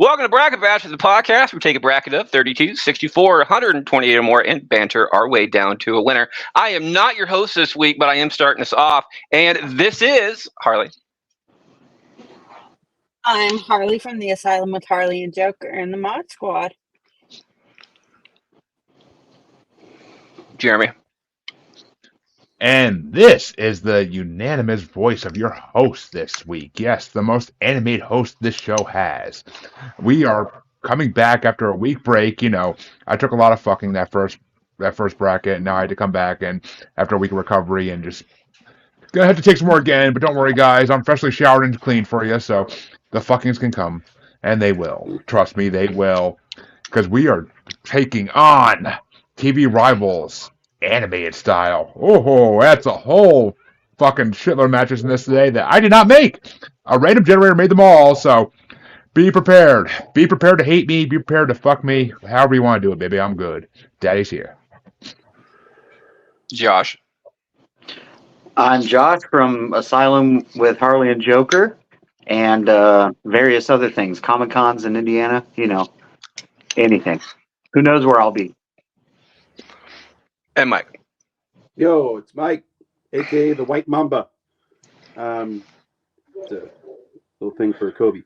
Welcome to Bracket Bash, the podcast. We take a bracket of 32, 64, 128 or more and banter our way down to a winner. I am not your host this week, but I am starting us off. And this is Harley. I'm Harley from the Asylum with Harley and Joker and the Mod Squad. Jeremy. And this is the unanimous voice of your host this week. Yes, the most animated host this show has. We are coming back after a week break. You know, I took a lot of fucking that first bracket, and now I had to come back and after a week of recovery and just gonna have to take some more again. But don't worry, guys, I'm freshly showered and clean for you, so the fuckings can come, and they will. Trust me, they will, because we are taking on TV rivals. Animated style. Oh, that's a whole fucking shitload of matches in this today that I did not make. A random generator made them all, so be prepared. Be prepared to hate me. Be prepared to fuck me. However you want to do it, baby. I'm good. Daddy's here. Josh. I'm Josh from Asylum with Harley and Joker and various other things. Comic-Cons in Indiana. You know, anything. Who knows where I'll be. And Mike. Yo, it's Mike, a.k.a. the White Mamba. It's a little thing for Kobe.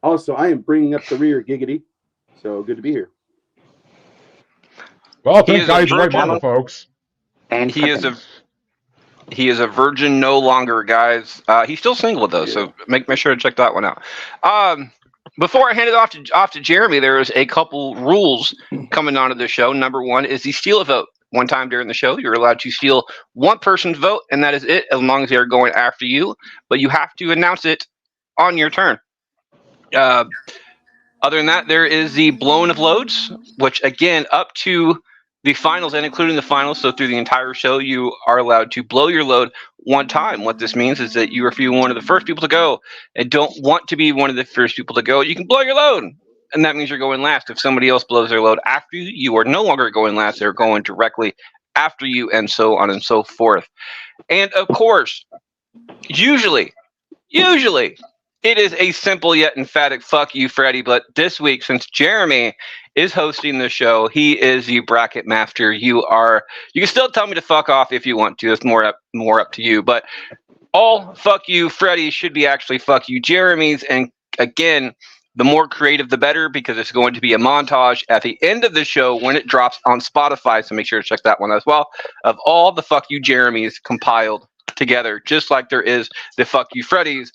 Also, I am bringing up the rear, giggity. So, good to be here. Well, thank God he's the White Mamba, folks. And he is a virgin no longer, guys. He's still single, though, so make sure to check that one out. Before I hand it off to Jeremy, there is a couple rules coming onto the show. Number one is the steal a vote. One time during the show, you're allowed to steal one person's vote, and that is it, as long as they are going after you. But you have to announce it on your turn. Other than that, there is the blowing of loads, which, again, up to the finals and including the finals, so through the entire show, you are allowed to blow your load one time. What this means is that if you're one of the first people to go and don't want to be one of the first people to go, you can blow your load. And that means you're going last. If somebody else blows their load after you, you are no longer going last. They're going directly after you, and so on and so forth. And of course, usually, it is a simple yet emphatic fuck you, Freddie. But this week, since Jeremy is hosting the show, he is the bracket master. You can still tell me to fuck off if you want to. It's more up to you. But all fuck you, Freddie, should be actually fuck you, Jeremy's. And again, the more creative, the better, because it's going to be a montage at the end of the show when it drops on Spotify. So make sure to check that one as well, of all the Fuck You Jeremys compiled together, just like there is the Fuck You Freddies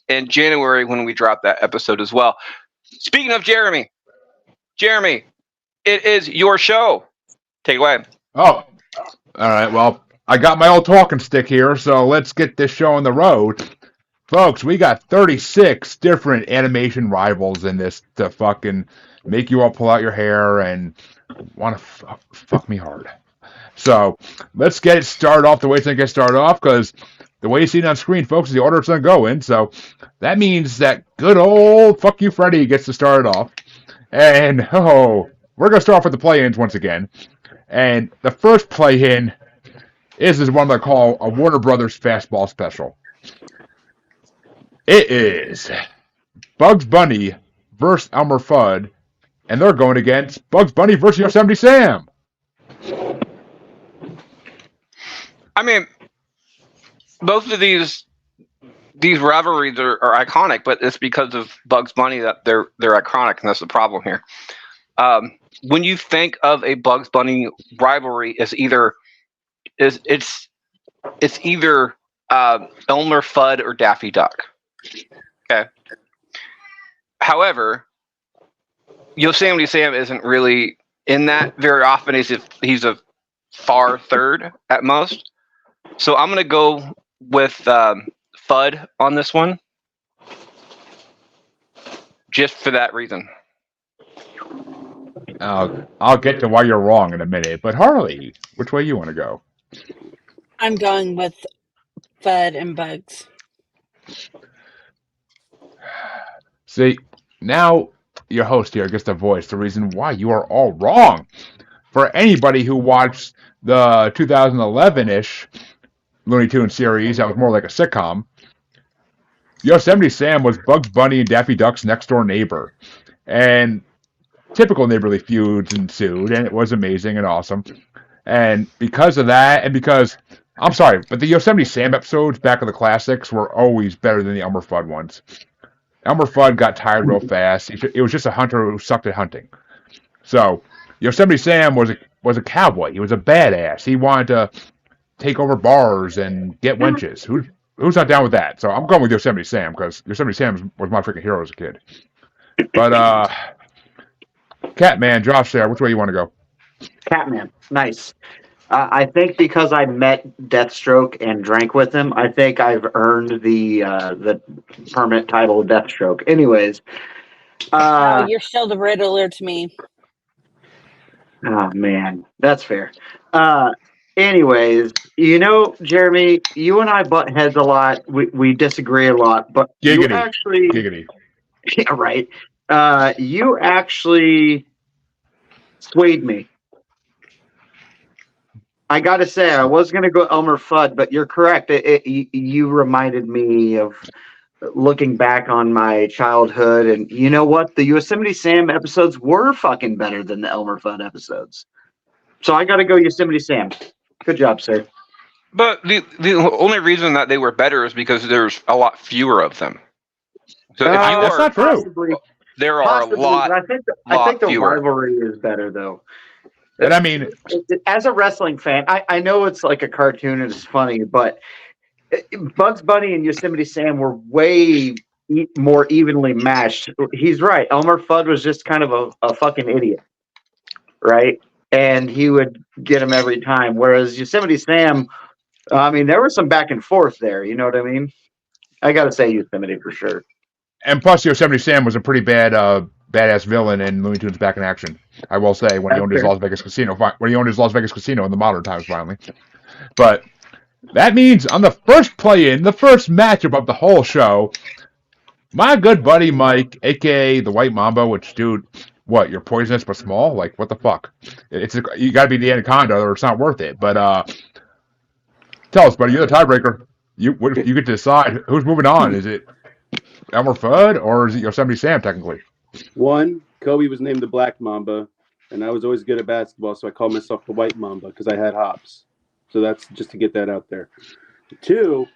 in January when we drop that episode as well. Speaking of Jeremy, it is your show. Take it away. Oh, all right. Well, I got my old talking stick here, so let's get this show on the road. Folks, we got 36 different animation rivals in this to fucking make you all pull out your hair and want to fuck me hard. So let's get it started off the way it's going to get started off, because the way you see it on screen, folks, is the order it's going to go in. So that means that good old fuck you Freddy gets to start it off. And, we're going to start off with the play-ins once again. And the first play-in is one I call a Warner Brothers Fastball Special. It is Bugs Bunny versus Elmer Fudd, and they're going against Bugs Bunny versus Yosemite Sam. I mean, both of these rivalries are iconic, but it's because of Bugs Bunny that they're iconic, and that's the problem here. When you think of a Bugs Bunny rivalry, it's either Elmer Fudd or Daffy Duck. Okay. However, Yosemite Sam isn't really in that very often. He's a far third at most. So I'm going to go with Fudd on this one, just for that reason. I'll get to why you're wrong in a minute. But Harley, which way you want to go? I'm going with Fudd and Bugs. See, now your host here gets to voice the reason why you are all wrong. For anybody who watched the 2011-ish Looney Tunes series, that was more like a sitcom, Yosemite Sam was Bugs Bunny and Daffy Duck's next-door neighbor. And typical neighborly feuds ensued, and it was amazing and awesome. And because of that, and because, I'm sorry, but the Yosemite Sam episodes back in the classics were always better than the Elmer Fudd ones. Elmer Fudd got tired real fast. It was just a hunter who sucked at hunting. So Yosemite Sam was a cowboy. He was a badass. He wanted to take over bars and get wenches. Who's not down with that? So I'm going with Yosemite Sam because Yosemite Sam was my freaking hero as a kid. But Catman, Josh, there. Which way you want to go? Catman, nice. I think because I met Deathstroke and drank with him, I think I've earned the permanent title of Deathstroke. Anyways, Oh, you're still the Riddler to me. oh man, that's fair. Anyways, Jeremy, you and I butt heads a lot. We disagree a lot, but you actually, Giggity. yeah, right. You actually swayed me. I got to say, I was going to go Elmer Fudd, but you're correct. You reminded me of looking back on my childhood, and you know what? The Yosemite Sam episodes were fucking better than the Elmer Fudd episodes. So I got to go Yosemite Sam. Good job, sir. But the only reason that they were better is because there's a lot fewer of them. So if you that's not true. Possibly, there are a lot. I think the fewer. rivalry is better, though. And I mean, as a wrestling fan, I know it's like a cartoon and it's funny, but Bugs Bunny and Yosemite Sam were way more evenly matched. He's right. Elmer Fudd was just kind of a fucking idiot, right? And he would get him every time. Whereas Yosemite Sam, I mean, there was some back and forth there. You know what I mean? I got to say Yosemite for sure. and plus Yosemite Sam was a pretty badass villain in Looney Tunes Back in Action. I will say when he owned his Las Vegas casino in the modern times finally. But that means on the first play-in, the first matchup of the whole show, my good buddy Mike, aka the White Mamba, which dude, what, you're poisonous but small? Like what the fuck? You got to be the anaconda or it's not worth it. But tell us, buddy, you're the tiebreaker. You get to decide who's moving on. Is it Elmer Fudd or is it Yosemite Sam technically? One, Kobe was named the Black Mamba, and I was always good at basketball, so I called myself the White Mamba because I had hops. So that's just to get that out there. Two,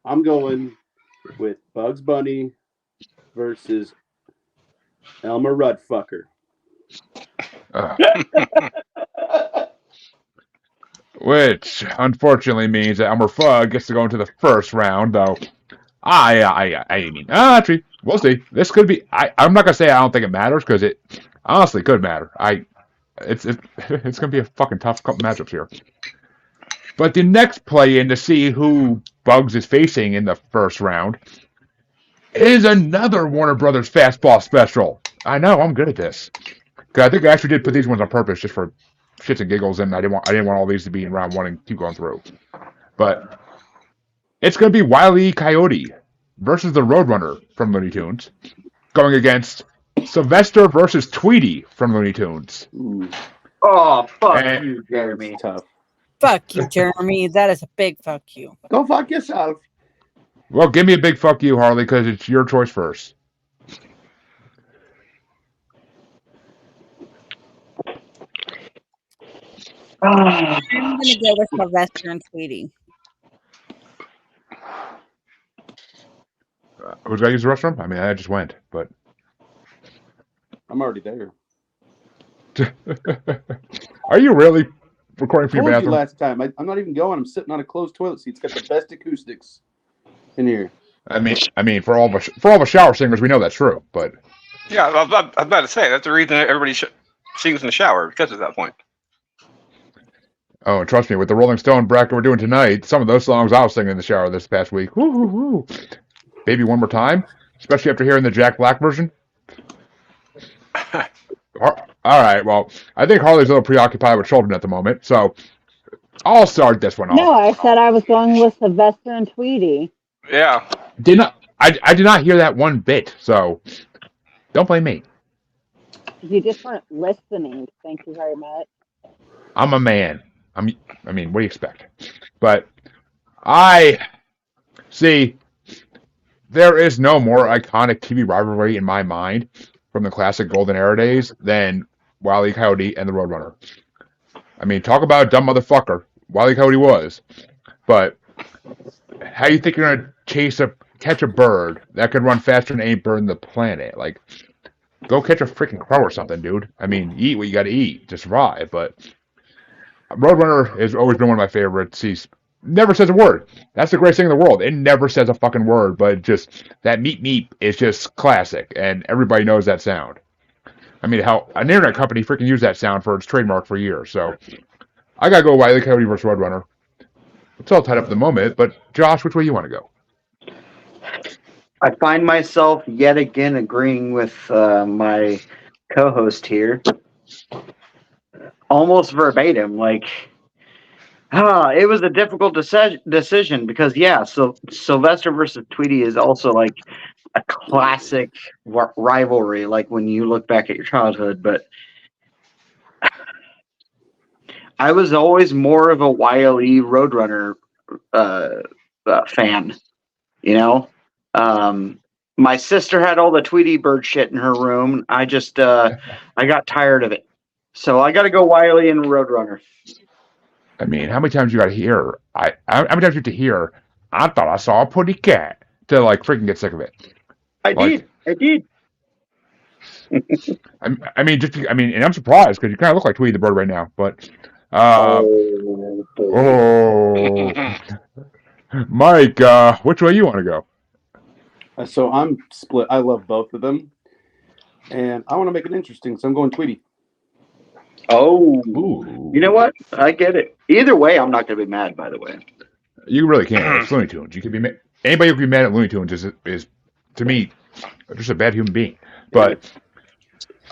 I'm going with Bugs Bunny versus Elmer Ruddfucker. Which unfortunately means that Elmer Fudd gets to go into the first round, though. Actually, we'll see. This could be. I'm not gonna say I don't think it matters because it honestly could matter. It's gonna be a fucking tough couple matchups here. But the next play-in to see who Bugs is facing in the first round is another Warner Brothers fastball special. I know I'm good at this. Cause I think I actually did put these ones on purpose just for shits and giggles, and I didn't want all these to be in round one and keep going through. But it's going to be Wile E. Coyote versus the Roadrunner from Looney Tunes, going against Sylvester versus Tweety from Looney Tunes. Oh, fuck you, Jeremy. Tough. Fuck you, Jeremy. That is a big fuck you. Go fuck yourself. Well, give me a big fuck you, Harley, because it's your choice first. I'm going to go with Sylvester and Tweety. Who's going to use the restroom? I mean, I just went, but... I'm already there. Are you really recording for your I told bathroom? you last time. I'm not even going. I'm sitting on a closed toilet seat. It's got the best acoustics in here. I mean, for all the shower singers, we know that's true, but... Yeah, I was about to say, that's the reason everybody sings in the shower, because of that point. Oh, and trust me, with the Rolling Stone bracket we're doing tonight, some of those songs I was singing in the shower this past week. Woo, woo, woo. Baby One More Time, especially after hearing the Jack Black version. All right, well, I think Harley's a little preoccupied with children at the moment, so I'll start this one off. No, I said I was going with Sylvester and Tweety. Yeah. I did not hear that one bit, so don't blame me. You just weren't listening. Thank you very much. I'm a man. I mean, what do you expect? But I see there is no more iconic TV rivalry in my mind from the classic Golden Era days than Wile E. Coyote and the Roadrunner. I mean, talk about a dumb motherfucker. Wile E. Coyote was. But how you think you're going to catch a bird that could run faster than any bird on the planet? Like, go catch a freaking crow or something, dude. I mean, eat what you got to eat to survive. But Roadrunner has always been one of my favorites. He's never says a word. That's the greatest thing in the world. It never says a fucking word, but just that meep meep is just classic, and everybody knows that sound. I mean, how an internet company freaking used that sound for its trademark for years. So I gotta go Wile E. Coyote versus Roadrunner. It's all tied up at the moment, but Josh, which way you want to go? I find myself yet again agreeing with my co-host here, almost verbatim. Like, it was a difficult decision because, so Sylvester versus Tweety is also like a classic rivalry. Like when you look back at your childhood, but I was always more of a Wile E. Roadrunner fan. You know, my sister had all the Tweety bird shit in her room. I just I got tired of it, so I got to go Wile E. and Roadrunner. I mean, how many times you got to hear? How many times you have to hear? I thought I saw a pretty cat to like freaking get sick of it. I did. I mean, and I'm surprised because you kind of look like Tweety the bird right now. But, Mike, which way you want to go? So I'm split. I love both of them, and I want to make it interesting. So I'm going Tweety. Oh, Ooh. you know what? I get it. Either way, I'm not going to be mad. By the way, You really can't. It's Looney Tunes. You can be anybody who can be mad at Looney Tunes is to me just a bad human being. But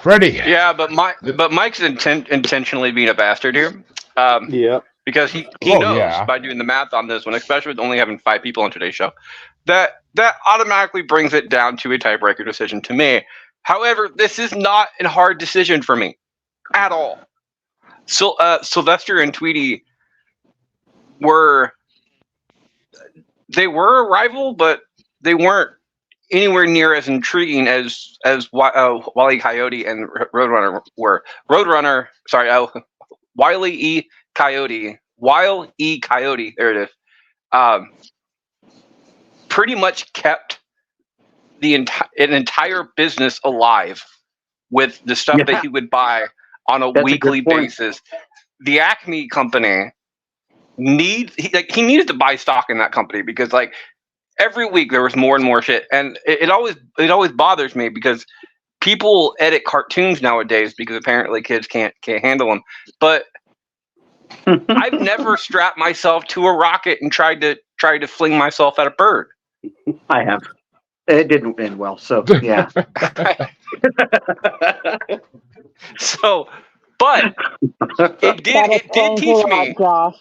Freddie, Yeah, but Mike's intentionally being a bastard here. Yeah. Because he Oh, knows yeah. by doing the math on this one, especially with only having 5 people on today's show, that automatically brings it down to a tiebreaker decision to me. However, this is not a hard decision for me at all. So Sylvester and Tweety were a rival, but they weren't anywhere near as intriguing as Wile E. Coyote and Roadrunner were. Wile E. Coyote, there it is. Pretty much kept an entire business alive with the stuff that he would buy on a weekly basis. The Acme company he needed to buy stock in that company because like every week there was more and more shit, and it always bothers me because people edit cartoons nowadays because apparently kids can't handle them, but I've never strapped myself to a rocket and tried to fling myself at a bird. I have. It didn't end well, so yeah. So, but it did teach me. Josh.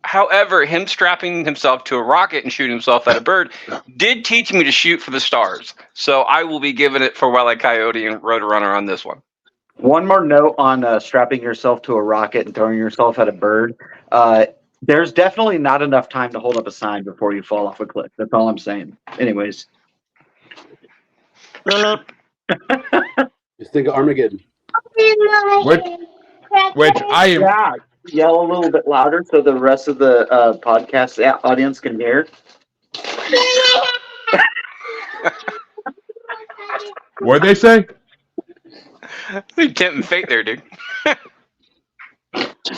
However, him strapping himself to a rocket and shooting himself at a bird did teach me to shoot for the stars. So I will be giving it for Wile E. Coyote and Roadrunner on this one. One more note on strapping yourself to a rocket and throwing yourself at a bird. There's definitely not enough time to hold up a sign before you fall off a cliff. That's all I'm saying. Anyways. Just think of Armageddon. which I am. Yeah, yell a little bit louder so the rest of the podcast audience can hear. What'd they say? You tempting fate there, dude.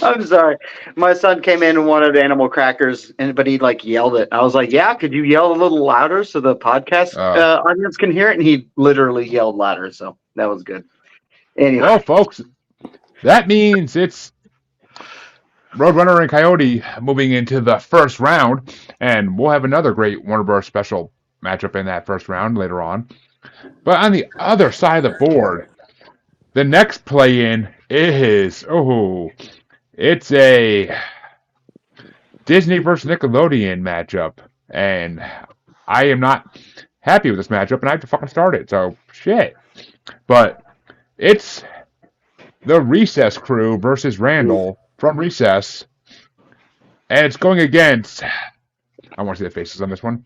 I'm sorry. My son came in and wanted animal crackers, but he like yelled it. I was like, "Yeah, could you yell a little louder so the podcast audience can hear it?" And he literally yelled louder, so that was good. Anyway, Well, folks, that means it's Roadrunner and Coyote moving into the first round, and we'll have another great Warner Bros. Special matchup in that first round later on. But on the other side of the board, the next play-in is, it's a Disney versus Nickelodeon matchup, and I am not happy with this matchup, and I have to fucking start it, so shit. But it's the Recess crew versus Randall from Recess, and it's going against, I want to see the faces on this one,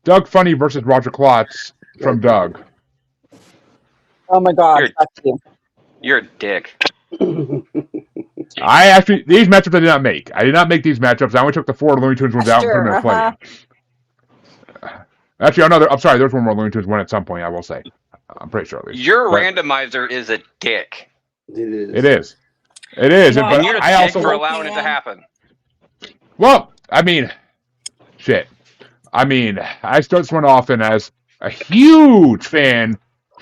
Doug Funny versus Roger Klotz from Doug. Oh my God, fuck you. You're a dick. I actually, these matchups I did not make. I did not make these matchups. I only took the 4 Looney Tunes ones out and put them in a play. Actually, I'm sorry, there's one more Looney Tunes one at some point, I will say. I'm pretty sure at least. Your randomizer is a dick. It is. It is. No, but And you're a I dick also for allowing it to happen. Well, I mean, shit. I mean, I start this one off as a huge fan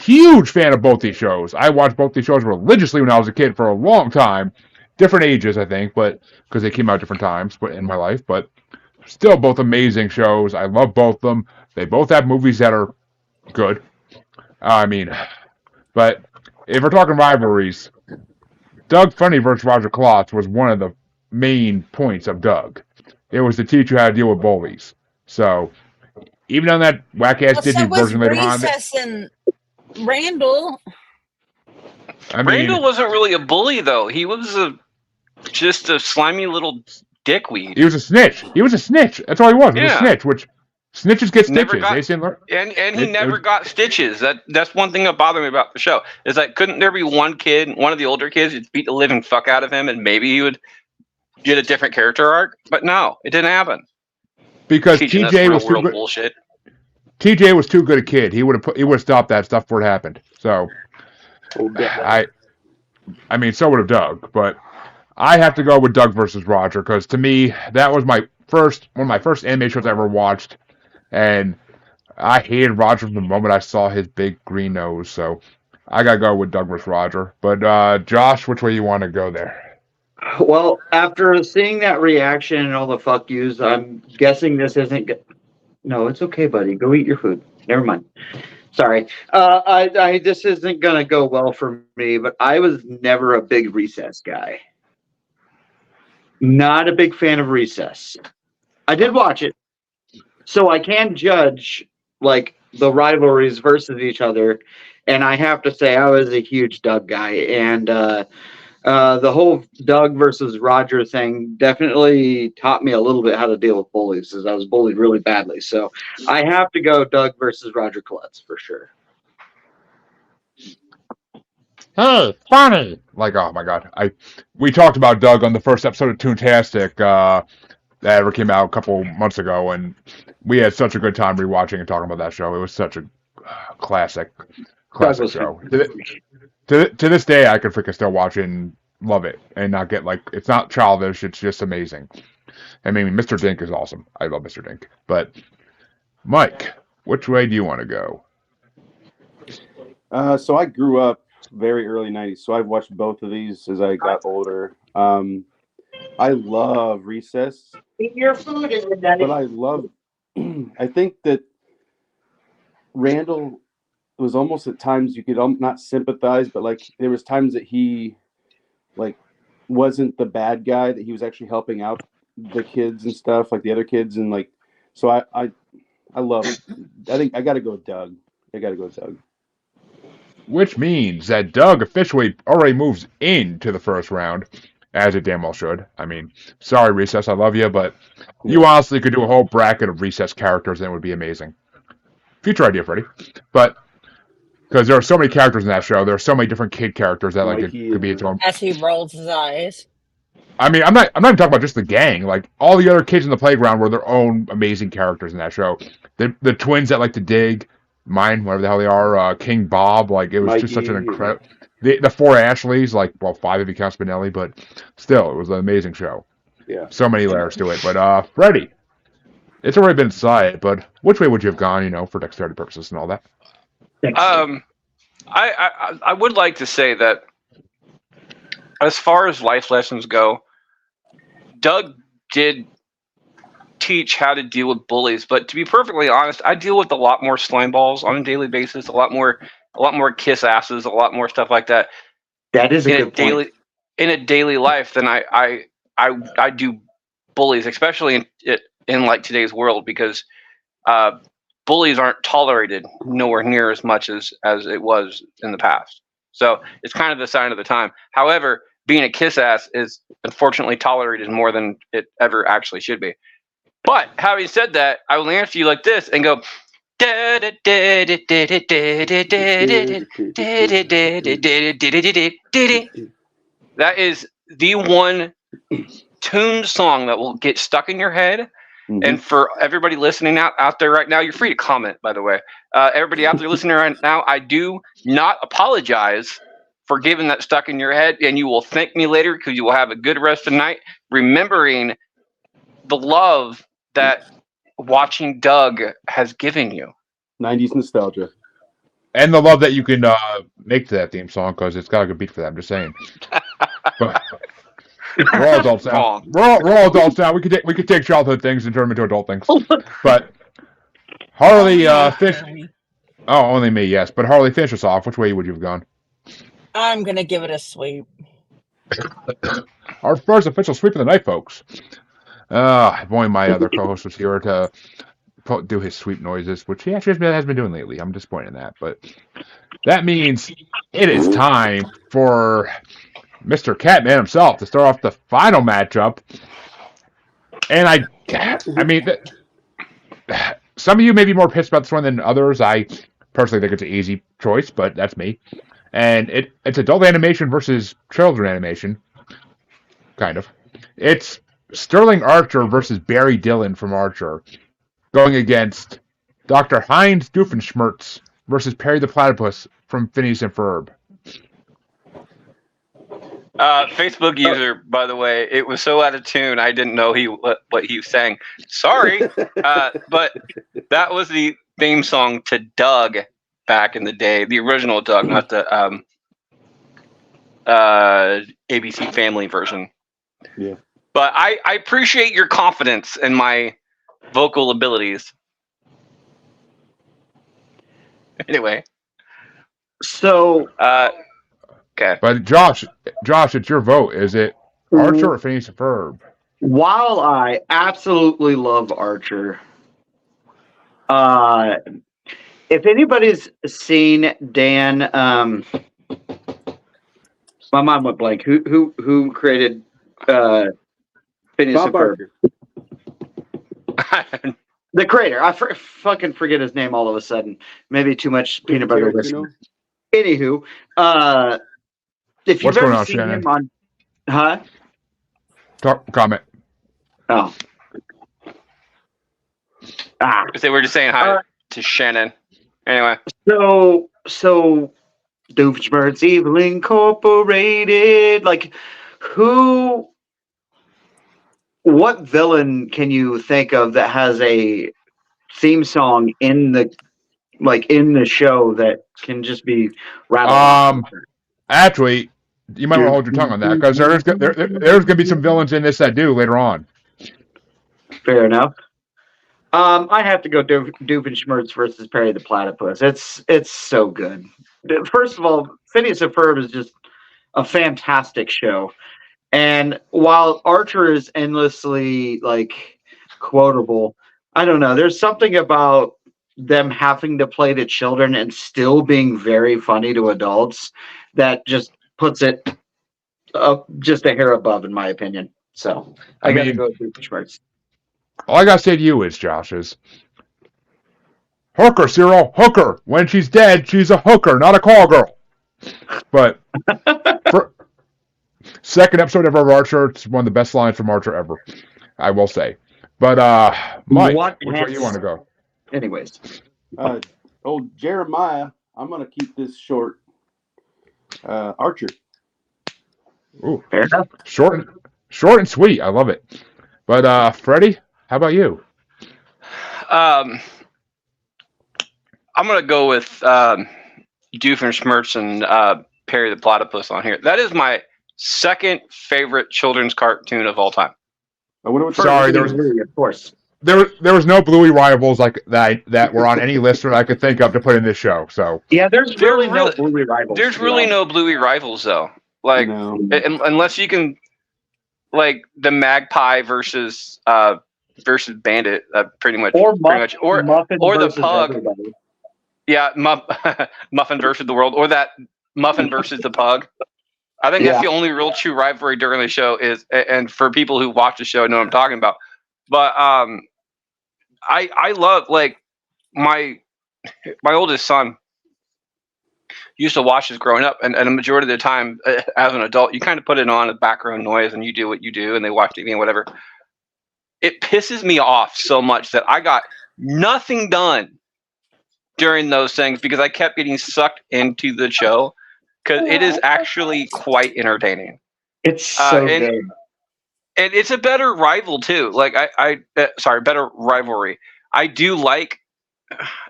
of both these shows. I watched both these shows religiously when I was a kid for a long time. Different ages, I think, but because they came out different times in my life, but still both amazing shows. I love both of them. They both have movies that are good. I mean, but if we're talking rivalries, Doug Funny versus Roger Klotz was one of the main points of Doug. It was to teach you how to deal with bullies. So, even on that whack-ass Disney version later on... Recess and Randall. I mean, Randall wasn't really a bully, though. He was just a slimy little dickweed. he was a snitch. He was a snitch. That's all he was. He was a Yeah. snitch, which snitches get Never stitches. got- They didn't learn. And he never got stitches. That's one thing that bothered me about the show. Is like, couldn't there be one kid, one of the older kids, who'd beat the living fuck out of him, and maybe he would get a different character arc? But no, it didn't happen. Because Teaching us TJ real was too world good. bullshit. TJ was too good a kid. He would have stopped that stuff before it happened. So, I mean, so would have Doug, but I have to go with Doug versus Roger because to me that was one of my first anime shows I ever watched, and I hated Roger from the moment I saw his big green nose. So I gotta go with Doug versus Roger. But Josh, which way you want to go there? Well, after seeing that reaction and all the fuck yous, I'm guessing this isn't good. No, it's okay, buddy. Go eat your food. Never mind. Sorry. This isn't gonna go well for me, but I was never a big Recess guy. Not a big fan of Recess. I did watch it, so I can judge like the rivalries versus each other, and I have to say I was a huge Doug guy, and the whole Doug versus Roger thing definitely taught me a little bit how to deal with bullies, as I was bullied really badly. So I have to go Doug versus Roger Klotz for sure. Hey, funny! Like, oh my god, we talked about Doug on the first episode of Toontastic that ever came out a couple months ago, and we had such a good time rewatching and talking about that show. It was such a classic show. To this day, I could freaking still watch it and love it, and not get like it's not childish. It's just amazing. I mean, Mr. Dink is awesome. I love Mr. Dink. But Mike, which way do you want to go? So I grew up very early 90s, so I've watched both of these as I got older. I love Recess. Eat your food, Daddy. But I love, I think that Randall was almost at times you could not sympathize, but like there was times that he like wasn't the bad guy, that he was actually helping out the kids and stuff, like the other kids. And like, so I love it. I think I got to go with Doug. Which means that Doug officially already moves into the first round, as it damn well should. I mean, sorry, Recess, I love you, but you honestly could do a whole bracket of Recess characters, and it would be amazing. Future idea, Freddie. But because there are so many characters in that show, there are so many different kid characters that like it could be its own. As he rolls his eyes. I mean, I'm not even talking about just the gang. Like all the other kids in the playground were their own amazing characters in that show. The twins that like to dig, whatever the hell they are, King Bob. Like it was just such an incredible. The four Ashleys, like five if you count Spinelli, but still, it was an amazing show. Yeah. So many layers to it. But Freddie, it's already been decided. But which way would you have gone? For dexterity purposes and all that. I would like to say that as far as life lessons go, Doug did teach how to deal with bullies, but to be perfectly honest, I deal with a lot more slime balls on a daily basis, a lot more kiss asses, a lot more stuff like that. That is a good point. In a daily life than I do bullies, especially in like today's world, because bullies aren't tolerated nowhere near as much as it was in the past. So it's kind of the sign of the time. However, being a kiss ass is unfortunately tolerated more than it ever actually should be. But having said that, I will answer you like this and go, That is the one tune song that will get stuck in your head. And for everybody listening out there right now, you're free to comment, by the way. Everybody out there listening right now, I do not apologize for giving that stuck in your head, and you will thank me later because you will have a good rest of the night, remembering the love that watching Doug has given you. 90s nostalgia. And the love that you can make to that theme song because it's got a good beat for that. I'm just saying. But we're all adults now. Wrong. We're all adults now. We could take childhood things and turn them into adult things. But Harley, Oh, only me, yes. But Harley, finish us off. Which way would you have gone? I'm gonna give it a sweep. Our first official sweep of the night, folks. If only my other co-host was here to do his sweep noises, which he actually has been doing lately. I'm disappointed in that. But that means it is time for Mr. Catman himself to start off the final matchup. And I mean, some of you may be more pissed about this one than others. I personally think it's an easy choice, but that's me. And it's adult animation versus children animation. Kind of. It's Sterling Archer versus Barry Dillon from Archer going against Dr. Heinz Doofenshmirtz versus Perry the Platypus from Phineas and Ferb. Facebook user, by the way, it was so out of tune, I didn't know what he was saying. Sorry, but that was the theme song to Doug back in the day, the original Doug, not the ABC Family version. Yeah. But I appreciate your confidence in my vocal abilities. Anyway. So, okay. But Josh, it's your vote. Is it Archer or Phineas and Ferb? while I absolutely love Archer, if anybody's seen Dan, my mind went blank. Who created Phineas and Ferb? The creator. I fucking forget his name all of a sudden. Maybe too much peanut butter. Anywho, if you've ever seen him on, Comment. Oh. So we're just saying hi to Shannon. Anyway. So Doofenshmirtz Evil Incorporated. Like, what villain can you think of that has a theme song in the show that can just be rattled? Actually, you might want to hold your tongue on that because there's going to be some villains in this that do later on. Fair enough. I have to go Doofenshmirtz versus Perry the Platypus. It's so good. First of all, Phineas and Ferb is just a fantastic show. And while Archer is endlessly quotable, I don't know. There's something about them having to play to children and still being very funny to adults that just puts it up just a hair above, in my opinion. So I got to go with Doofenshmirtz. All I gotta say to you is, Josh, hooker, Cyril, hooker. When she's dead, she's a hooker, not a call girl. But for second episode ever of Archer, it's one of the best lines from Archer ever, I will say. But Mike, which way you want to go? Anyways, old Jeremiah, I'm gonna keep this short. Archer. Ooh, fair enough. Short and sweet. I love it. But Freddie, how about you? I'm gonna go with Doofenshmirtz and Perry the Platypus on here. That is my second favorite children's cartoon of all time. Sorry, there was of course. There was no Bluey rivals like that were on any list that I could think of to put in this show. So yeah, there's really no Bluey rivals. There's really no Bluey rivals though. Like unless you can the Magpie versus Bandit, pretty much or the Pug. Everybody. Yeah, Muffin versus the World, or that Muffin versus the Pug. I think that's the only real true rivalry during the show is, and for people who watch the show know what I'm talking about. But I love my my oldest son used to watch this growing up, and a majority of the time, as an adult, you kind of put it on as background noise, and you do what you do, and they watch TV and whatever. It pisses me off so much that I got nothing done during those things because I kept getting sucked into the show because it is actually quite entertaining. It's so and, good. And it's a better rival too. Like better rivalry. I do like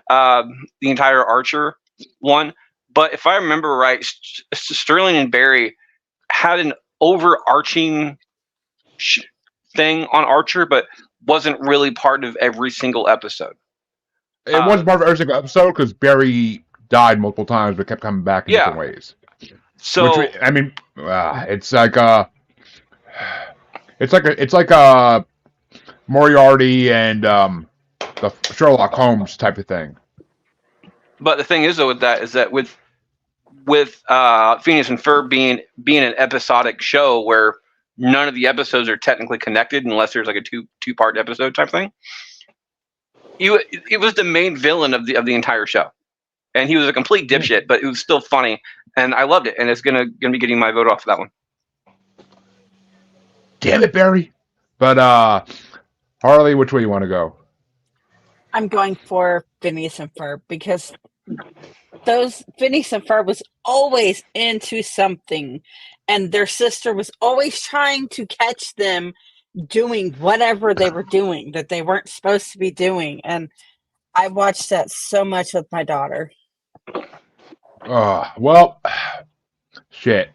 the entire Archer one, but if I remember right, Sterling and Barry had an overarching thing on Archer, but wasn't really part of every single episode. It wasn't part of every single episode because Barry died multiple times, but kept coming back in different ways. So it's like Moriarty and the Sherlock Holmes type of thing. But the thing is, though, with that is that with Phineas and Ferb being an episodic show where none of the episodes are technically connected unless there's like a two-part episode type thing. It was the main villain of the entire show, and he was a complete dipshit, but it was still funny, and I loved it. And it's gonna be getting my vote off for that one. Damn it, Barry! But Harley, which way you want to go? I'm going for Phineas and Ferb because those Phineas and Ferb was always into something, and their sister was always trying to catch them doing whatever they were doing that they weren't supposed to be doing, and I watched that so much with my daughter. Well, shit.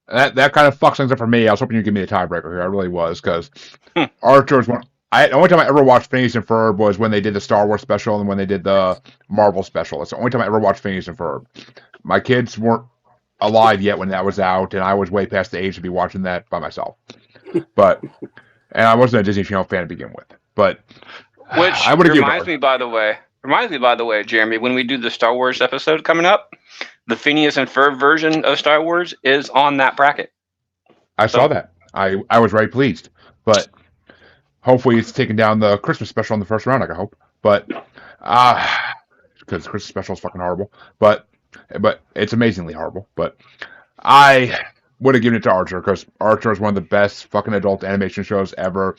That kind of fucks things up for me. I was hoping you'd give me the tiebreaker here. I really was, because Archer was one. The only time I ever watched Phineas and Ferb was when they did the Star Wars special and when they did the Marvel special. That's the only time I ever watched Phineas and Ferb. My kids weren't alive yet when that was out, and I was way past the age to be watching that by myself. And I wasn't a Disney Channel fan to begin with. But which I would reminds me, by the way, Jeremy, when we do the Star Wars episode coming up, the Phineas and Ferb version of Star Wars is on that bracket. I saw that. I was very pleased. But hopefully it's taking down the Christmas special in the first round, I hope. But because the Christmas special is fucking horrible. But it's amazingly horrible. But I would have given it to Archer, because Archer is one of the best fucking adult animation shows ever.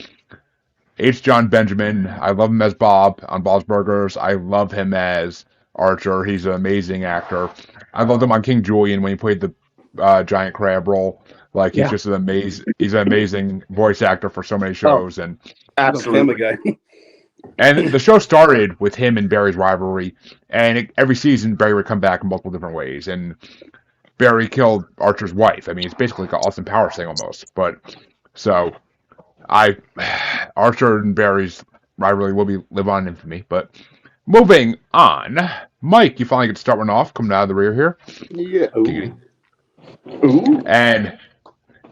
H. John Benjamin, I love him as Bob on Bob's Burgers. I love him as Archer. He's an amazing actor. I loved him on King Julian when he played the giant crab role. Like, he's just an amazing voice actor for so many shows. And Family Guy. And the show started with him and Barry's rivalry, and every season Barry would come back in multiple different ways, and Barry killed Archer's wife. I mean, it's basically like an Austin Powers thing almost. But so Archer and Barry's rivalry will live on in infamy. But moving on, Mike, you finally get to start one off, coming out of the rear here. Yeah. Ooh. And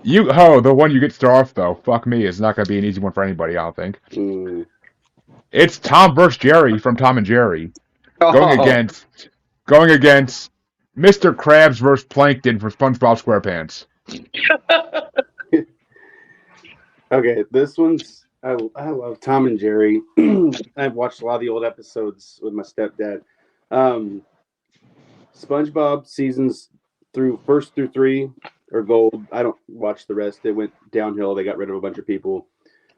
the one you get to start off though, fuck me, is not going to be an easy one for anybody, I don't think. It's Tom versus Jerry from Tom and Jerry, going against Mr. Krabs versus Plankton for SpongeBob SquarePants. Okay, this one's I love Tom and Jerry. I've watched a lot of the old episodes with my stepdad. SpongeBob seasons first through 3 are gold. I don't watch the rest. It went downhill. They got rid of a bunch of people.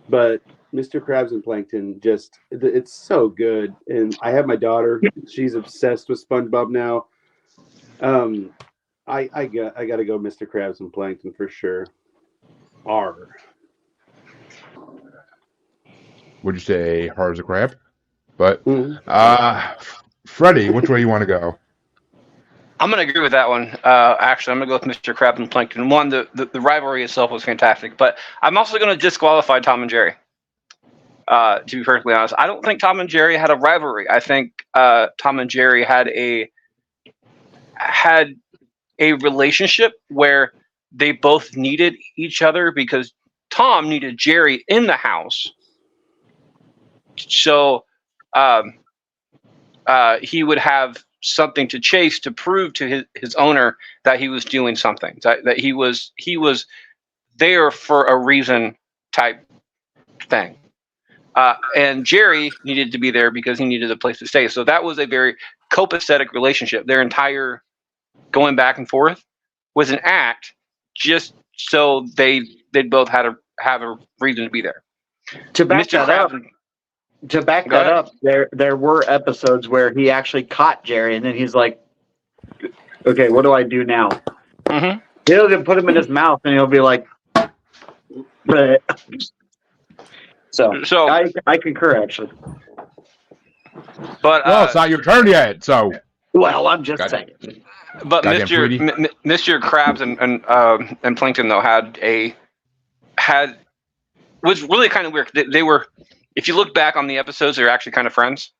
But Mr. Krabs and Plankton, it's so good. And I have my daughter. She's obsessed with SpongeBob now. I got to go Mr. Krabs and Plankton for sure. Would you say hard as a crab? But Freddie, which way you want to go? I'm going to agree with that one. Actually, I'm going to go with Mr. Krabs and Plankton. One, the rivalry itself was fantastic, but I'm also going to disqualify Tom and Jerry. To be perfectly honest, I don't think Tom and Jerry had a rivalry. I think Tom and Jerry had a relationship where they both needed each other, because Tom needed Jerry in the house. So he would have something to chase to prove to his owner that he was doing something, that he was there for a reason type thing. And Jerry needed to be there because he needed a place to stay. So that was a very copacetic relationship. Their entire going back and forth was an act just so they both had have a reason to be there. To back Mr. that up, Go ahead. there were episodes where he actually caught Jerry, and then he's like, "Okay, what do I do now?" Mm-hmm. He'll just put him in his mouth, and he'll be like, "Bleh." So I concur, actually. But Well, it's not your turn yet, so. Well, I'm just Got saying. but Goddamn Tweety. Mr. Krabs and Plankton though was really kind of weird. They were, if you look back on the episodes, they're actually kind of friends.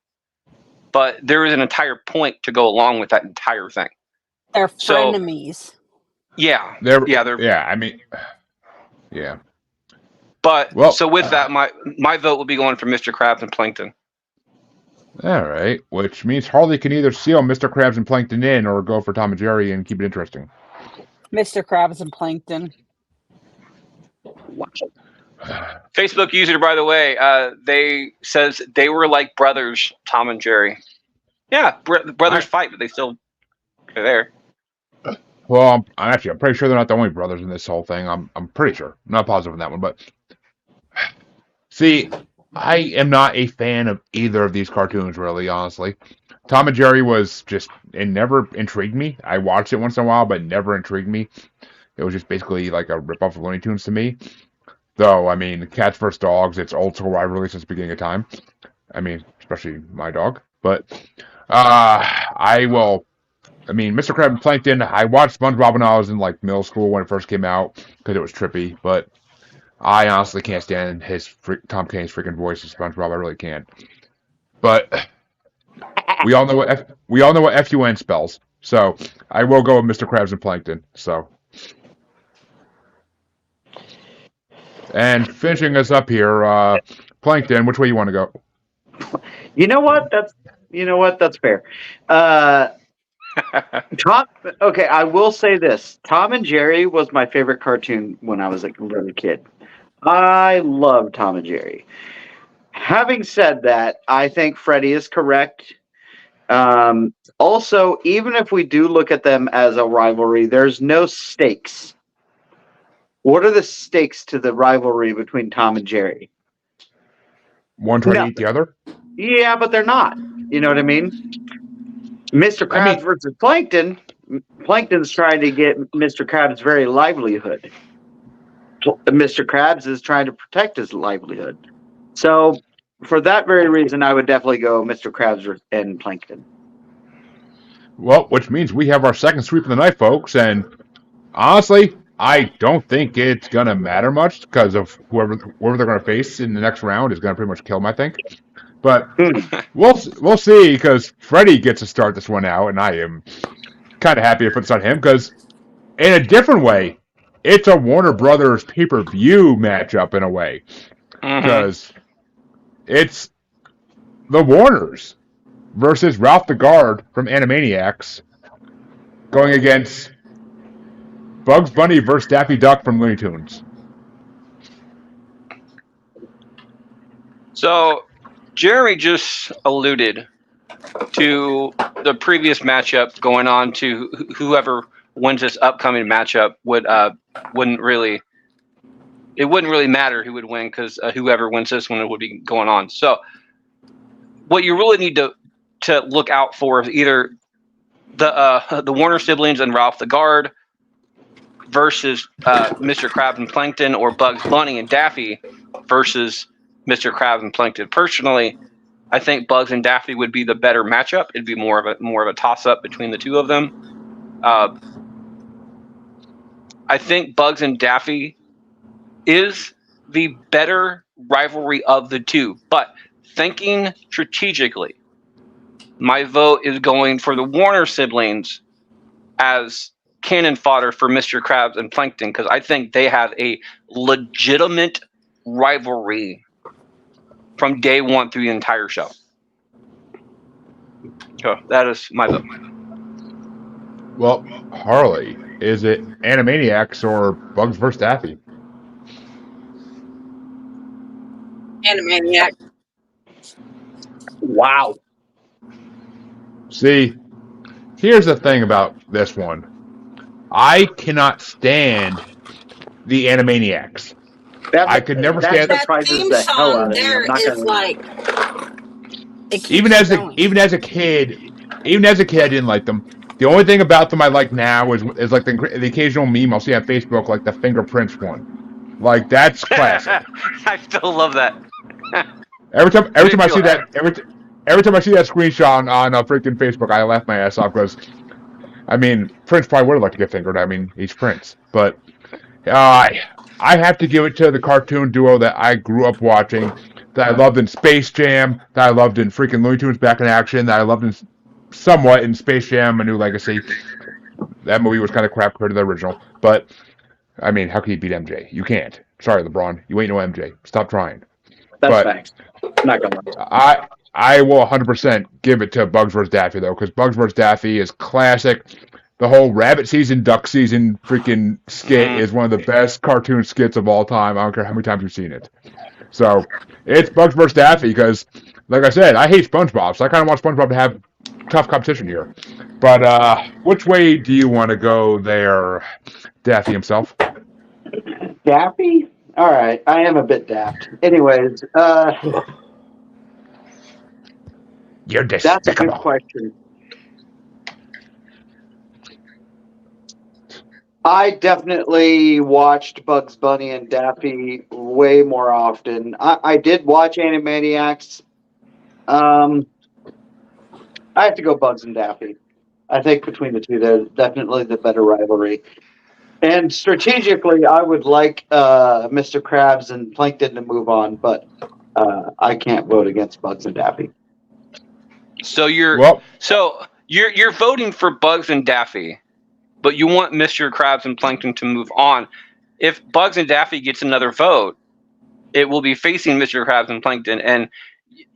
But there was an entire point to go along with that entire thing. They're So- frenemies. Yeah, They're, yeah, yeah, I mean, yeah. But Well- so with that, my vote will be going for Mr. Krabs and Plankton. All right, which means Harley can either seal Mr. Krabs and Plankton in or go for Tom and Jerry and keep it interesting. Mr. Krabs and Plankton. Facebook user, by the way, they says they were like brothers, Tom and Jerry. Yeah, brothers fight, but they're there. Well, I'm pretty sure they're not the only brothers in this whole thing. I'm pretty sure. I'm not positive on that one, but see, I am not a fan of either of these cartoons, really, honestly. Tom and Jerry it never intrigued me. I watched it once in a while, but it never intrigued me. It was just basically like a ripoff of Looney Tunes to me. Though, I mean, cats vs. dogs, it's old school rivalry since the beginning of time. I mean, especially my dog. But, Mr. Krabs and Plankton, I watched SpongeBob when I was in, like, middle school when it first came out, because it was trippy, but I honestly can't stand Tom Kane's freaking voice as SpongeBob. I really can't. But we all know what FUN spells. So I will go with Mr. Krabs and Plankton. So, and finishing us up here, Plankton. Which way you want to go? You know what? That's fair. Okay, I will say this. Tom and Jerry was my favorite cartoon when I was a little kid. I love Tom and Jerry. Having said that, I think Freddie is correct. Also, even if we do look at them as a rivalry, there's no stakes. What are the stakes to the rivalry between Tom and Jerry? One trying to eat the other? Yeah, but they're not. You know what I mean? Mr. Krabs versus Plankton. Plankton's trying to get Mr. Krabs' very livelihood. Mr. Krabs is trying to protect his livelihood. So, for that very reason, I would definitely go Mr. Krabs and Plankton. Well, which means we have our second sweep of the night, folks. And honestly, I don't think it's going to matter much because of whoever they're going to face in the next round is going to pretty much kill them, I think. But we'll see, because Freddie gets to start this one out, and I am kind of happy to put this on him, because in a different way, it's a Warner Brothers pay-per-view matchup in a way. Because it's the Warners versus Ralph the Guard from Animaniacs going against Bugs Bunny versus Daffy Duck from Looney Tunes. So, Jeremy just alluded to the previous matchup going on to whoever wins this upcoming matchup wouldn't really matter who would win, because whoever wins this one would be going on. So what you really need to look out for is either the Warner siblings and Ralph the Guard versus Mr. Krabs and Plankton, or Bugs Bunny and Daffy versus Mr. Krabs and Plankton. Personally, I think Bugs and Daffy would be the better matchup. It'd be more of a toss-up between the two of them. I think Bugs and Daffy is the better rivalry of the two. But thinking strategically, my vote is going for the Warner siblings as cannon fodder for Mr. Krabs and Plankton, because I think they have a legitimate rivalry from day one through the entire show. So that is my vote. Well, Harley, is it Animaniacs or Bugs vs. Daffy? Animaniacs. Wow. See, here's the thing about this one. I cannot stand the Animaniacs. I could never stand That surprises theme the hell song out of me. there I'm not is gonna. like it keeps even you as going. a kid, I didn't like them. The only thing about them I like now is like the occasional meme I'll see on Facebook, like the fingerprints one. Like that's classic. I still love that. Every time I see that, every time I see that screenshot on freaking Facebook, I laugh my ass off because, I mean, Prince probably would have liked to get fingered. I mean, he's Prince, but I have to give it to the cartoon duo that I grew up watching, that I loved in Space Jam, that I loved in freaking Looney Tunes Back in Action, that I loved in somewhat in Space Jam: A New Legacy. That movie was kind of crap compared to the original, but I mean, how can you beat MJ? You can't. Sorry, LeBron, you ain't no MJ. Stop trying. That's But facts. Not gonna lie. I will 100% give it to Bugs vs. Daffy, though, because Bugs vs. Daffy is classic. The whole rabbit season, duck season freaking skit is one of the best cartoon skits of all time. I don't care how many times you've seen it. So, it's Bugs vs. Daffy, because, like I said, I hate SpongeBob, so I kind of want SpongeBob to have tough competition here. But, which way do you want to go there, Daffy himself? Daffy? All right, I am a bit daft. Anyways, You're that's a good despicable. question. I definitely watched Bugs Bunny and Daffy way more often. I did watch Animaniacs. I have to go Bugs and Daffy. I think between the two, there's definitely the better rivalry. And strategically, I would like Mr. Krabs and Plankton to move on, but I can't vote against Bugs and Daffy. So you're voting for Bugs and Daffy, but you want Mr. Krabs and Plankton to move on. If Bugs and Daffy gets another vote, it will be facing Mr. Krabs and Plankton, and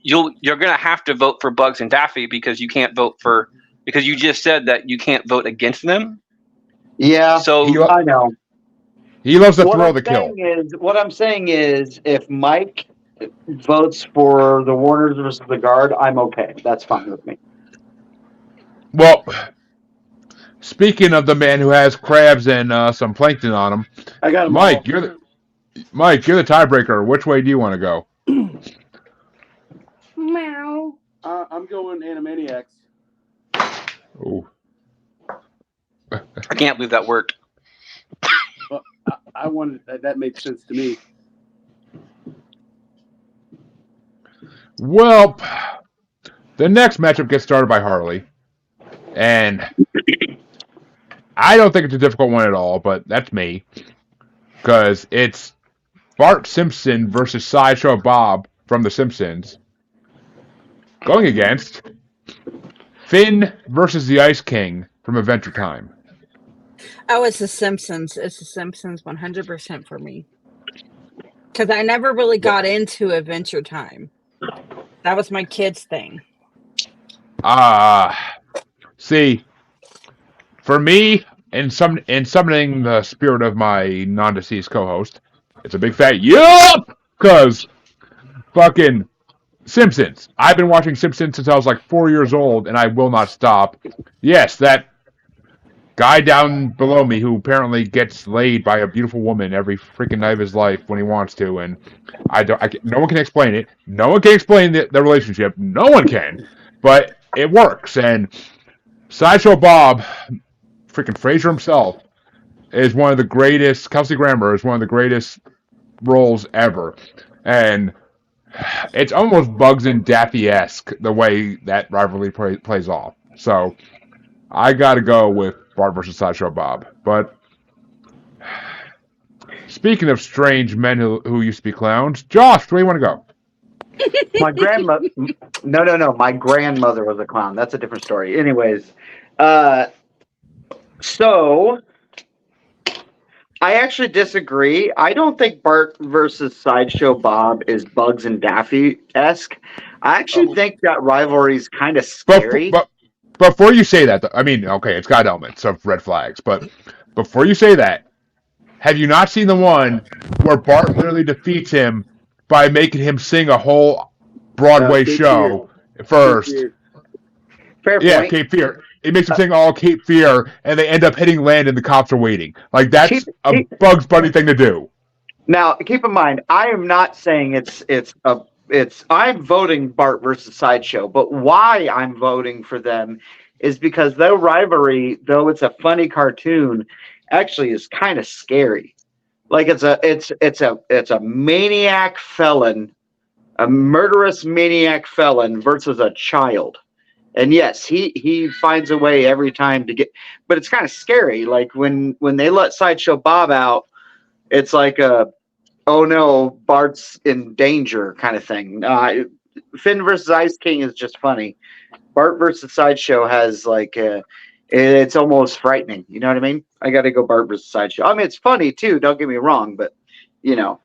you're going to have to vote for Bugs and Daffy because you can't vote for, because you just said that you can't vote against them. Yeah, So I know. He loves the thrill of the kill. What I'm saying is, if Mike votes for the Warners versus the Guard, I'm okay. That's fine with me. Well, speaking of the man who has crabs and some plankton on him, I got him. Mike, you're the tiebreaker. Which way do you want to go? Meow. I'm going Animaniacs. Ooh. I can't believe that worked. Well, I wanted that made sense to me. Well, the next matchup gets started by Harley, and I don't think it's a difficult one at all, but that's me, because it's Bart Simpson versus Sideshow Bob from The Simpsons, going against Finn versus the Ice King from Adventure Time. Oh, it's The Simpsons. It's The Simpsons 100% for me. Because I never really got into Adventure Time. That was my kids' thing. See, for me, in summoning the spirit of my non-deceased co-host, it's a big fat yup! Because fucking Simpsons. I've been watching Simpsons since I was like 4 years old, and I will not stop. Yes, that guy down below me who apparently gets laid by a beautiful woman every freaking night of his life when he wants to, and no one can explain it. No one can explain the relationship. No one can, but it works. And Sideshow Bob, freaking Fraser himself, is one of the greatest. Kelsey Grammer is one of the greatest roles ever, and it's almost Bugs and Daffy-esque the way that rivalry plays off. So I got to go with Bart versus Sideshow Bob. But speaking of strange men who used to be clowns, Josh, where do you want to go? My grandmother. No. My grandmother was a clown. That's a different story. Anyways, so I actually disagree. I don't think Bart versus Sideshow Bob is Bugs and Daffy-esque. I actually think that rivalry is kind of scary. But before you say that, I mean, okay, it's got elements of red flags, but before you say that, have you not seen the one where Bart literally defeats him by making him sing a whole Broadway show first. Fair Yeah, point. Cape Fear. It makes them sing all Cape Fear, and they end up hitting land, and the cops are waiting. Like that's a Bugs Bunny thing to do. Now, keep in mind, I am not saying I'm voting Bart versus Sideshow, but why I'm voting for them is because their rivalry, though it's a funny cartoon, actually is kind of scary. Like it's a maniac felon, a murderous maniac felon versus a child. And yes, he finds a way every time to get, but it's kind of scary. Like when they let Sideshow Bob out, it's like oh no, Bart's in danger kind of thing. Finn versus Ice King is just funny. Bart versus Sideshow has like it's almost frightening. You know what I mean? I got to go Bart versus Sideshow. I mean, it's funny too. Don't get me wrong, but you know,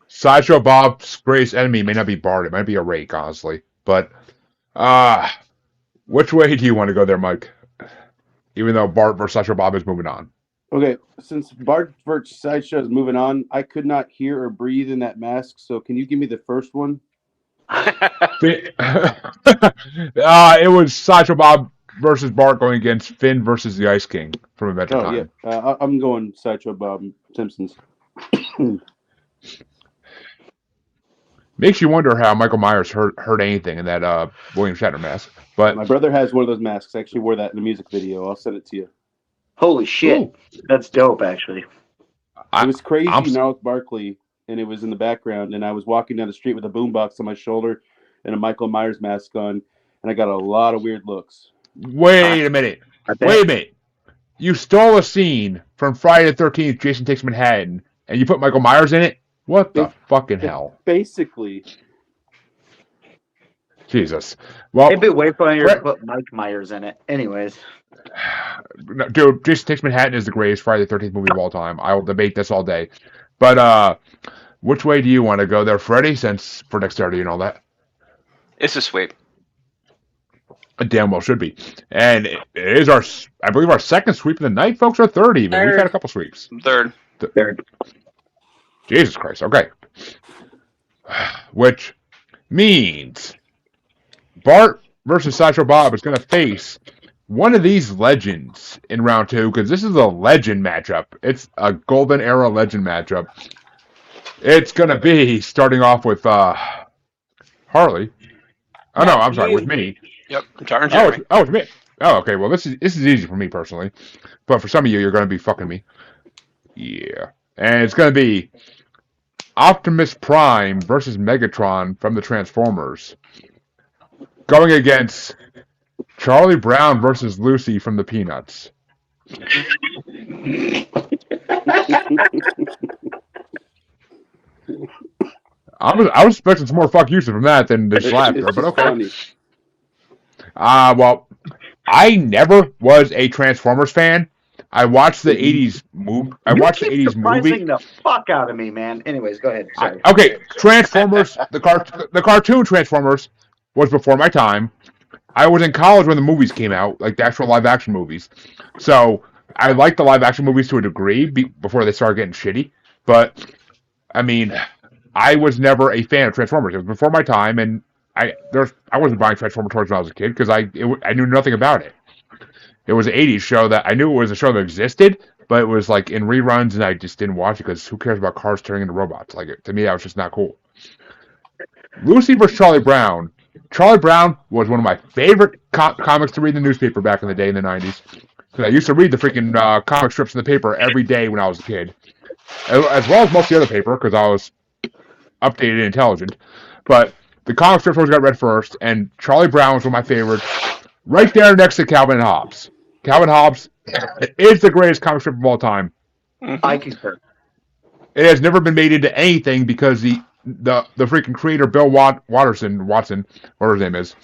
Sideshow Bob's greatest enemy may not be Bart. It might be a rake, honestly. But which way do you want to go there, Mike? Even though Bart versus Sideshow Bob is moving on. Okay, since Bart versus Sideshow is moving on, I could not hear or breathe in that mask. So can you give me the first one? It was Sideshow Bob versus Bart going against Finn versus the Ice King from Adventure Time. Yeah, I'm going Sideshow Bob Simpsons. Makes you wonder how Michael Myers heard anything in that William Shatner mask. But My brother has one of those masks. I actually wore that in the music video. I'll send it to you. holy shit, Ooh. that's dope. Actually, It was crazy I'm- Gnarls Barkley, and it was in the background, and I was walking down the street with a boombox on my shoulder and a Michael Myers mask on, and I got a lot of weird looks. wait a minute. Wait a minute. You stole a scene from Friday the 13th, Jason Takes Manhattan, and you put Michael Myers in it? What the fucking hell? Basically, Jesus. Well, it'd be way funnier Right. to put Mike Myers in it. Anyways, dude, Jason Takes Manhattan is the greatest Friday the 13th movie of all time. I will debate this all day. But which way do you want to go there, Freddy, since for dexterity and all that? It's a sweep. It damn well should be. And it is I believe our second sweep of the night, folks, or third even. We've had a couple sweeps. Third. Jesus Christ. Okay. Which means Bart versus Sideshow Bob is going to face one of these legends in round 2, because this is a legend matchup. It's a golden era legend matchup. It's going to be starting off with Harley. Oh, no, I'm sorry, with me. Yep. Jar and Jeremy. Oh, it's me. Oh, okay. Well, this is easy for me personally, but for some of you, you're going to be fucking me. Yeah, and it's going to be Optimus Prime versus Megatron from the Transformers, going against Charlie Brown versus Lucy from the Peanuts. I was expecting some more fuck yous from that than this laughter, but okay. Funny. Well, I never was a Transformers fan. I watched the 80s movie. surprising the fuck out of me, man. Anyways, go ahead. Sorry. Okay, Transformers, the cartoon Transformers was before my time. I was in college when the movies came out, like the actual live action movies. So I liked the live action movies to a degree before they started getting shitty. But I mean, I was never a fan of Transformers. It was before my time, and I wasn't buying Transformer toys when I was a kid because I knew nothing about it. It was an 80s show that I knew it was a show that existed, but it was like in reruns, and I just didn't watch it because who cares about cars turning into robots? Like, to me, that was just not cool. Lucy vs. Charlie Brown. Charlie Brown was one of my favorite comics to read in the newspaper back in the day in the 90s. Because I used to read the freaking comic strips in the paper every day when I was a kid. As well as most of the other paper, because I was updated and intelligent. But the comic strips always got read first, and Charlie Brown was one of my favorites. Right there next to Calvin and Hobbes. Calvin Hobbes is the greatest comic strip of all time. I concur. It has never been made into anything because the freaking creator, Bill Watson, whatever his name is,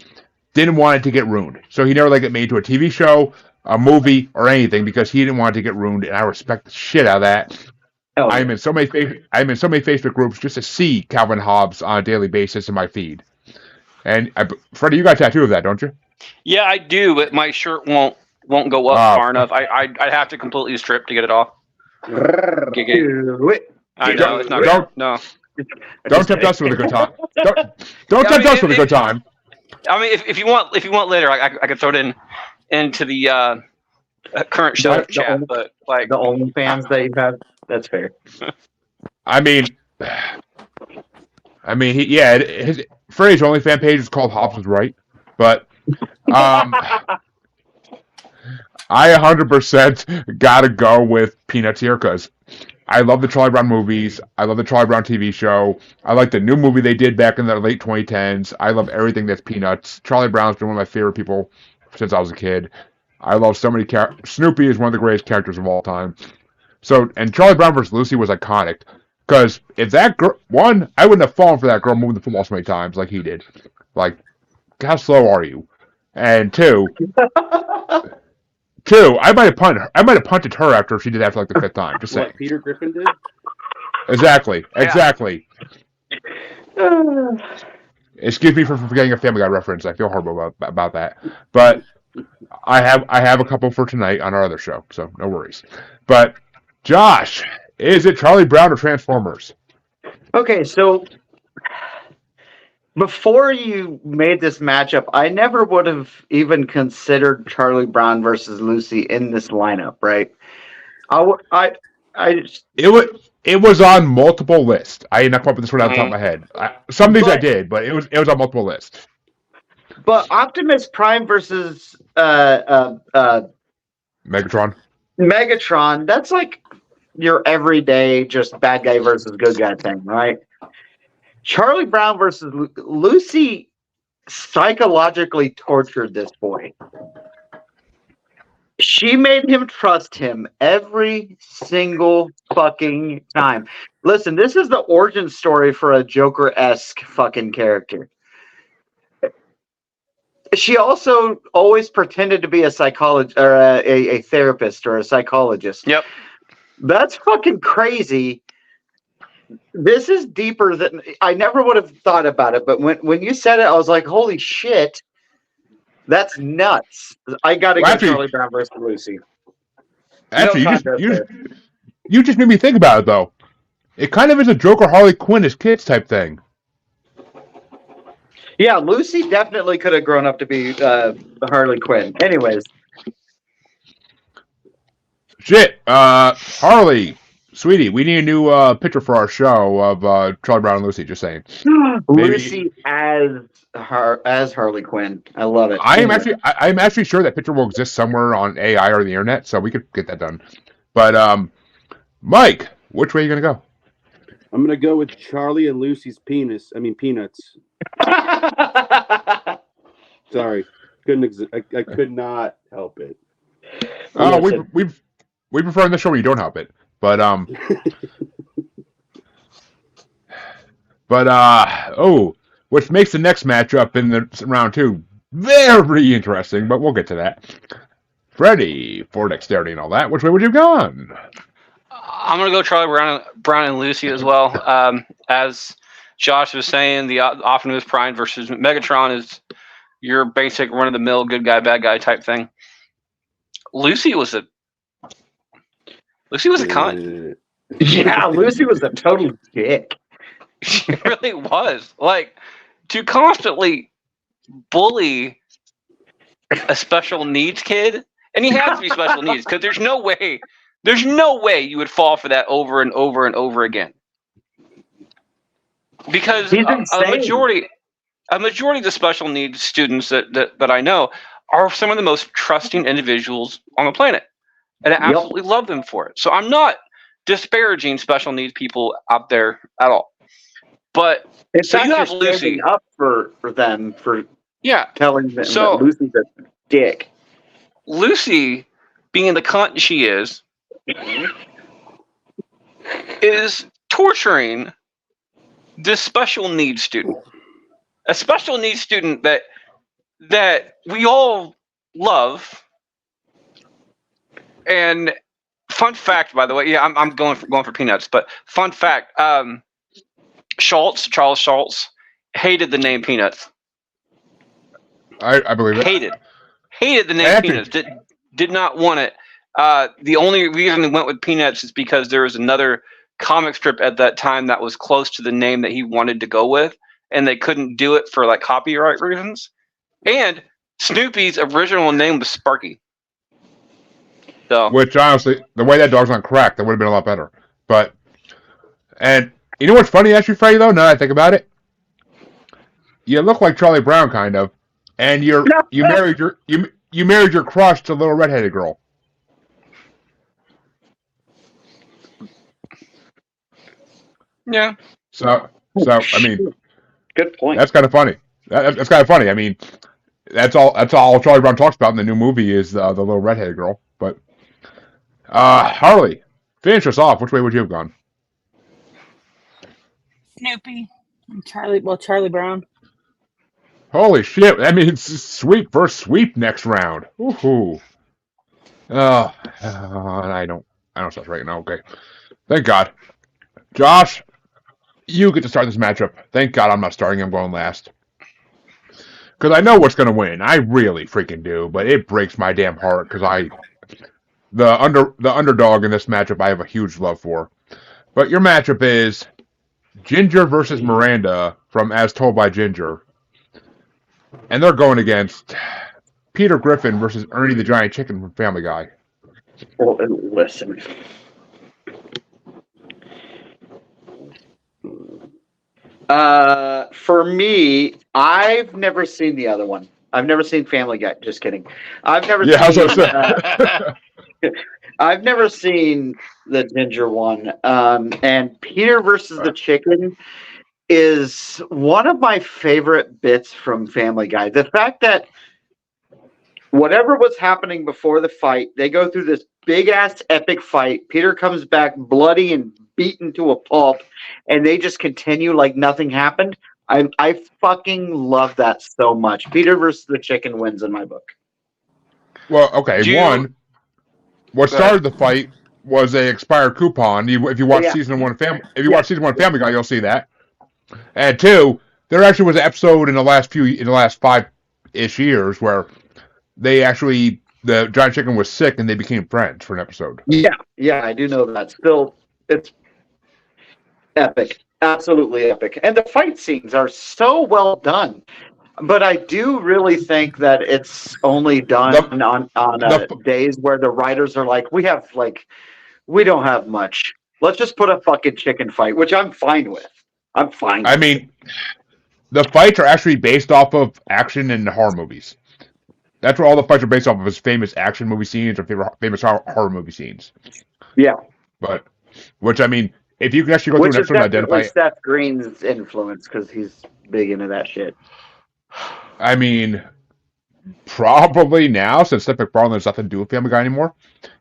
didn't want it to get ruined. So he never let it made into a TV show, a movie, or anything because he didn't want it to get ruined, and I respect the shit out of that. Oh, I'm in so many Facebook groups just to see Calvin Hobbes on a daily basis in my feed. And Freddie, you got a tattoo of that, don't you? Yeah, I do, but my shirt won't go up far enough. I'd have to completely strip to get it off. do it. I know it's not Don't- good. No. Don't tempt us with a good time. Don't tempt us with a good time. I mean, if you want later, I could throw it into the current show chat. But like the OnlyFans that you have, that's fair. I mean, his Freddy's OnlyFans page is called Hobbs Was Right, but I 100% gotta go with Peanuts here because I love the Charlie Brown movies. I love the Charlie Brown TV show. I like the new movie they did back in the late 2010s. I love everything that's Peanuts. Charlie Brown's been one of my favorite people since I was a kid. I love so many characters. Snoopy is one of the greatest characters of all time. So, and Charlie Brown versus Lucy was iconic. Because if that girl, one, I wouldn't have fallen for that girl moving the football so many times like he did. Like, how slow are you? And two, I might have punted her after she did that for like the fifth time. Just saying. What Peter Griffin did? Exactly. Excuse me for forgetting a Family Guy reference. I feel horrible about that. But I have a couple for tonight on our other show, so no worries. But Josh, is it Charlie Brown or Transformers? Okay, so before you made this matchup, I never would have even considered Charlie Brown versus Lucy in this lineup, right? It was on multiple lists. I did not come up with this one off the top of my head. Some of these I did, but it was on multiple lists. But Optimus Prime versus Megatron, that's like your everyday just bad guy versus good guy thing, right? Charlie Brown versus Lucy psychologically tortured this boy. She made him trust him every single fucking time. Listen, this is the origin story for a Joker-esque fucking character. She also always pretended to be a psychologist or a therapist or a psychologist. Yep. That's fucking crazy. This is deeper than I never would have thought about it, but when you said it, I was like, holy shit. That's nuts. I gotta go Charlie Brown versus Lucy. Actually, you just made me think about it though. It kind of is a Joker Harley Quinn as kids type thing. Yeah, Lucy definitely could have grown up to be Harley Quinn. Anyways. Shit. Harley, sweetie, we need a new picture for our show of Charlie Brown and Lucy, just saying. Lucy as Harley Quinn. I love it. I'm actually sure that picture will exist somewhere on AI or the internet, so we could get that done. But Mike, which way are you gonna go? I'm gonna go with Charlie and Lucy's penis. I mean peanuts. Sorry, I could not help it. Oh, we prefer in the show where you don't help it, but which makes the next matchup in the round two very interesting. But we'll get to that. Freddie, for dexterity and all that, which way would you have gone? I'm gonna go Charlie Brown and Lucy as well. As Josh was saying, the Optimus Prime versus Megatron is your basic run-of-the-mill good guy, bad guy type thing. Lucy was a cunt. Yeah, Lucy was a total dick. She really was. Like, to constantly bully a special needs kid, and he has to be special needs because there's no way you would fall for that over and over and over again. Because a majority of the special needs students that I know are some of the most trusting individuals on the planet. And I absolutely love them for it. So I'm not disparaging special needs people out there at all. But so you have Lucy up for them for telling them that Lucy's a dick. Lucy, being the cunt she is torturing this special needs student. A special needs student that we all love. And fun fact, by the way, I'm going for peanuts, but fun fact, Charles Schultz hated the name Peanuts. I believe it. Hated the name Peanuts. Did not want it. The only reason he went with Peanuts is because there was another comic strip at that time that was close to the name that he wanted to go with, and they couldn't do it for like copyright reasons. And Snoopy's original name was Sparky. So, Which, honestly, the way that dog's on crack, that would have been a lot better. And you know what's funny, actually, Freddie, though, now that I think about it? You look like Charlie Brown, kind of. And you married your crush to little redheaded girl. yeah. So I mean, Good point. that's kind of funny. That's kind of funny. I mean, that's all Charlie Brown talks about in the new movie is the little redheaded girl. But Harley, finish us off. Which way would you have gone? Snoopy. Charlie Brown. Holy shit! That means sweep versus sweep next round. Woohoo! I don't start right now. Okay, thank God. Josh, you get to start this matchup. Thank God I'm not starting. I'm going last. Because I know what's going to win. I really freaking do. But it breaks my damn heart because the underdog in this matchup I have a huge love for. But your matchup is Ginger versus Miranda from As Told by Ginger. And they're going against Peter Griffin versus Ernie the Giant Chicken from Family Guy. Well, listen. For me, I've never seen the other one. I've never seen Family Guy. Just kidding. I've never I've never seen the Ginger one. And Peter versus the Chicken is one of my favorite bits from Family Guy. The fact that whatever was happening before the fight, they go through this big-ass epic fight. Peter comes back bloody and beaten to a pulp, and they just continue like nothing happened. I fucking love that so much. Peter versus the Chicken wins in my book. Well, okay. What started the fight was a expired coupon. If you watch season one watch season one Family Guy, you'll see that. And two, there actually was an episode in the last 5-ish years where the giant chicken was sick and they became friends for an episode. Yeah, I do know that. Still, it's epic. Absolutely epic. And the fight scenes are so well done. But I do really think that it's only done on days where the writers are like, we don't have much. Let's just put a fucking chicken fight, which I'm fine with. I mean, the fights are actually based off of action in horror movies. That's where all the fights are based off of his famous action movie scenes or famous horror movie scenes. Yeah. But, which, I mean, if you can actually go through an episode and identify... Seth Green's influence, because he's big into that shit. I mean, probably now, since Seth MacFarlane has nothing to do with Family Guy anymore.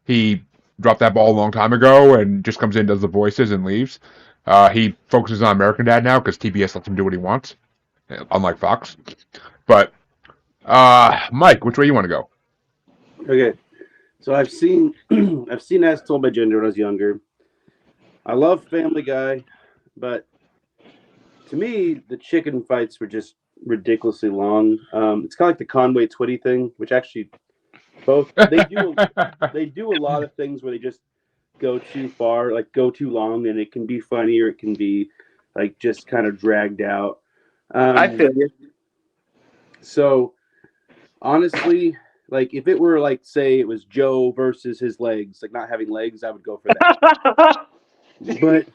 He dropped that ball a long time ago and just comes in, does the voices, and leaves. He focuses on American Dad now because TBS lets him do what he wants, unlike Fox. But, Mike, which way you want to go? Okay, so I've seen As Told by Ginger when I was younger. I love Family Guy, but to me, the chicken fights were just ridiculously long. It's kind of like the Conway Twitty thing, which actually both they do a lot of things where they just go too far, like go too long, and it can be funny or it can be like just kind of dragged out. I feel you. So honestly, like if it were like say it was Joe versus his legs, like not having legs, I would go for that. But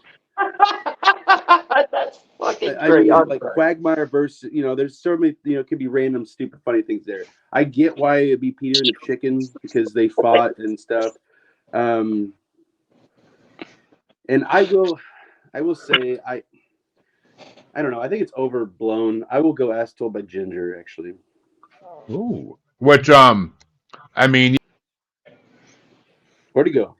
that's fucking I great. mean, like Quagmire versus, there's certainly, could be random, stupid, funny things there. I get why it'd be Peter and the Chicken because they fought and stuff. And I will say, I don't know. I think it's overblown. I will go As Told by Ginger, actually. Ooh. Which, I mean... Where'd he go?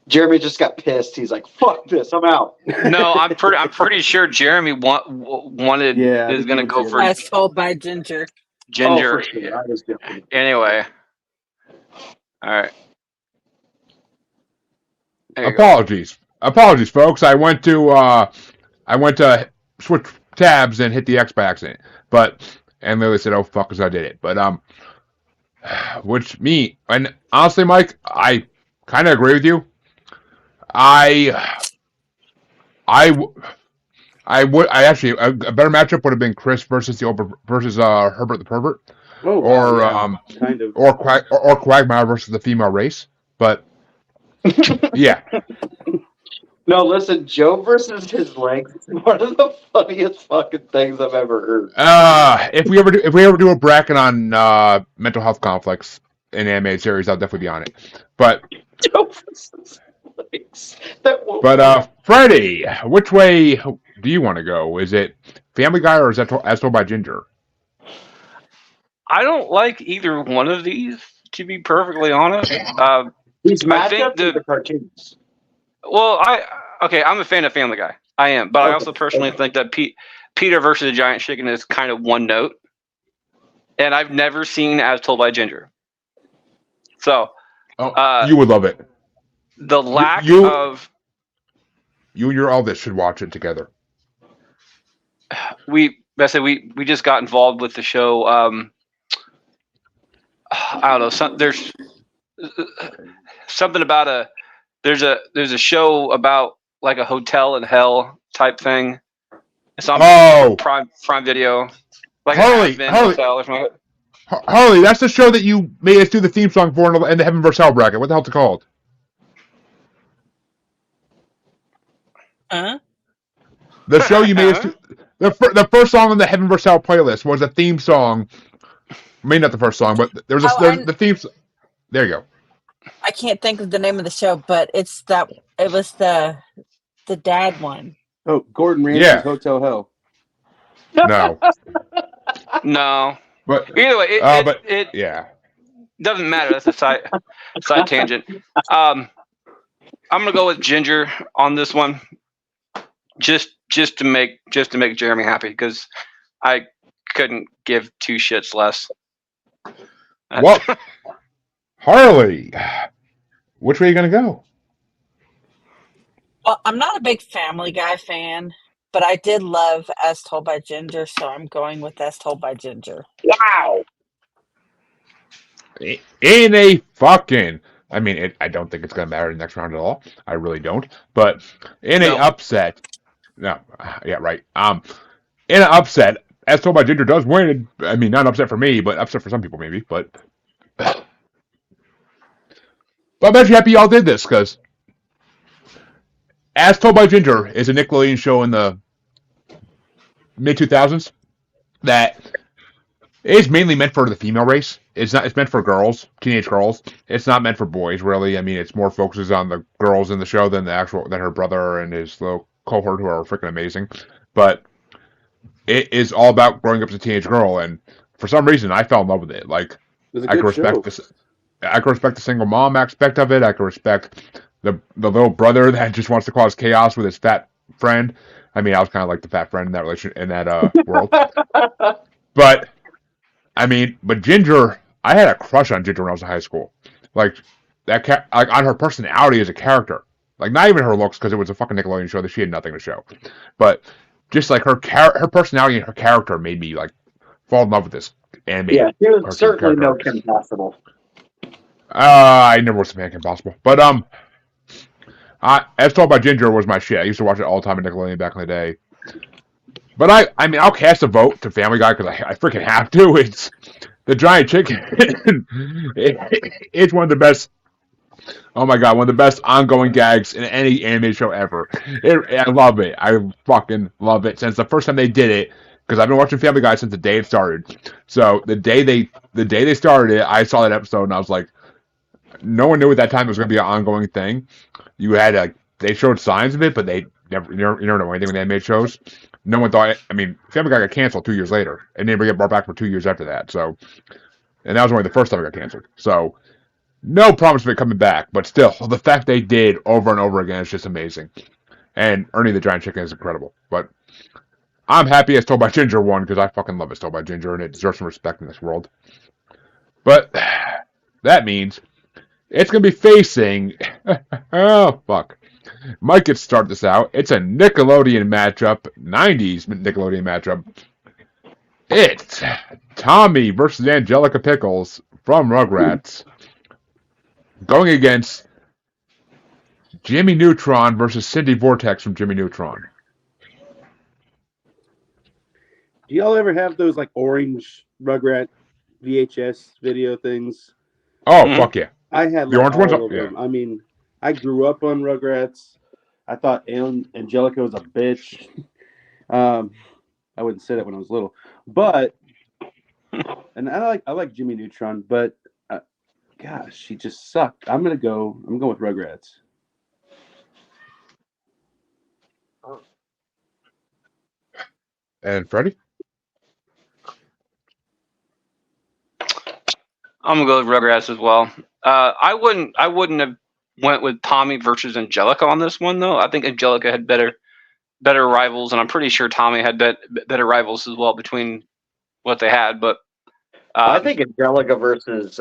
Jeremy just got pissed. He's like, "Fuck this, I'm out." No, I'm pretty sure Jeremy wanted is going to go for As Told by Ginger. Ginger. Oh, for sure. I was joking. Anyway, all right. Apologies, folks. I went to switch tabs and hit the X by accident, and Lily said, "Oh fuck," as I did it. But and honestly, Mike, I kind of agree with you. I actually a better matchup would have been Chris versus Herbert the Pervert, Oh, or wow, yeah, kind of. or Quagmire versus the female race. But yeah, No, listen, Joe versus his legs is one of the funniest fucking things I've ever heard. if we ever do a bracket on mental health conflicts in animated series, I'll definitely be on it. But Joe versus legs. Freddie, which way do you want to go? Is it Family Guy or is that As Told by Ginger? I don't like either one of these, to be perfectly honest. These I think matchups are the cartoons. Well, I'm a fan of Family Guy. I am, but I also personally think that Peter versus the Giant Chicken is kind of one note, and I've never seen As Told by Ginger. So, you would love it. The lack of you and your eldest should watch it together. we just got involved with the show. I don't know. There's something about there's a show about like a hotel in hell type thing. It's on Prime Video. Like Harley, Hotel or something. Harley, that's the show that you made us do the theme song for in the Heaven vs. Hell bracket. What the hell's it called? The show you made us do, the first song on the Heaven vs. Hell playlist was a theme song. I mean, not the first song, but there was the theme. There you go. I can't think of the name of the show, but it was the dad one. Oh, Gordon Ramsay's Hotel Hell. No. No. But either way, it doesn't matter. That's a side tangent. I'm gonna go with Ginger on this one, just to make Jeremy happy because I couldn't give two shits less. Well, Harley, which way are you gonna go? Well, I'm not a big Family Guy fan, but I did love As Told by Ginger, so I'm going with As Told by Ginger. Wow. In a fucking, I mean, I don't think it's going to matter in the next round at all. I really don't. But in an upset, no, yeah, right. In an upset, As Told by Ginger does win. I mean, not upset for me, but upset for some people maybe. But I'm actually happy y'all did this because As Told by Ginger is a Nickelodeon show in the mid-2000s that is mainly meant for the female race. It's meant for girls, teenage girls. It's not meant for boys, really. I mean, it's more focuses on the girls in the show than her brother and his little cohort who are freaking amazing. But it is all about growing up as a teenage girl, and for some reason, I fell in love with it. Like, I can respect the single mom aspect of it. I can respect the little brother that just wants to cause chaos with his fat friend. I mean, I was kind of like the fat friend in that world. But I mean, Ginger, I had a crush on Ginger when I was in high school. Like that, on her personality as a character. Like not even her looks, because it was a fucking Nickelodeon show that she had nothing to show. But just like her personality and her character made me like fall in love with this anime. Yeah, she was certainly no Kim Possible. I never watched Kim Possible, but As Told by Ginger was my shit. I used to watch it all the time in Nickelodeon back in the day. But I mean, I'll cast a vote to Family Guy because I freaking have to. It's the Giant Chicken. It's one of the best. Oh my god, one of the best ongoing gags in any anime show ever. I love it. I fucking love it since the first time they did it. Because I've been watching Family Guy since the day it started. So the day they started it, I saw that episode and I was like, no one knew at that time it was going to be an ongoing thing. You had they showed signs of it, but you never know anything with anime shows. No one thought. I mean, Family Guy got canceled 2 years later, and never get brought back for 2 years after that. So, and that was only the first time it got canceled. So, no promise of it coming back, but still, the fact they did over and over again is just amazing. And Ernie the Giant Chicken is incredible. But I'm happy As Told by Ginger won because I fucking love As Told by Ginger, and it deserves some respect in this world. But that means it's going to be facing. Oh fuck. Mike could start this out. It's a Nickelodeon matchup, 90s Nickelodeon matchup. It's Tommy versus Angelica Pickles from Rugrats going against Jimmy Neutron versus Cindy Vortex from Jimmy Neutron. Do y'all ever have those like orange Rugrat VHS video things? Oh, Mhm. fuck yeah. I had The like orange ones? all of Yeah. them. I mean, I grew up on Rugrats. I thought Angelica was a bitch. I wouldn't say that when I was little, but and I like Jimmy Neutron, but gosh, she just sucked. I'm going with Rugrats. And Freddie? I'm gonna go with Rugrats as well. I wouldn't have went with Tommy versus Angelica on this one though. I think Angelica had better rivals, and I'm pretty sure Tommy had better rivals as well between what they had. But I think Angelica versus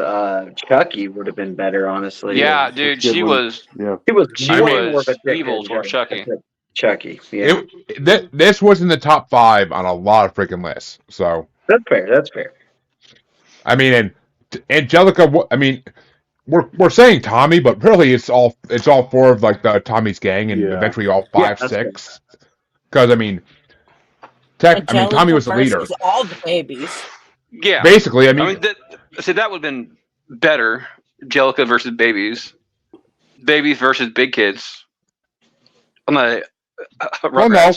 Chucky would have been better, honestly. yeah, That's dude, a good she one. was Yeah. He was she way more was of a dick evil than for Chucky. Chucky, yeah. This was in the top 5 on a lot of freaking lists. So, That's fair. I mean, and Angelica, I mean, we're saying Tommy, but really it's all 4 of like the Tommy's gang, and Yeah. eventually all Yeah, 5, that's 6. Because I mean, Tommy was the leader. versus all the babies. Yeah, Basically, I mean, that would have been better. Angelica versus babies versus big kids. I'm a well, no,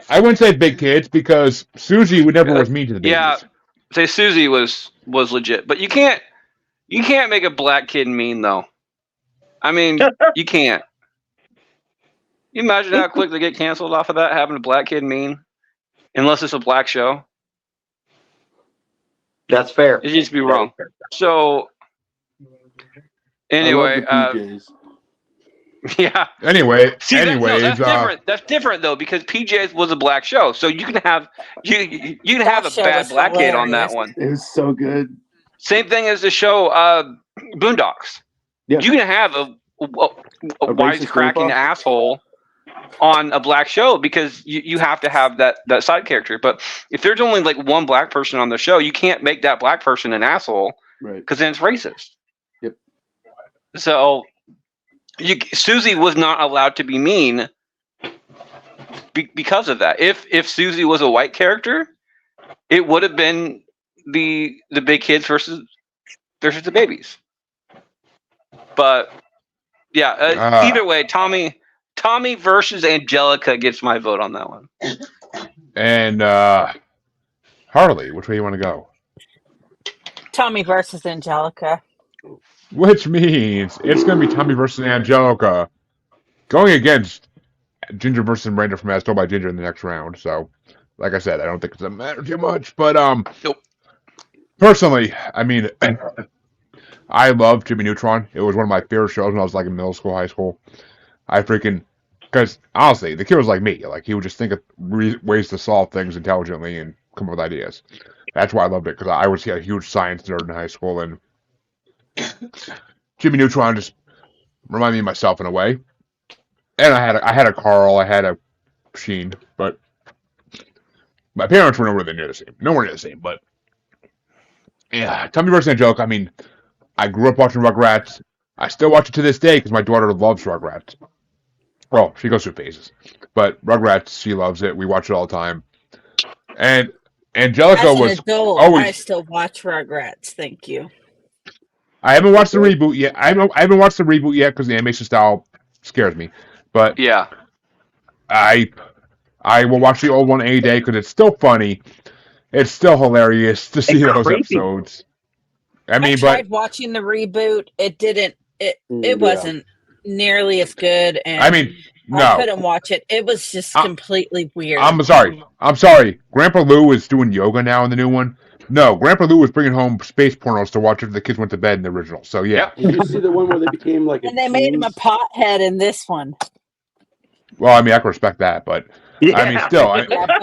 I wouldn't say big kids because Susie never was mean to the babies. Yeah, say Susie was legit, but you can't make a black kid mean though. I mean, you can't. You imagine how quick they get canceled off of that, having a black kid mean, unless it's a black show. That's fair. It used to be wrong. So anyway, I love the PJs. yeah. Anyway, See, anyways, that's different. That's different though, because PJ's was a black show, so you can have you can have a show bad was black kid on that hilarious. one. It was so good. Same thing as the show Boondocks. Yeah. You can have a racist wisecracking grandpa? asshole on a black show because you have to have that side character. But if there's only like one black person on the show, you can't make that black person an asshole, Right. because then it's racist. Yep. So Susie was not allowed to be mean because of that. If Susie was a white character, it would have been the big kids versus the babies. But yeah, either way, Tommy versus Angelica gets my vote on that one. And Harley, which way you want to go? Tommy versus Angelica. Which means it's going to be Tommy versus Angelica going against Ginger versus Miranda from As Told by Ginger in the next round. So, like I said, I don't think it's going to matter too much. But Nope. Personally, I mean, I love Jimmy Neutron. It was one of my favorite shows when I was like in middle school, high school. Because honestly, the kid was like me. Like he would just think of ways to solve things intelligently and come up with ideas. That's why I loved it, because I was a huge science nerd in high school, and Jimmy Neutron just reminded me of myself in a way. And I had a Carl, I had a Sheen, but my parents were nowhere near the same. But yeah, Tommy versus Angelica. I mean, I grew up watching Rugrats. I still watch it to this day because my daughter loves Rugrats. Well, she goes through phases, but Rugrats, she loves it. We watch it all the time. And Angelica As an was adult, always. I still watch Rugrats. Thank you. I haven't watched the reboot yet. I haven't watched the reboot yet because the animation style scares me. But Yeah. I will watch the old one any day because it's still funny. It's still hilarious to see those creepy. episodes. I mean, I tried watching the reboot. It didn't. It wasn't nearly as good, and I mean, I no. couldn't watch it. It was just completely weird. I'm sorry. Grandpa Lou is doing yoga now in the new one. No, Grandpa Lou was bringing home space pornos to watch after the kids went to bed in the original. So yeah. Did you see the one where they became like? And they made him a pothead in this one. Well, I mean, I can respect that, but Yeah. I mean, still, Yeah, but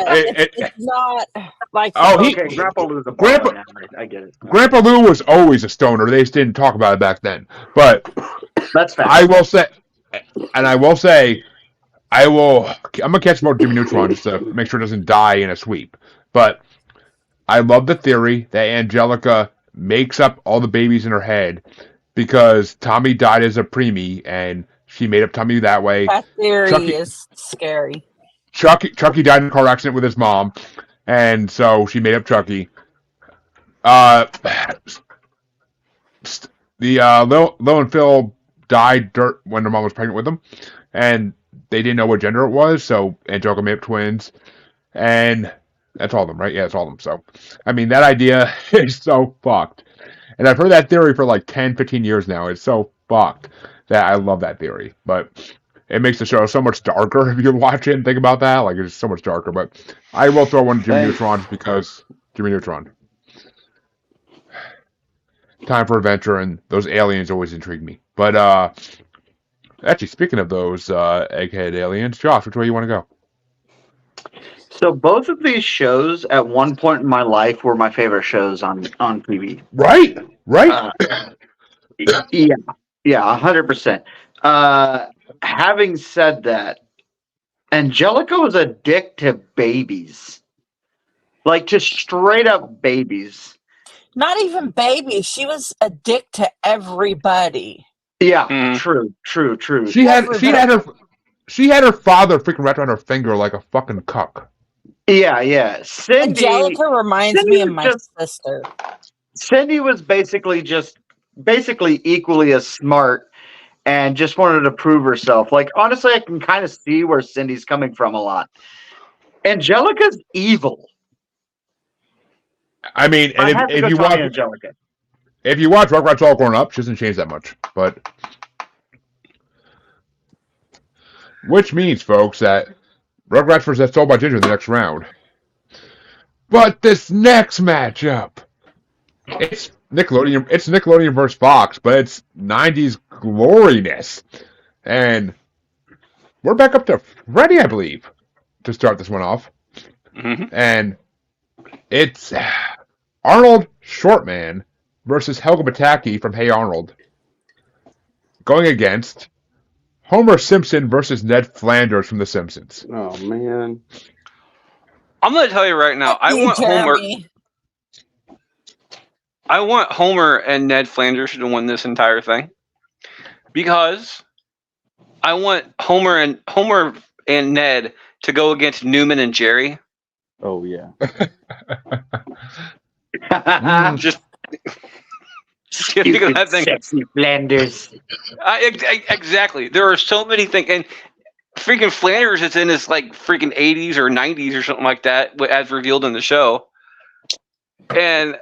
it's not like. Okay, Grandpa Lou's a Grandpa- now. I get it. Grandpa Lou was always a stoner. They just didn't talk about it back then. But That's fair. I'm gonna catch more Jimmy Neutron just to make sure it doesn't die in a sweep. But I love the theory that Angelica makes up all the babies in her head because Tommy died as a preemie and she made up Tommy that way. That theory Chucky- is scary. Chucky died in a car accident with his mom, And so she made up Chucky. Lil and Phil died when their mom was pregnant with them, and they didn't know what gender it was. So Angelica made up twins, and that's all of them, right? Yeah, that's all of them. So, I mean, that idea is so fucked. And I've heard that theory for like 10, 15 years now. It's so fucked that I love that theory. But it makes the show so much darker if you watch it and think about that. Like, it's so much darker. But I will throw one to Jimmy Neutron because Jimmy Neutron. Time for adventure, and those aliens always intrigue me. But actually, speaking of those egghead aliens, Josh, which way you want to go? So both of these shows, at one point in my life, were my favorite shows on TV. Right. Yeah, 100%. Having said that, Angelica was a dick to babies, like just straight up babies. Not even babies. She was a dick to everybody. Yeah, true. She had her father freaking wrapped around her finger like a fucking cuck. Yeah. Angelica reminds me of my sister. Cindy was basically equally as smart and just wanted to prove herself. Like, honestly, I can kind of see where Cindy's coming from a lot. Angelica's evil. I mean, and if you watch Angelica, if you watch Rugrats all grown up, she doesn't change that much. But which means, folks, that Rugrats versus Soul by Ginger in the next round. But this next matchup, it's Nickelodeon versus Fox, but it's 90s gloriness. And we're back up to Freddy, I believe, to start this one off. Mm-hmm. And it's Arnold Shortman versus Helga Pataki from Hey Arnold, going against Homer Simpson versus Ned Flanders from The Simpsons. Oh, man. I'm going to tell you right now, I want Homer and Ned Flanders to win this entire thing, because I want Homer and Ned to go against Newman and Jerry. Oh, yeah. Just because that thing. Sexy Flanders. Exactly. There are so many things, and freaking Flanders is in his like freaking 80s or 90s or something like that, as revealed in the show. And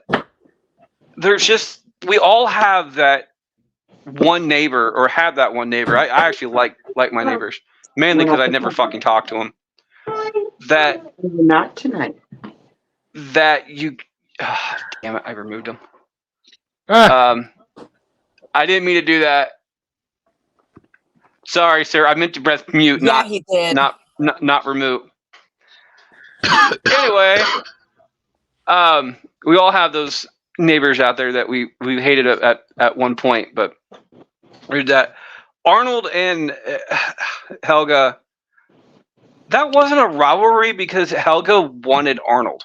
there's just, we all have that one neighbor, or have that one neighbor. I actually like my neighbors, mainly because I never fucking talk to them. That not tonight. That you, damn it, I removed them. I didn't mean to do that. Sorry, sir. I meant to press mute, Yeah, he did. not remove. Anyway, we all have those neighbors out there that we hated at one point, but there's that. Arnold and Helga, that wasn't a rivalry because Helga wanted Arnold.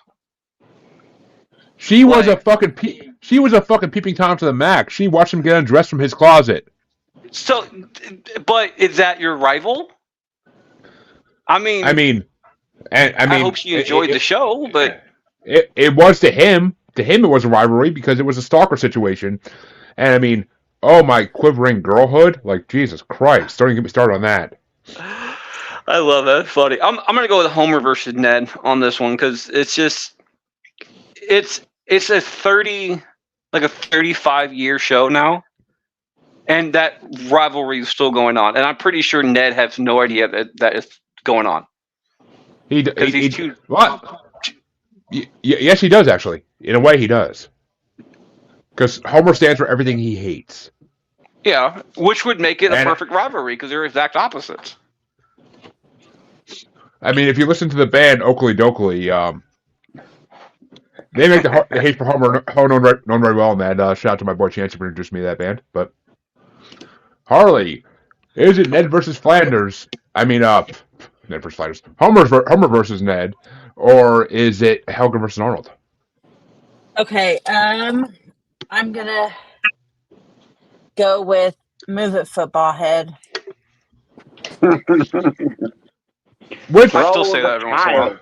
She was a fucking peeping Tom to the max. She watched him get undressed from his closet. So, but is that your rival? I mean, I hope she enjoyed the show, but it was to him. To him, it was a rivalry because it was a stalker situation. And I mean, oh my quivering girlhood! Like Jesus Christ! Don't even get me started on that. I love that. It's funny. I'm gonna go with Homer versus Ned on this one because it's just it's a 35-year show now. And that rivalry is still going on, and I'm pretty sure Ned has no idea that it's going on. Yes, he does actually. In a way, he does. Because Homer stands for everything he hates. Yeah, which would make it a perfect rivalry because they're exact opposites. I mean, if you listen to the band Oakley Dokley, they make the hate for Homer known very well. And that shout out to my boy Chance who introduced me to that band, but. Harley, is it Ned versus Flanders? I mean, Ned versus Flanders. Homer versus Ned, or is it Helga versus Arnold? Okay, I'm gonna go with Move It Football Head. Which I still say that every once in a while.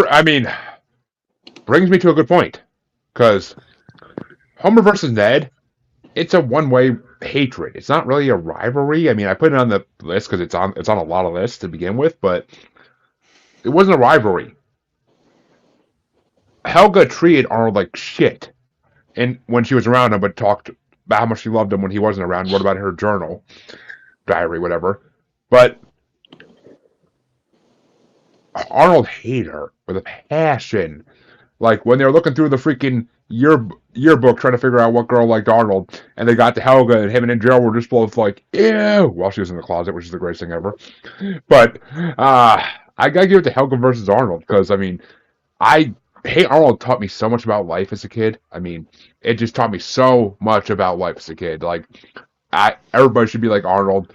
I mean, brings me to a good point. Because Homer versus Ned, it's a one-way hatred. It's not really a rivalry. I mean, I put it on the list because it's on a lot of lists to begin with, but it wasn't a rivalry. Helga treated Arnold like shit, and when she was around him, but talked about how much she loved him when he wasn't around. What about her journal, diary, whatever? But Arnold hated her with a passion. Like when they were looking through the freaking yearbook trying to figure out what girl liked Arnold, and they got to Helga, and him and Gerald were just both like, ew, while she was in the closet, which is the greatest thing ever. But I gotta give it to Helga versus Arnold, because I mean, Hey Arnold taught me so much about life as a kid. I mean, it just taught me so much about life as a kid. Like, everybody should be like Arnold.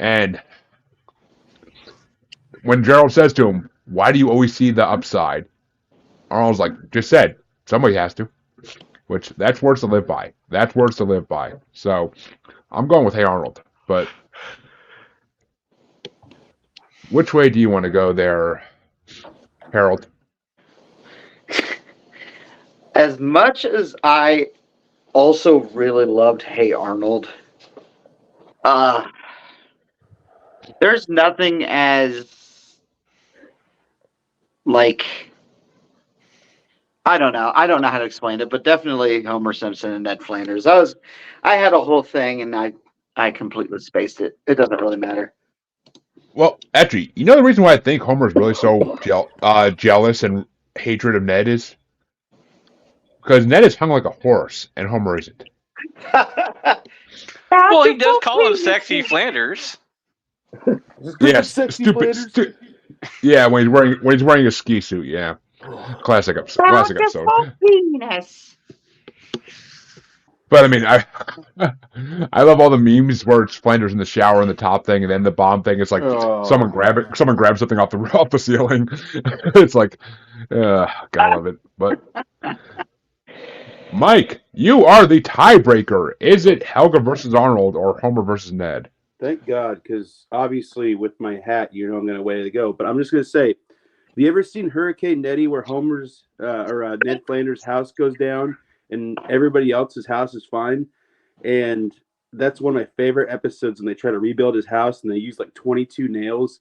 And when Gerald says to him, "Why do you always see the upside?" Arnold's like, "Just said, somebody has to." Which, that's words to live by. That's words to live by. So, I'm going with Hey Arnold. But, which way do you want to go there, Harold? As much as I also really loved Hey Arnold, there's nothing as, like, I don't know how to explain it, but definitely Homer Simpson and Ned Flanders. I had a whole thing, and I completely spaced it. It doesn't really matter. Well, actually, you know the reason why I think Homer's really so jealous and hatred of Ned is? Because Ned is hung like a horse, and Homer isn't. Well, he does call him Sexy Flanders. Yes, stupid. Yeah, when he's wearing a ski suit. Yeah, classic episode. Penis. But I mean, I love all the memes where it's Flanders in the shower in the top thing, and then the bomb thing. It's like someone grabs something off the ceiling. It's like, gotta love it. But Mike, you are the tiebreaker. Is it Helga versus Arnold or Homer versus Ned? Thank God, because obviously with my hat, you know I'm going to way to go. But I'm just going to say, have you ever seen Hurricane Nettie where Homer's or Ned Flanders' house goes down and everybody else's house is fine? And that's one of my favorite episodes when they try to rebuild his house and they use like 22 nails.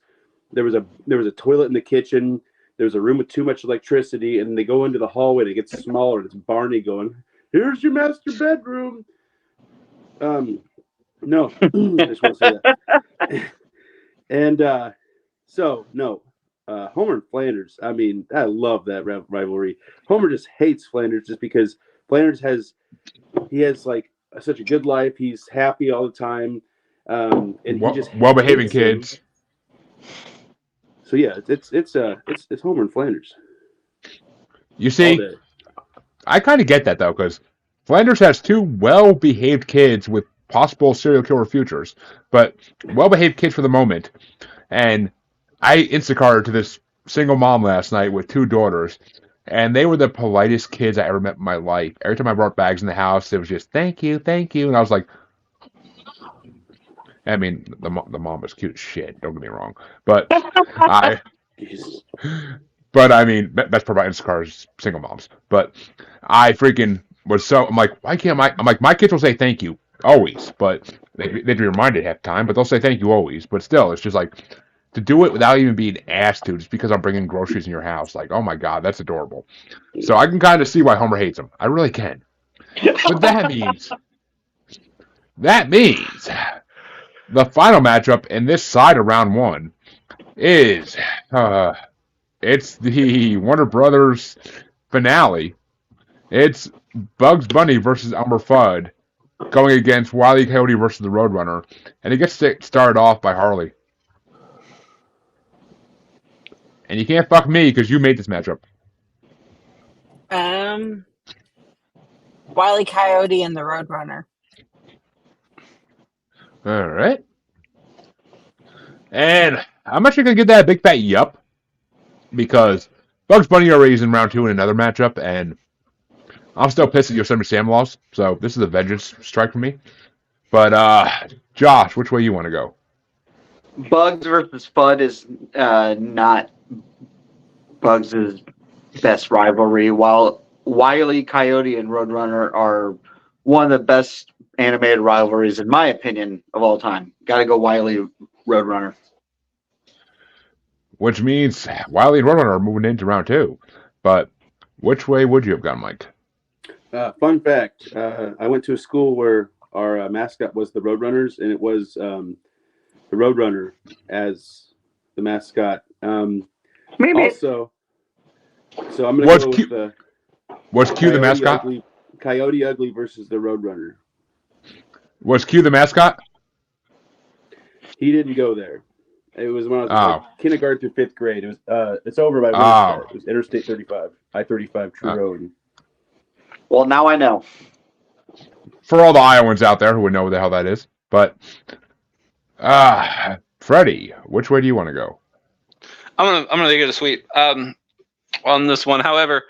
There was a toilet in the kitchen. There's a room with too much electricity, and they go into the hallway and it gets smaller. And it's Barney going, "Here's your master bedroom." No, I just want to say that. And Homer and Flanders. I mean, I love that rivalry. Homer just hates Flanders just because Flanders has like such a good life. He's happy all the time, and he just well-behaving kids. So yeah, it's Homer and Flanders. You see, I kind of get that though, because Flanders has two well-behaved kids with possible serial killer futures, but well-behaved kids for the moment. And I Instacarted to this single mom last night with two daughters, and they were the politest kids I ever met in my life. Every time I brought bags in the house, it was just thank you, and I was like, I mean, the mom was cute as shit. Don't get me wrong, but I mean, that's probably Instacart's single moms. But I freaking was I'm like, why can't I'm like, my kids will say thank you always, but they'd be reminded half the time, but they'll say thank you always. But still, it's just like, to do it without even being asked to, just because I'm bringing groceries in your house. Like, oh my God, that's adorable. So I can kind of see why Homer hates him. I really can. But that means the final matchup in this side of round one is it's the Warner Brothers finale. It's Bugs Bunny versus Elmer Fudd going against Wile E. Coyote versus the Roadrunner, and it gets started off by Harley. And you can't fuck me because you made this matchup. Wile E. Coyote and the Roadrunner. All right. And I'm actually going to give that a big fat yup, because Bugs Bunny already is in round two in another matchup, and I'm still pissed at Yosemite Sam lost, so this is a vengeance strike for me. But, Josh, which way you want to go? Bugs versus Fudd is not Bugs' best rivalry, while Wile E. Coyote and Roadrunner are one of the best animated rivalries, in my opinion, of all time. Got to go Wile E. Roadrunner. Which means Wile E. and Roadrunner are moving into round 2. But which way would you have gone, Mike? Fun fact, I went to a school where our mascot was the Roadrunners, and it was the Roadrunner as the mascot. Maybe. Also, so I'm going to go with the... Was Q the mascot? Coyote Ugly versus the Roadrunner. Was Q the mascot? He didn't go there. It was when I was like kindergarten through 5th grade. It was it's over by Wednesday. It was Interstate 35, I-35 True Road. Well, now I know. For all the Iowans out there who would know what the hell that is. But Freddie, which way do you want to go? I'm gonna take it a sweep on this one. However,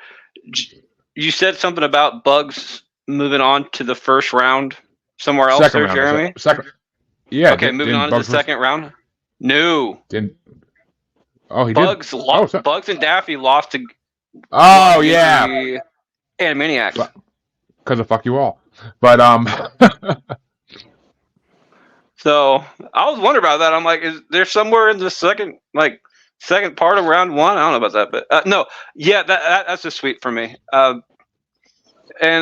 you said something about Bugs moving on to the first round somewhere else, Second there, round, Jeremy. Second. Yeah. Okay, moving on to the second round. No. Oh, he Bugs did. Bugs and Daffy lost to. Oh yeah. Animaniacs. Because of fuck you all. But So I was wondering about that. I'm like, is there somewhere in the second part of round 1? I don't know about that, but no. Yeah, that's a sweep for me. And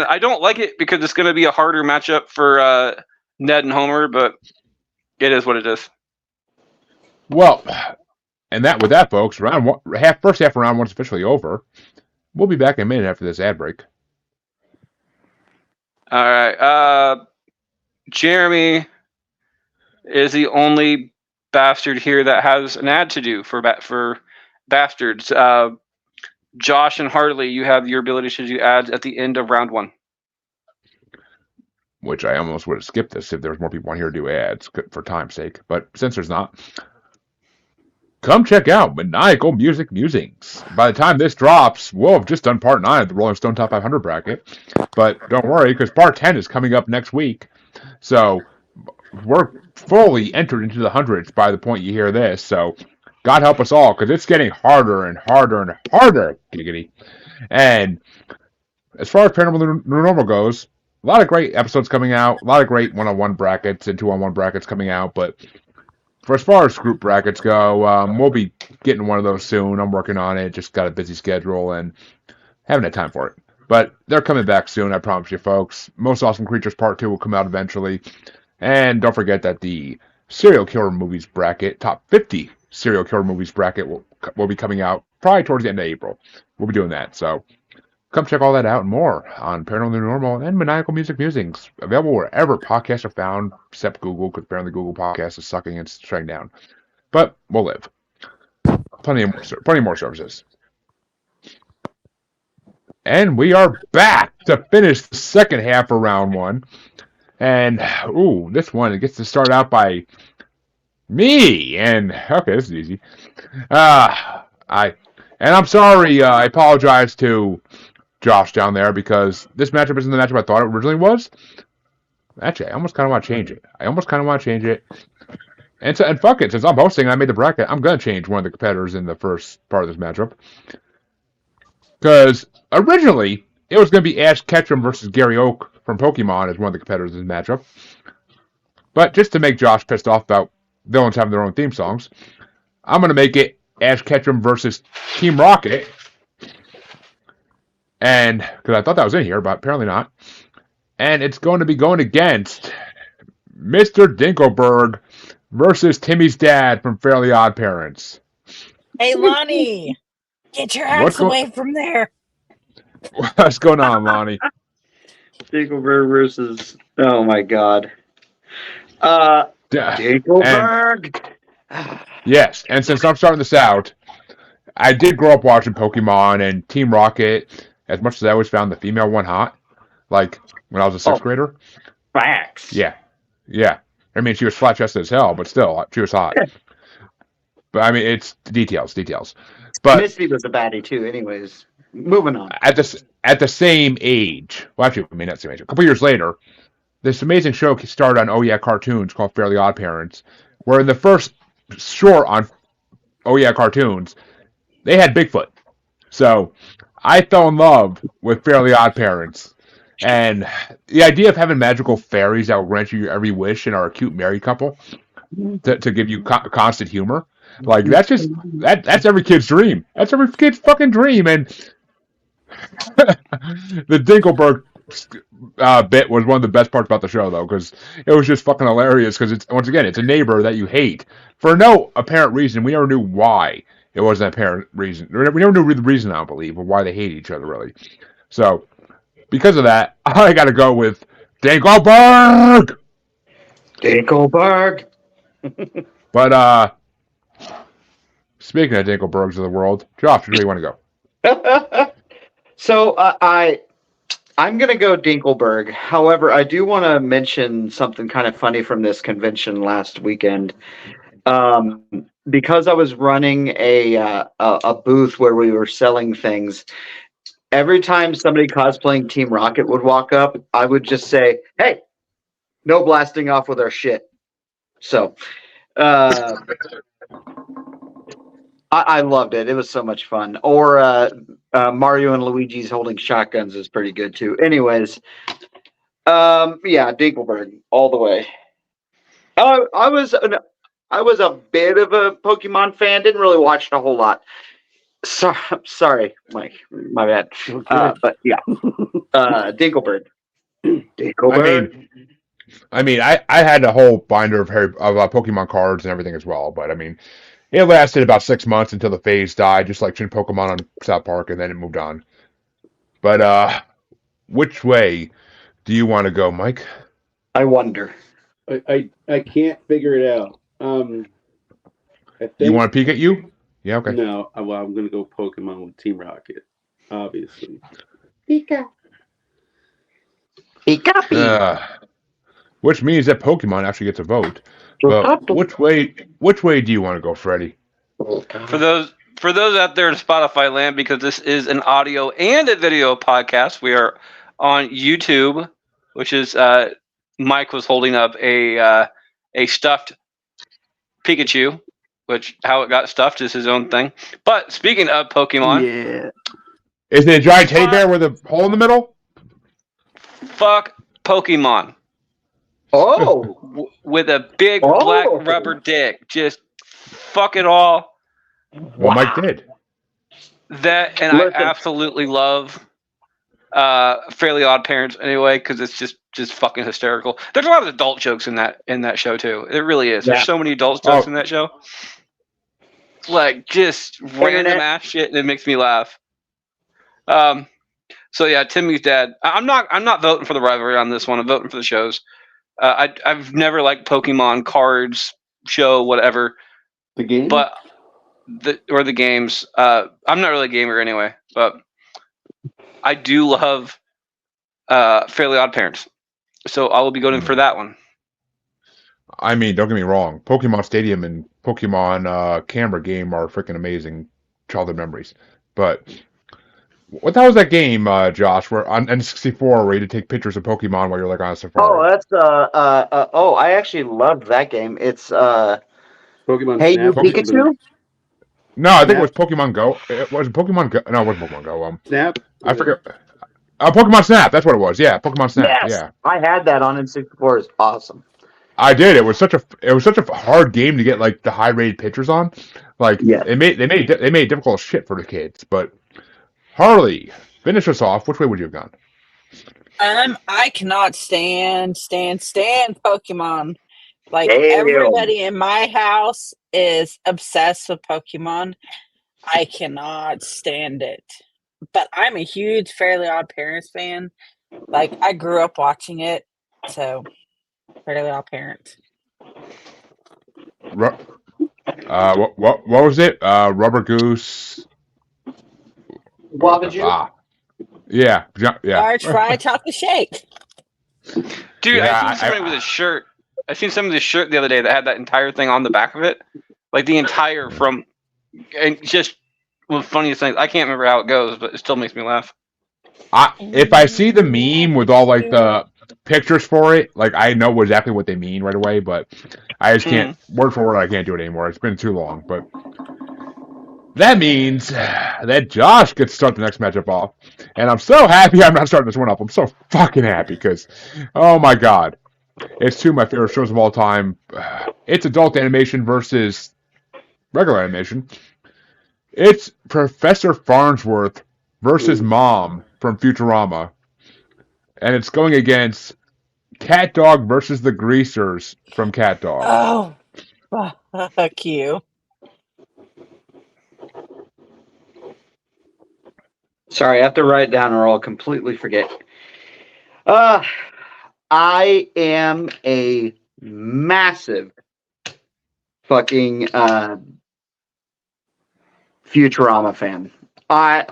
I don't like it because it's going to be a harder matchup for Ned and Homer, but it is what it is. Well, and with that, folks, first half of round 1 is officially over. We'll be back in a minute after this ad break. All right. Jeremy is the only bastard here that has an ad to do for bastards. Josh and Harley, you have your ability to do ads at the end of round 1. Which I almost would have skipped this if there was more people on here to do ads for time's sake. But since there's not, come check out Maniacal Music Musings. By the time this drops, we'll have just done part 9 of the Rolling Stone Top 500 bracket. But don't worry, because part 10 is coming up next week. So we're fully entered into the hundreds by the point you hear this. So God help us all, because it's getting harder and harder and harder, giggity. And as far as Paranormal New Normal goes, a lot of great episodes coming out, a lot of great one-on-one brackets and two-on-one brackets coming out, but for as far as group brackets go, we'll be getting one of those soon. I'm working on it, just got a busy schedule and haven't had time for it. But they're coming back soon, I promise you, folks. Most Awesome Creatures Part 2 will come out eventually. And don't forget that the Serial Killer Movies bracket, Top 50 Serial Killer Movies bracket, will be coming out probably towards the end of April. We'll be doing that, so come check all that out and more on Paranormal New Normal and Maniacal Music Musings. Available wherever podcasts are found, except Google, because apparently Google Podcasts is sucking and shutting down. But we'll live. Plenty more services. And we are back to finish the second half of round 1. And, this one, it gets to start out by me. And, okay, this is easy. I'm sorry, I apologize to Josh down there, because this matchup isn't the matchup I thought it originally was. Actually, I almost kind of want to change it. And fuck it, since I'm hosting and I made the bracket, I'm going to change one of the competitors in the first part of this matchup. Because originally, it was going to be Ash Ketchum versus Gary Oak from Pokemon as one of the competitors in this matchup. But just to make Josh pissed off about villains having their own theme songs, I'm going to make it Ash Ketchum versus Team Rocket. And, because I thought that was in here, but apparently not. And it's going to be going against Mr. Dinkelberg versus Timmy's dad from Fairly Odd Parents. Hey, Lonnie, get your axe away from there. What's going on, Lonnie? Dinkelberg versus... Oh, my God. Dinkelberg! Yes, and since I'm starting this out, I did grow up watching Pokemon and Team Rocket, as much as I always found the female one hot, like when I was a 6th grader. Facts. Yeah. I mean, she was flat-chested as hell, but still, she was hot. But, I mean, it's details. But Misty was a baddie, too, anyways. Moving on. At the same age, well, actually, I mean, not the same age, a couple years later, this amazing show started on Oh Yeah Cartoons called Fairly Odd Parents, where in the first short on Oh Yeah Cartoons, they had Bigfoot. So I fell in love with Fairly Odd Parents. And the idea of having magical fairies that will grant you your every wish and are a cute married couple to give you constant humor, like that's every kid's dream. That's every kid's fucking dream. And the Dinkelberg bit was one of the best parts about the show, though, because it was just fucking hilarious. Because it's it's a neighbor that you hate for no apparent reason. We never knew why. It wasn't an apparent reason. We never knew the reason, I don't believe, or why they hate each other, really. So, because of that, I got to go with Dinkelberg. Dinkelberg. But speaking of Dinkelbergs of the world, Josh, where do you want to go? So I'm gonna go Dinkelberg. However, I do want to mention something kind of funny from this convention last weekend. Because I was running a booth where we were selling things. Every time somebody cosplaying Team Rocket would walk up, I would just say, "Hey, no blasting off with our shit." So, I loved it. It was so much fun. Or Mario and Luigi's holding shotguns is pretty good too. Anyways, yeah, Dinkelberg all the way. I was a bit of a Pokemon fan. Didn't really watch it a whole lot. Sorry, Mike. My bad. Okay. But yeah, Dinkelberg. Dinkelberg. I had a whole binder of Pokemon cards and everything as well, but I mean, it lasted about 6 months until the phase died, just like Pokemon on South Park, and then it moved on. But which way do you want to go, Mike? I wonder. I can't figure it out. I think, You want to peek at you? Yeah, okay. No, well, I'm going to go Pokemon with Team Rocket, obviously. Pika. Which means that Pokemon actually gets a vote. But which way do you want to go, Freddy? For those out there in Spotify land, because this is an audio and a video podcast, we are on YouTube, which is Mike was holding up a stuffed Pikachu, which how it got stuffed is his own thing. But speaking of Pokemon, Yeah. Is it a giant teddy bear with a hole in the middle? fuck Pokemon. Oh. With a big black rubber dick. Just fuck it all. Well, Mike did. That, and Listen. I absolutely love Fairly Odd Parents anyway, because it's just fucking hysterical. There's a lot of adult jokes in that show too. It really is. Yeah. There's so many adult jokes in that show. Like just random ass shit, and it makes me laugh. So yeah, Timmy's dad. I'm not voting for the rivalry on this one. I'm voting for the shows. I've never liked Pokemon cards, show, whatever. The game? But the games. I'm not really a gamer anyway, but I do love Fairly Odd Parents. So I will be going for that one. I mean, don't get me wrong. Pokemon Stadium and Pokemon camera game are freaking amazing childhood memories. But what the hell was that game, Josh, where on N64 where you had to take pictures of Pokemon while you're like on a safari? Oh, that's I actually loved that game. It's Pokemon Hey Snap. You Pikachu? No, I think it was Pokemon Go. It was Pokemon Go. No, it wasn't Pokemon Go. Snap? I forget. Pokemon Snap. That's what it was. Yeah, Pokemon Snap. Yes. Yeah, I had that on N64. It's awesome. I did. It was such a hard game to get like the high rated pictures on. Like Yeah. they made it difficult as shit for the kids. But Harley, finish us off. Which way would you have gone? I cannot stand Pokemon. Like Damn. everybody in my house is obsessed with Pokemon. I cannot stand it. But I'm a huge Fairly Odd Parents fan. Like I grew up watching it, so Fairly Odd Parents. What was it? Rubber Goose. Wabaju? Yeah. Large fry chocolate shake. Dude, Yeah, I seen somebody with a shirt. I seen somebody's shirt the other day that had that entire thing on the back of it, like the entire from, and just one of the funniest things. I can't remember how it goes, but it still makes me laugh. If I see the meme with all like the pictures for it, like I know exactly what they mean right away, but I just can't word for word. I can't do it anymore. It's been too long. But that means that Josh gets to start the next matchup off. And I'm so happy I'm not starting this one up. I'm so fucking happy because, oh my god. It's two of my favorite shows of all time. It's adult animation versus regular animation. It's Professor Farnsworth versus Mom from Futurama. And it's going against Cat Dog versus the Greasers from Cat Dog. Oh, fuck you. Sorry, I have to write it down or I'll completely forget. I am a massive fucking Futurama fan. I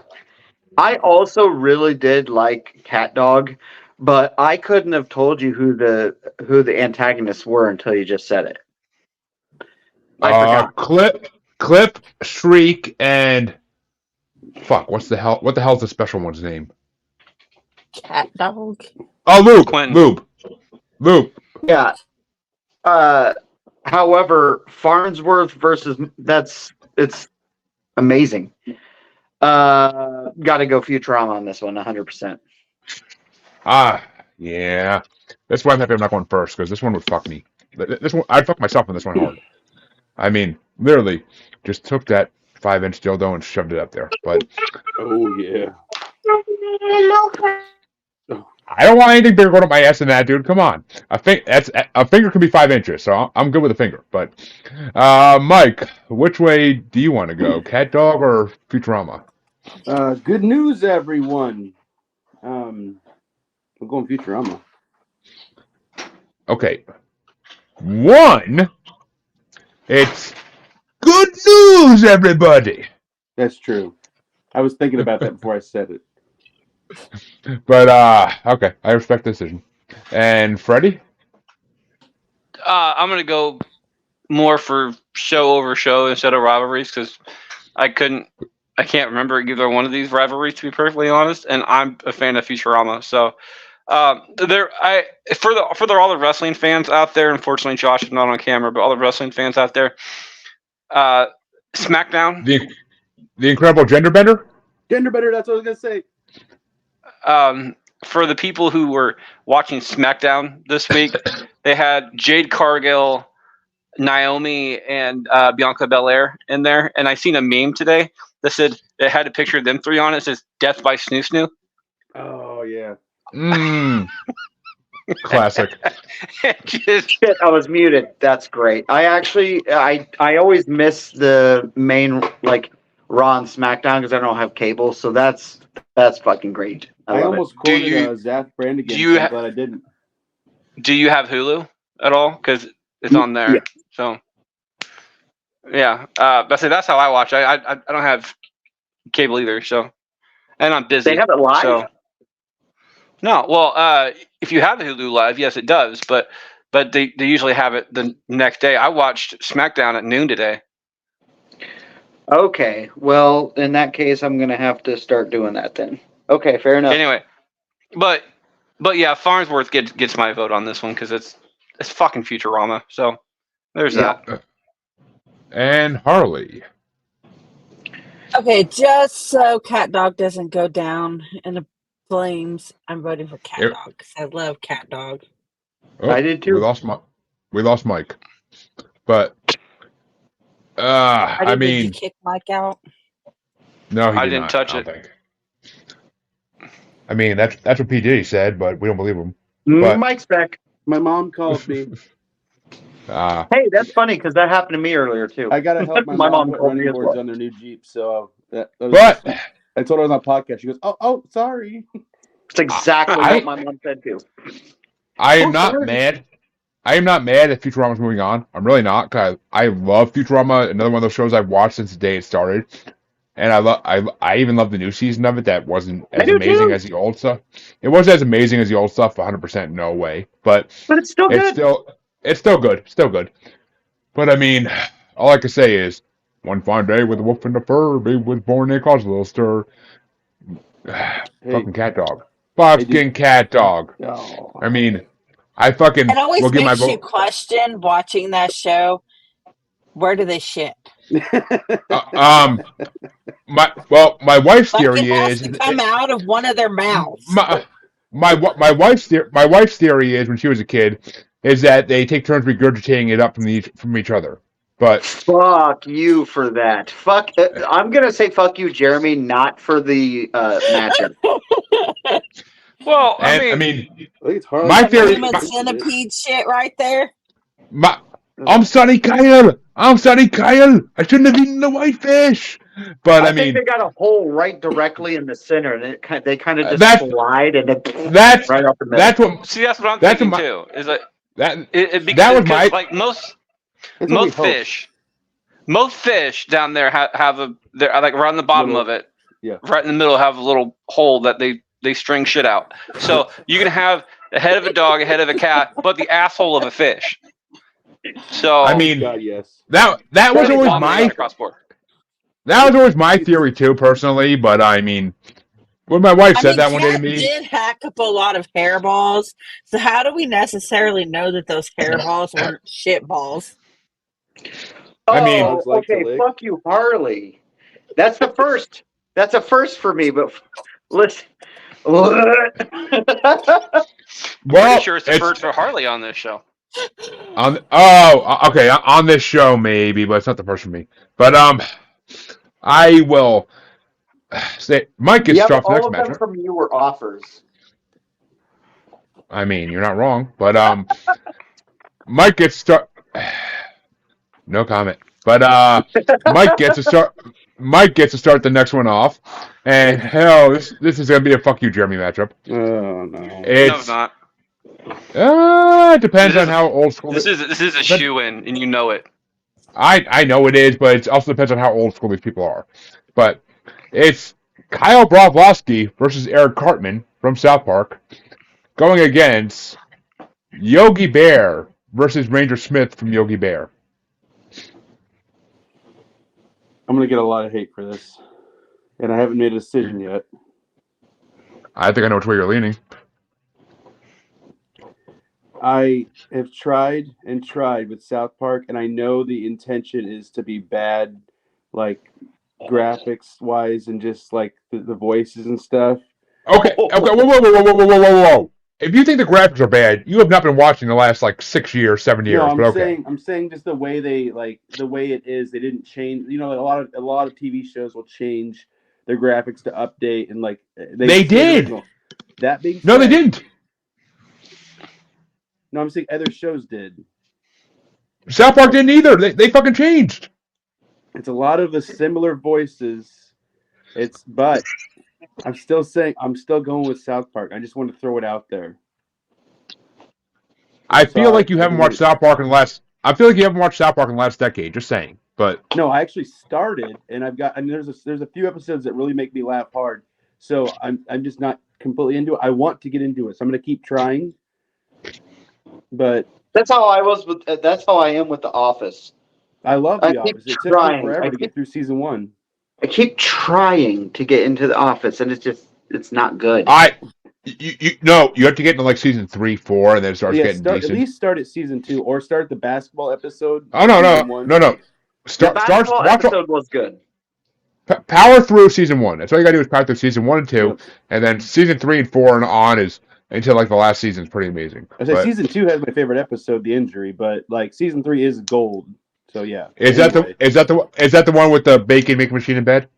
also really did like Cat Dog, but I couldn't have told you who the antagonists were until you just said it. I forgot. Clip, Shriek, and fuck. What the hell is the special one's name? Cat Dog. Oh, Luke. Quinn. Luke. Yeah. However, Farnsworth versus it's amazing. Got to go Futurama on this one, 100%. Yeah. That's why I'm happy I'm not going first because this one would fuck me. This one, I'd fuck myself on this one hard. I mean, literally, just took that 5-inch dildo and shoved it up there. But Oh yeah. I don't want anything bigger going up my ass than that, dude. Come on. A finger can be 5 inches, so I'm good with a finger. But Mike, which way do you want to go? Cat Dog or Futurama? Good news, everyone. I'm going Futurama. Okay. One, it's good news, everybody. That's true. I was thinking about that before I said it. But okay, I respect the decision. And Freddie? I'm gonna go more for show over show instead of rivalries because I can't remember either one of these rivalries to be perfectly honest, and I'm a fan of Futurama. So for all the wrestling fans out there, unfortunately Josh is not on camera, but all the wrestling fans out there, SmackDown, the Incredible Gender Bender? Gender Bender, that's what I was gonna say. For the people who were watching SmackDown this week, they had Jade Cargill, Naomi, and Bianca Belair in there. And I seen a meme today that said it had a picture of them three on it. It says "Death by Snoo Snoo." Oh yeah. Classic. Shit, I was muted. That's great. I always miss the main like Raw and SmackDown because I don't have cable. So that's fucking great. I almost Do quoted Zach Brannigan. do you I'm glad I didn't. Do you have Hulu at all? Because it's on there. Yeah. So yeah, that's how I watch. I don't have cable either. So, and I'm busy. They have it live. So. No, well, if you have Hulu Live, yes, it does. But they usually have it the next day. I watched SmackDown at noon today. Okay, well, in that case, I'm gonna have to start doing that then. Okay, fair enough. Anyway, but yeah, Farnsworth gets my vote on this one because it's fucking Futurama. So there's that. And Harley. Okay, just so Cat Dog doesn't go down in the flames, I'm voting for Cat Yep. Dog because I love Cat Dog. Oh, I did too. We lost Mike. But I Did mean, you kick Mike out? no, I did didn't not, touch I don't it. think. I mean, that's what PJ said, but we don't believe him. But- Mike's back. My mom called me. Hey, that's funny because that happened to me earlier too. I gotta help my My mom mom put called me running as boards well. on their new Jeep. So that was But I told her I was on a podcast. She goes, "Oh, sorry." It's exactly I- what my mom said too. I am Oh, not sorry. mad. I am not mad that Futurama's moving on. I'm really not, because I love Futurama. Another one of those shows I've watched since the day it started, and I even love the new season of it. That wasn't I as do amazing too. as the old stuff. It wasn't as amazing as the old stuff. 100%, no way. But But it's still it's good. still good. Still good. But I mean, all I can say is, one fine day with a wolf in the fur, he was born and caused a little stir. Fucking cat dog. Fucking cat dog. Oh. I mean, I fucking It always will give my makes you vote. question watching that show. Where do they shit? My wife's Like theory it has is to come out of one of their mouths. my wife's theory is when she was a kid is that they take turns regurgitating it up from each other. But Fuck you for that. Fuck. I'm gonna say fuck you, Jeremy, not for the matchup. Well, I I mean, mean, I think it's Harley. my theory. Human centipede shit right there. I'm sorry, Kyle. I'm sorry, Kyle. I shouldn't have eaten the whitefish. But I think they got a hole right directly in the center, and they kind of just That's- slide and then that's right up the middle. that's what see, that's what I'm That's thinking my- too. Is that that because was my- like most That's what we most fish down there they're like around the bottom Little- of it, yeah. right in the middle, have a little hole that they string shit out. So you can have the head of a dog, a head of a cat, but the asshole of a fish. So I mean, God, yes. that was Vomiting always right across board. my theory too, personally. But I mean, when my wife said that one day to Cat me, did hack up a lot of hairballs. So how do we necessarily know that those hairballs weren't shit balls? I mean- oh, Dogs like to okay, lick. fuck you, Harley. That's the first. That's a first for me. But listen, Pretty sure it's the first for Harley on this show. on this show maybe, but it's not the first for me. But I will say Mike gets yeah, struck but next all of them matchup. from you were offers. I mean, you're not wrong, but Mike gets struck. No comment. But Mike gets to start. Mike gets to start the next one off, and hell, this is gonna be a fuck you, Jeremy matchup. Oh no. No, it's not. It depends This on is- how old school. This is a shoe-in, and you know it. I know it is, but it also depends on how old school these people are. But it's Kyle Broflovski versus Eric Cartman from South Park going against Yogi Bear versus Ranger Smith from Yogi Bear. I'm gonna get a lot of hate for this, and I haven't made a decision yet. I think I know which way you're leaning. I have tried and tried with South Park, and I know the intention is to be bad, like graphics wise, and just like the voices and stuff. Okay, whoa. If you think the graphics are bad, you have not been watching the last like 6 years, 7 years. No, but okay. I'm saying just the way the way it is. They didn't change. You know, like a lot of TV shows will change their graphics to update, and like They did. original. That being said, No, they didn't. No, I'm saying other shows did. South Park didn't either. They fucking changed. It's a lot of the similar voices. But I'm still going with South Park. I just want to throw it out there. I feel Sorry, like you haven't watched South Park in the last. I feel like you haven't watched South Park in the last decade. Just saying, but No, I actually started, and there's a few episodes that really make me laugh hard. So I'm just not completely into it. I want to get into it, so I'm going to keep trying. But That's how I was with. That's how I am with The Office. I love I The keep Office. It took me trying. forever to get through season 1. I keep trying to get into The Office, and it's not good. you have to get into like season 3, 4, and then it starts getting At decent. least start at season 2, or start the basketball episode. Oh no. season 1. The basketball episode was good. Power through season 1. That's all you gotta do is power through season 1 and 2, Yep. and then season 3 and 4 and on is until like the last season is pretty amazing. I say But season 2 has my favorite episode, the injury, but like season 3 is gold. So yeah. is Anyway. that the one with the bacon making machine in bed?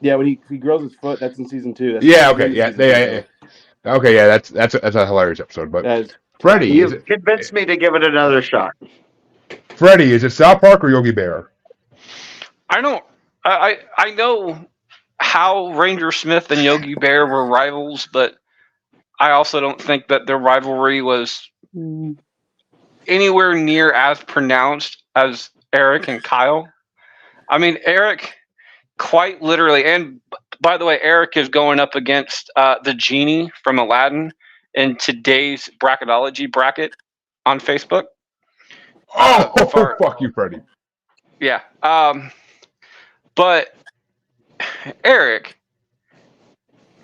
Yeah, when he grows his foot, that's in season 2. That's Yeah. the Okay. end of Yeah. season Yeah. Okay. Yeah. That's a hilarious episode. But That is- Freddie, is You it convinced me to give it another shot. Freddie? Is it South Park or Yogi Bear? I don't. I know how Ranger Smith and Yogi Bear were rivals, but I also don't think that their rivalry was anywhere near as pronounced as Eric and Kyle. I mean, Eric quite literally, and by the way, Eric is going up against the genie from Aladdin in today's bracketology bracket on Facebook. Oh, for- fuck you, Freddie. Yeah. But Eric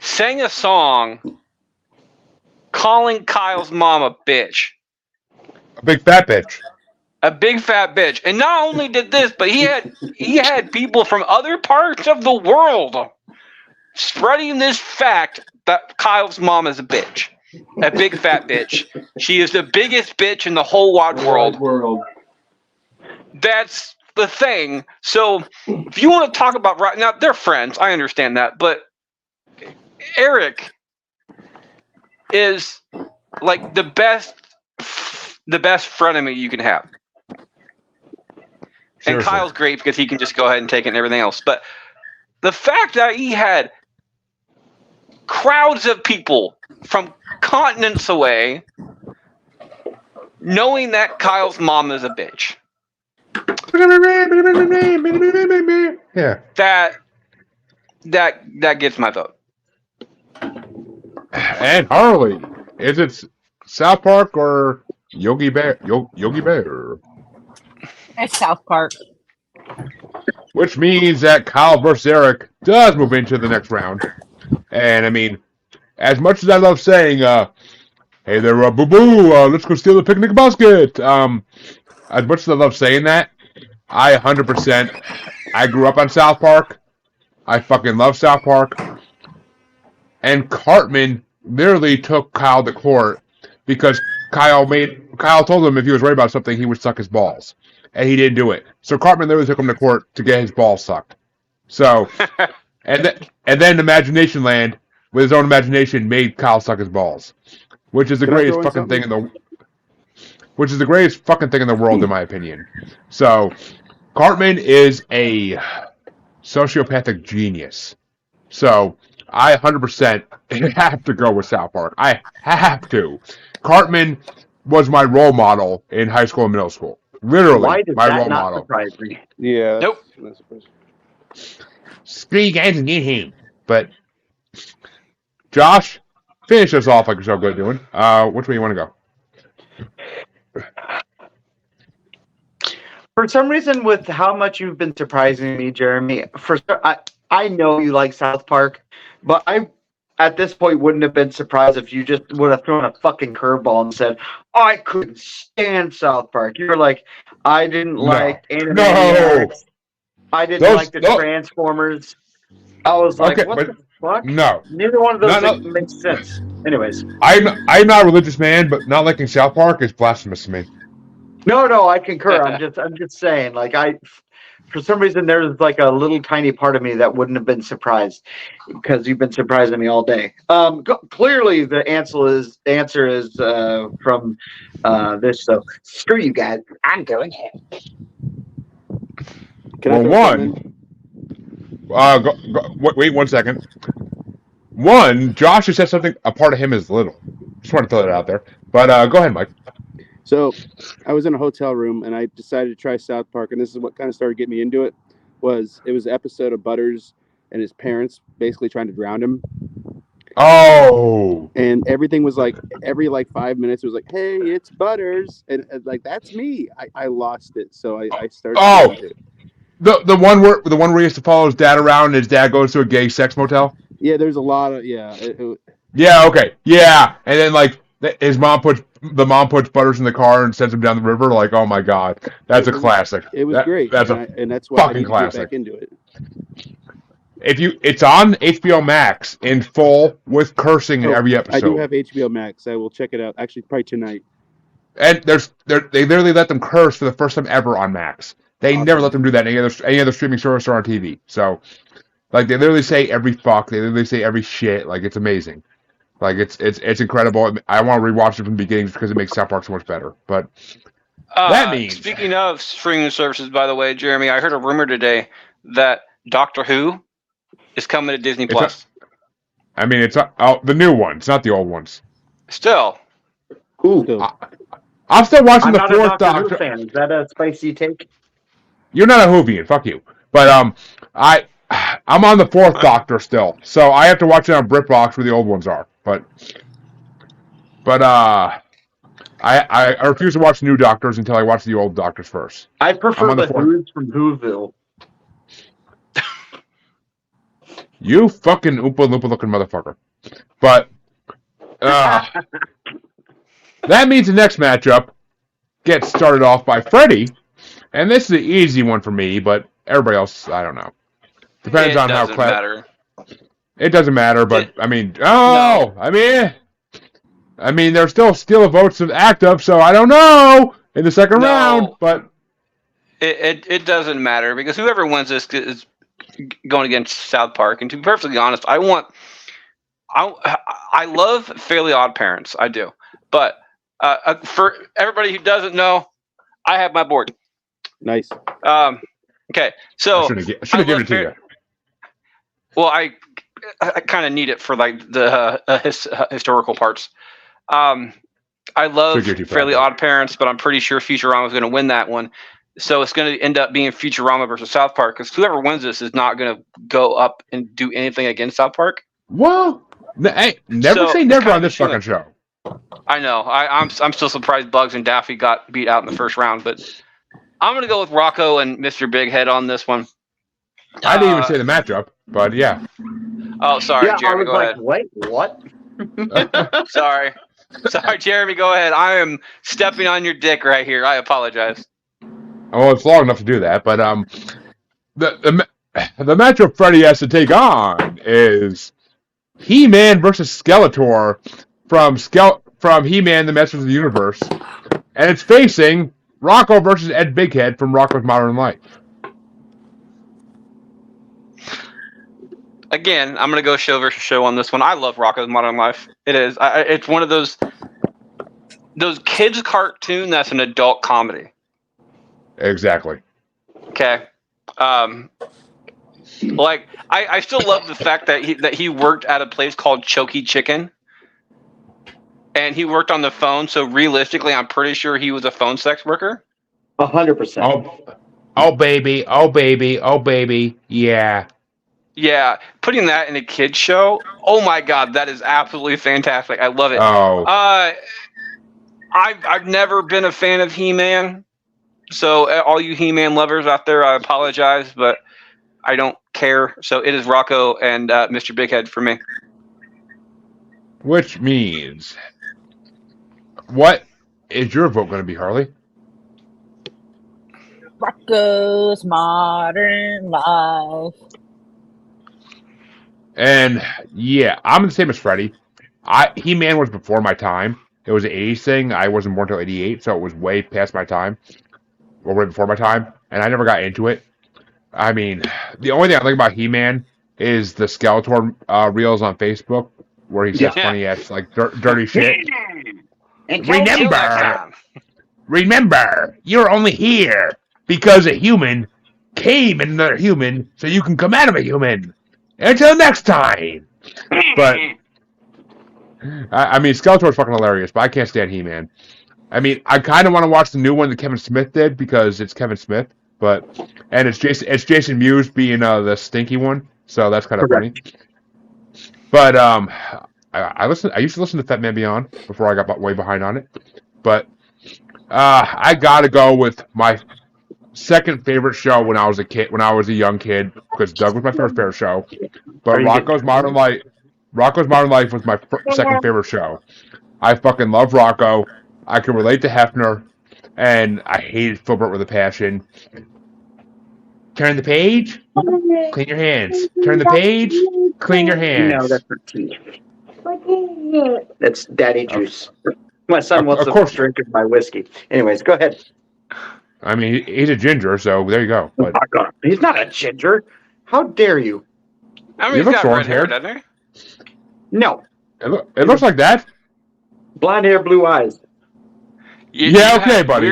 sang a song calling Kyle's mom a bitch. A big fat bitch. a big fat bitch. And not only did this, but he had people from other parts of the world spreading this fact that Kyle's mom is a bitch. A big fat bitch. She is the biggest bitch in the whole wide world. That's the thing. So if you want to talk about right now, they're friends. I understand that, but Eric is like the best frenemy you can have. Seriously. And Kyle's great because he can just go ahead and take it and everything else. But the fact that he had crowds of people from continents away knowing that Kyle's mom is a bitch. Yeah. That gets my vote. And Harley, is it South Park or Yogi Bear? Yogi Bear. It's South Park. Which means that Kyle versus Eric does move into the next round. And I mean, as much as I love saying, "Hey there, boo boo, let's go steal the picnic basket." As much as I love saying that, I 100%. I grew up on South Park. I fucking love South Park. And Cartman literally took Kyle to court because Kyle told him if he was right about something, he would suck his balls. And he didn't do it. So Cartman literally took him to court to get his balls sucked. So, and then Imagination Land, with his own imagination, made Kyle suck his balls. Which is the greatest fucking thing in the world, in my opinion. So, Cartman is a sociopathic genius. So, I 100% have to go with South Park. I have to. Cartman was my role model in high school and middle school. Literally, Why does my that role not model. surprise me? Yeah. Nope. Not surprising. Screw you guys and get him. But, Josh, finish us off like you're so good doing. Which way you want to go? For some reason, with how much you've been surprising me, Jeremy, I know you like South Park, but I, at this point, wouldn't have been surprised if you just would have thrown a fucking curveball and said, I couldn't stand South Park. You were like, I didn't like Animaniacs. I didn't like the Transformers. I was like, Okay, what but the fuck? no. Neither one of those makes sense. Anyways. I'm not a religious man, but not liking South Park is blasphemous to me. No, I concur. I'm just saying, like, for some reason, there's like a little tiny part of me that wouldn't have been surprised because you've been surprising me all day. Clearly, the answer is from this. So screw you guys. I'm going home. Wait 1 second. One, Josh has said something. A part of him is little. Just want to throw that out there. But go ahead, Mike. So, I was in a hotel room and I decided to try South Park, and this is what kind of started getting me into it. It was an episode of Butters and his parents basically trying to drown him. Oh. And everything was like every 5 minutes it was like, hey, it's Butters, and like that's me. I lost it, so I started. Oh. The one where he has to follow his dad around and his dad goes to a gay sex motel? Yeah, there's a lot of Yeah, okay. Yeah. And then his mom puts Butters in the car and sends him down the river. Like, oh my god. That's a classic. It was great. That's that's why fucking I need classic. to get back into it. It's on HBO Max in full with cursing in every episode. I do have HBO Max. I will check it out. Actually, probably tonight. And they literally let them curse for the first time ever on Max. They never let them do that in any other streaming service or on TV. So, they literally say every fuck. They literally say every shit. It's amazing. It's incredible. I want to rewatch it from the beginning just because it makes South Park so much better. But that means... Speaking of streaming services, by the way, Jeremy, I heard a rumor today that Doctor Who is coming to Disney Plus. It's the new one. It's not the old ones. Still. Ooh. I'm still watching the not fourth a Doctor Doctor. Who fan. Is that a spicy take? You're not a Whovian. Fuck you. But I'm on the fourth Doctor still, so I have to watch it on BritBox where the old ones are. But I refuse to watch new Doctors until I watch the old Doctors first. I prefer the Who's from Whoville. You fucking Oompa Loompa looking motherfucker. But that means the next matchup get started off by Freddy. And this is an easy one for me, but everybody else, I don't know. Depends on how clever. Matter. It doesn't matter, but I mean, there's still steal of votes of act up, so I don't know in the second round, but it doesn't matter because whoever wins this is going against South Park. And to be perfectly honest, I love Fairly Odd Parents, I do, but for everybody who doesn't know, I have my board. Nice. Okay, so I should have given it to you. Well, I kind of need it for like the historical parts. I love Fairly Odd Parents, but I'm pretty sure Futurama is going to win that one. So it's going to end up being Futurama versus South Park because whoever wins this is not going to go up and do anything against South Park. Well, hey, never say never on this fucking show. I know. I'm still surprised Bugs and Daffy got beat out in the first round, but I'm going to go with Rocco and Mr. Big Head on this one. I didn't even say the matchup, but yeah. Oh, sorry, Yeah, Jeremy, go ahead. Wait, what? Sorry, Jeremy, go ahead. I am stepping on your dick right here. I apologize. Well, it's long enough to do that, but the matchup Freddy has to take on is He-Man versus Skeletor from He-Man: The Masters of the Universe, and it's facing Rocco versus Ed Bighead from Rocco's Modern Life. Again, I'm going to go show versus show on this one. I love Rocco's Modern Life. It is. It's one of those kids' cartoon that's an adult comedy. Exactly. Okay. Like I still love the fact that he worked at a place called Choky Chicken, and he worked on the phone. So realistically, I'm pretty sure he was a phone sex worker. 100%. Oh baby, yeah. Yeah, putting that in a kids show. Oh my God, that is absolutely fantastic. I love it. Oh. I've never been a fan of He-Man, so all you He-Man lovers out there, I apologize, but I don't care. So it is Rocco and Mr. Big Head for me. Which means, what is your vote going to be, Harley? Rocco's Modern Life. And yeah, I'm the same as Freddy. He-Man was before my time. It was an 80s thing. I wasn't born until 88, so it was way past my time. Or way before my time. And I never got into it. I mean, the only thing I like about He-Man is the Skeletor reels on Facebook where he says funny ass, like, dirty shit. Remember, you're only here because a human came in another human, so you can come out of a human. Until next time. But I mean, Skeletor's fucking hilarious, but I can't stand He-Man. I mean, I kind of want to watch the new one that Kevin Smith did because it's Kevin Smith, and it's Jason Mewes being the stinky one, so that's kind of funny. But I used to listen to Fat Man Beyond before I got way behind on it, but I gotta go with my second favorite show when I was a young kid, because Doug was my first favorite show. But Rocco's Modern Life was my second favorite show. I fucking love Rocco. I can relate to Hefner, and I hated Filbert with a passion. Turn the page, clean your hands. Turn the page, clean your hands. No, that's for tea. That's daddy juice. My son wants to drink my whiskey. Anyways, go ahead. I mean, he's a ginger, so there you go. But he's not a ginger. How dare you? I mean, he's got red hair, doesn't he? No. It looks like that. Blonde hair, blue eyes. Okay, buddy.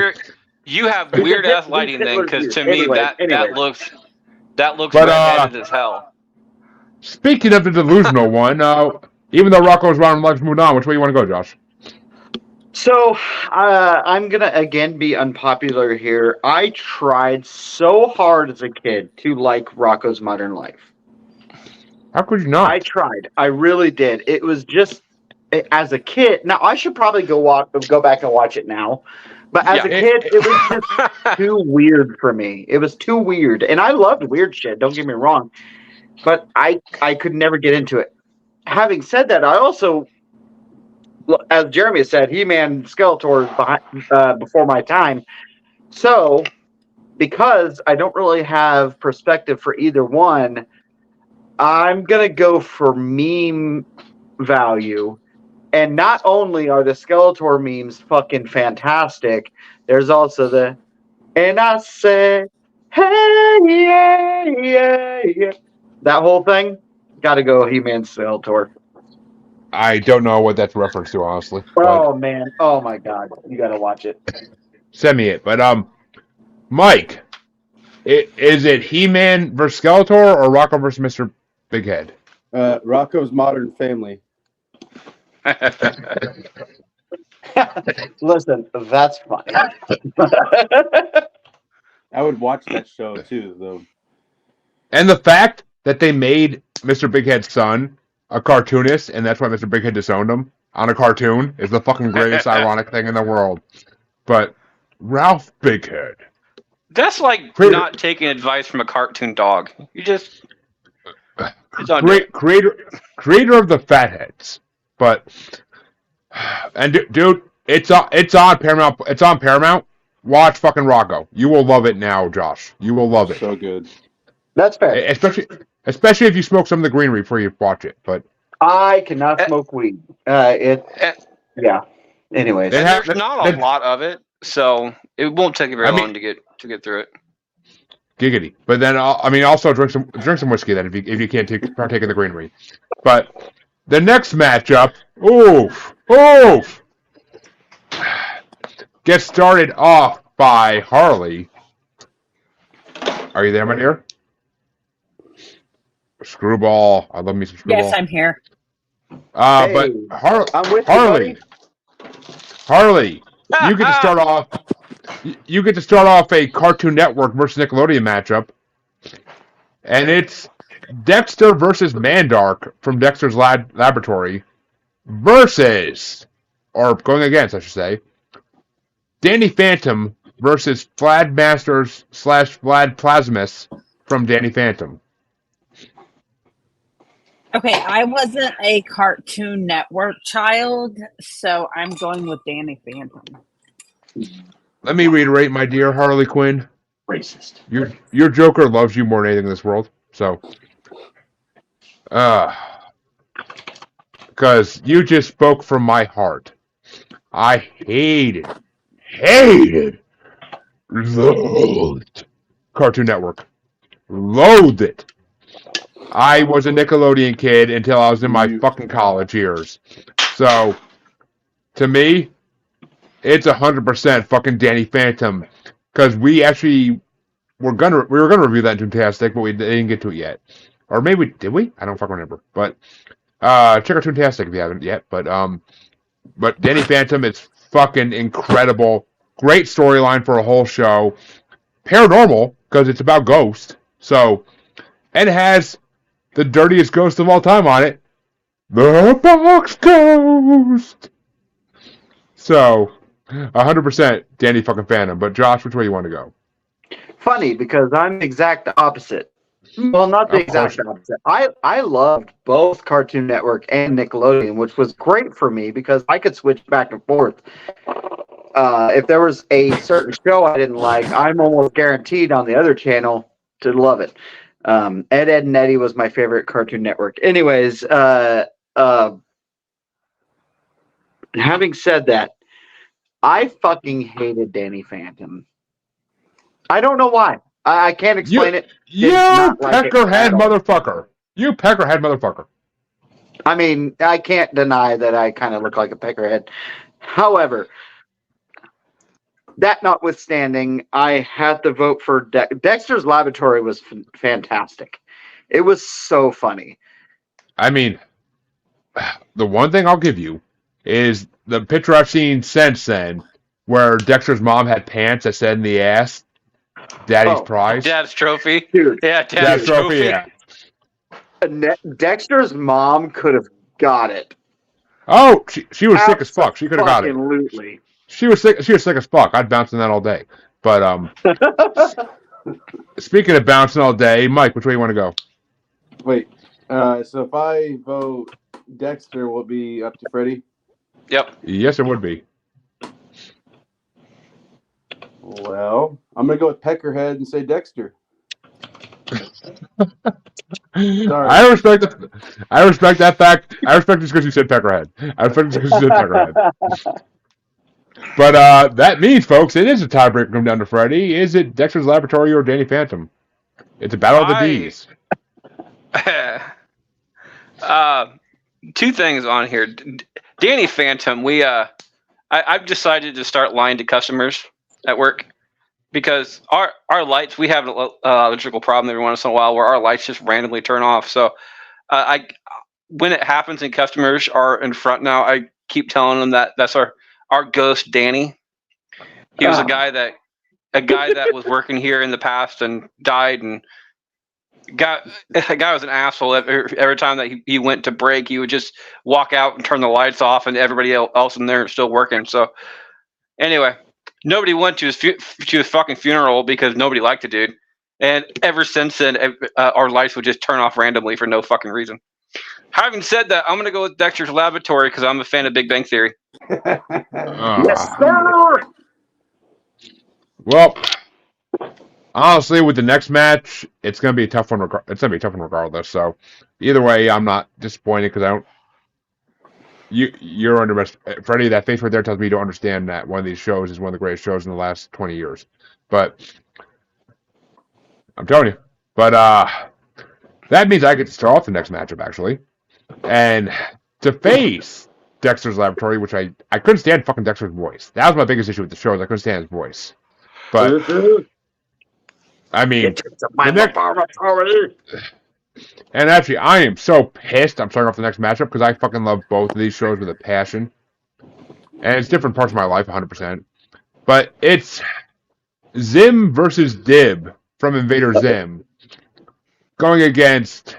You have weird ass lighting then, because to me that looks redheaded as hell. Speaking of the delusional one, even though Rocco's Modern Life's moved on, which way you want to go, Josh? So, I'm going to, again, be unpopular here. I tried so hard as a kid to like Rocco's Modern Life. How could you not? I tried. I really did. It was just, as a kid, now I should probably go back and watch it now. But as a kid, it was just too weird for me. It was too weird. And I loved weird shit, don't get me wrong. But I could never get into it. Having said that, I also as Jeremy said, He-Man, Skeletor is before my time. So, because I don't really have perspective for either one, I'm going to go for meme value. And not only are the Skeletor memes fucking fantastic, there's also the, and I say, hey, yeah, yeah, yeah. That whole thing, got to go He-Man, Skeletor. I don't know what that's reference to, honestly. Oh, man. Oh, my God. You got to watch it. Send me it. But, Mike, is it He-Man versus Skeletor or Rocco versus Mr. Big Head? Rocco's Modern Family. Listen, that's funny. I would watch that show too, though. And the fact that they made Mr. Big Head's son a cartoonist, and that's why Mr. Big Head disowned him on a cartoon, is the fucking greatest ironic thing in the world. But Ralph Big Head. That's like not taking advice from a cartoon dog. You just creator of the Fatheads. But and dude, it's on Paramount. It's on Paramount. Watch fucking Rocco. You will love it now, Josh. You will love it. So good. That's fair. Especially if you smoke some of the greenery before you watch it. But I cannot smoke weed. Yeah. Anyways, there's not a lot of it, so it won't take you very long to get through it. Giggity. But then also drink some whiskey then if you can't partake in the greenery. But the next matchup, oof, gets started off by Harley. Are you there, my dear? Screwball. I love me some Screwball. Yes, I'm here. But I'm with Harley, you get to start off. You get to start off a Cartoon Network versus Nickelodeon matchup, and it's Dexter versus Mandark from Dexter's Laboratory versus, or going against, I should say, Danny Phantom versus Vlad Masters / Vlad Plasmus from Danny Phantom. Okay, I wasn't a Cartoon Network child, so I'm going with Danny Phantom. Let me reiterate, my dear Harley Quinn. Racist. Your Joker loves you more than anything in this world. So, because you just spoke from my heart. I hated, loathed Cartoon Network. Loathed it. I was a Nickelodeon kid until I was in my fucking college years. So, to me, it's 100% fucking Danny Phantom. Because we actually were gonna review that in Toontastic, but we didn't get to it yet. Or maybe did we? I don't fucking remember. But check out Toontastic if you haven't yet. But Danny Phantom is fucking incredible. Great storyline for a whole show. Paranormal because it's about ghosts. So, and it has the dirtiest ghost of all time on it, the Box Ghost. So, 100% Danny fucking Phantom. But Josh, which way you want to go? Funny, because I'm the exact opposite. Well, not the exact opposite. I loved both Cartoon Network and Nickelodeon, which was great for me because I could switch back and forth. If there was a certain show I didn't like, I'm almost guaranteed on the other channel to love it. Ed, and Eddie was my favorite Cartoon Network. Anyways, having said that, I fucking hated Danny Phantom. I don't know why. I can't explain it. You peckerhead motherfucker. You peckerhead motherfucker. I mean, I can't deny that I kind of look like a peckerhead. However, that notwithstanding, I had to vote for Dexter's Laboratory was fantastic. It was so funny. I mean, the one thing I'll give you is the picture I've seen since then where Dexter's mom had pants that said in the ass, Daddy's prize. Dad's trophy. Dude. Yeah, Dad's trophy. Yeah. Dexter's mom could have got it. Oh, she was sick as fuck. She could have got it. Absolutely. She was sick as fuck. I'd bounce on that all day. But speaking of bouncing all day, Mike, which way you want to go? Wait. So if I vote Dexter, will it be up to Freddie? Yep. Yes, it would be. Well, I'm gonna go with Peckerhead and say Dexter. I respect that fact. I respect this because you said Peckerhead. I respect this because you said Peckerhead. But that means, folks, it is a tiebreaker come down to Freddy. Is it Dexter's Laboratory or Danny Phantom? It's a battle of the D's. Two things on here. Danny Phantom, I've decided to start lying to customers at work because our lights, we have an electrical problem every once in a while where our lights just randomly turn off. So when it happens and customers are in front now, I keep telling them that that's our ghost Danny. He was a guy that was working here in the past and died, and the guy was an asshole. Every time that he went to break, he would just walk out and turn the lights off, and everybody else in there is still working. So anyway, nobody went to his fucking funeral because nobody liked the dude. And ever since then, our lights would just turn off randomly for no fucking reason. Having said that, I'm going to go with Dexter's Laboratory because I'm a fan of Big Bang Theory. Yes, sir. Well, honestly, with the next match, it's going to be a tough one. It's going to be a tough one regardless. So, either way, I'm not disappointed because I don't. You're underestimating Freddie. That face right there tells me you don't understand that one of these shows is one of the greatest shows in the last 20 years. But I'm telling you. But that means I get to start off the next matchup actually, and to face Dexter's Laboratory, which I couldn't stand fucking Dexter's voice. That was my biggest issue with the show. Is I couldn't stand his voice. But I mean, and actually, I am so pissed. I'm starting off the next matchup because I fucking love both of these shows with a passion, and it's different parts of my life, 100%. But it's Zim versus Dib from Invader Zim going against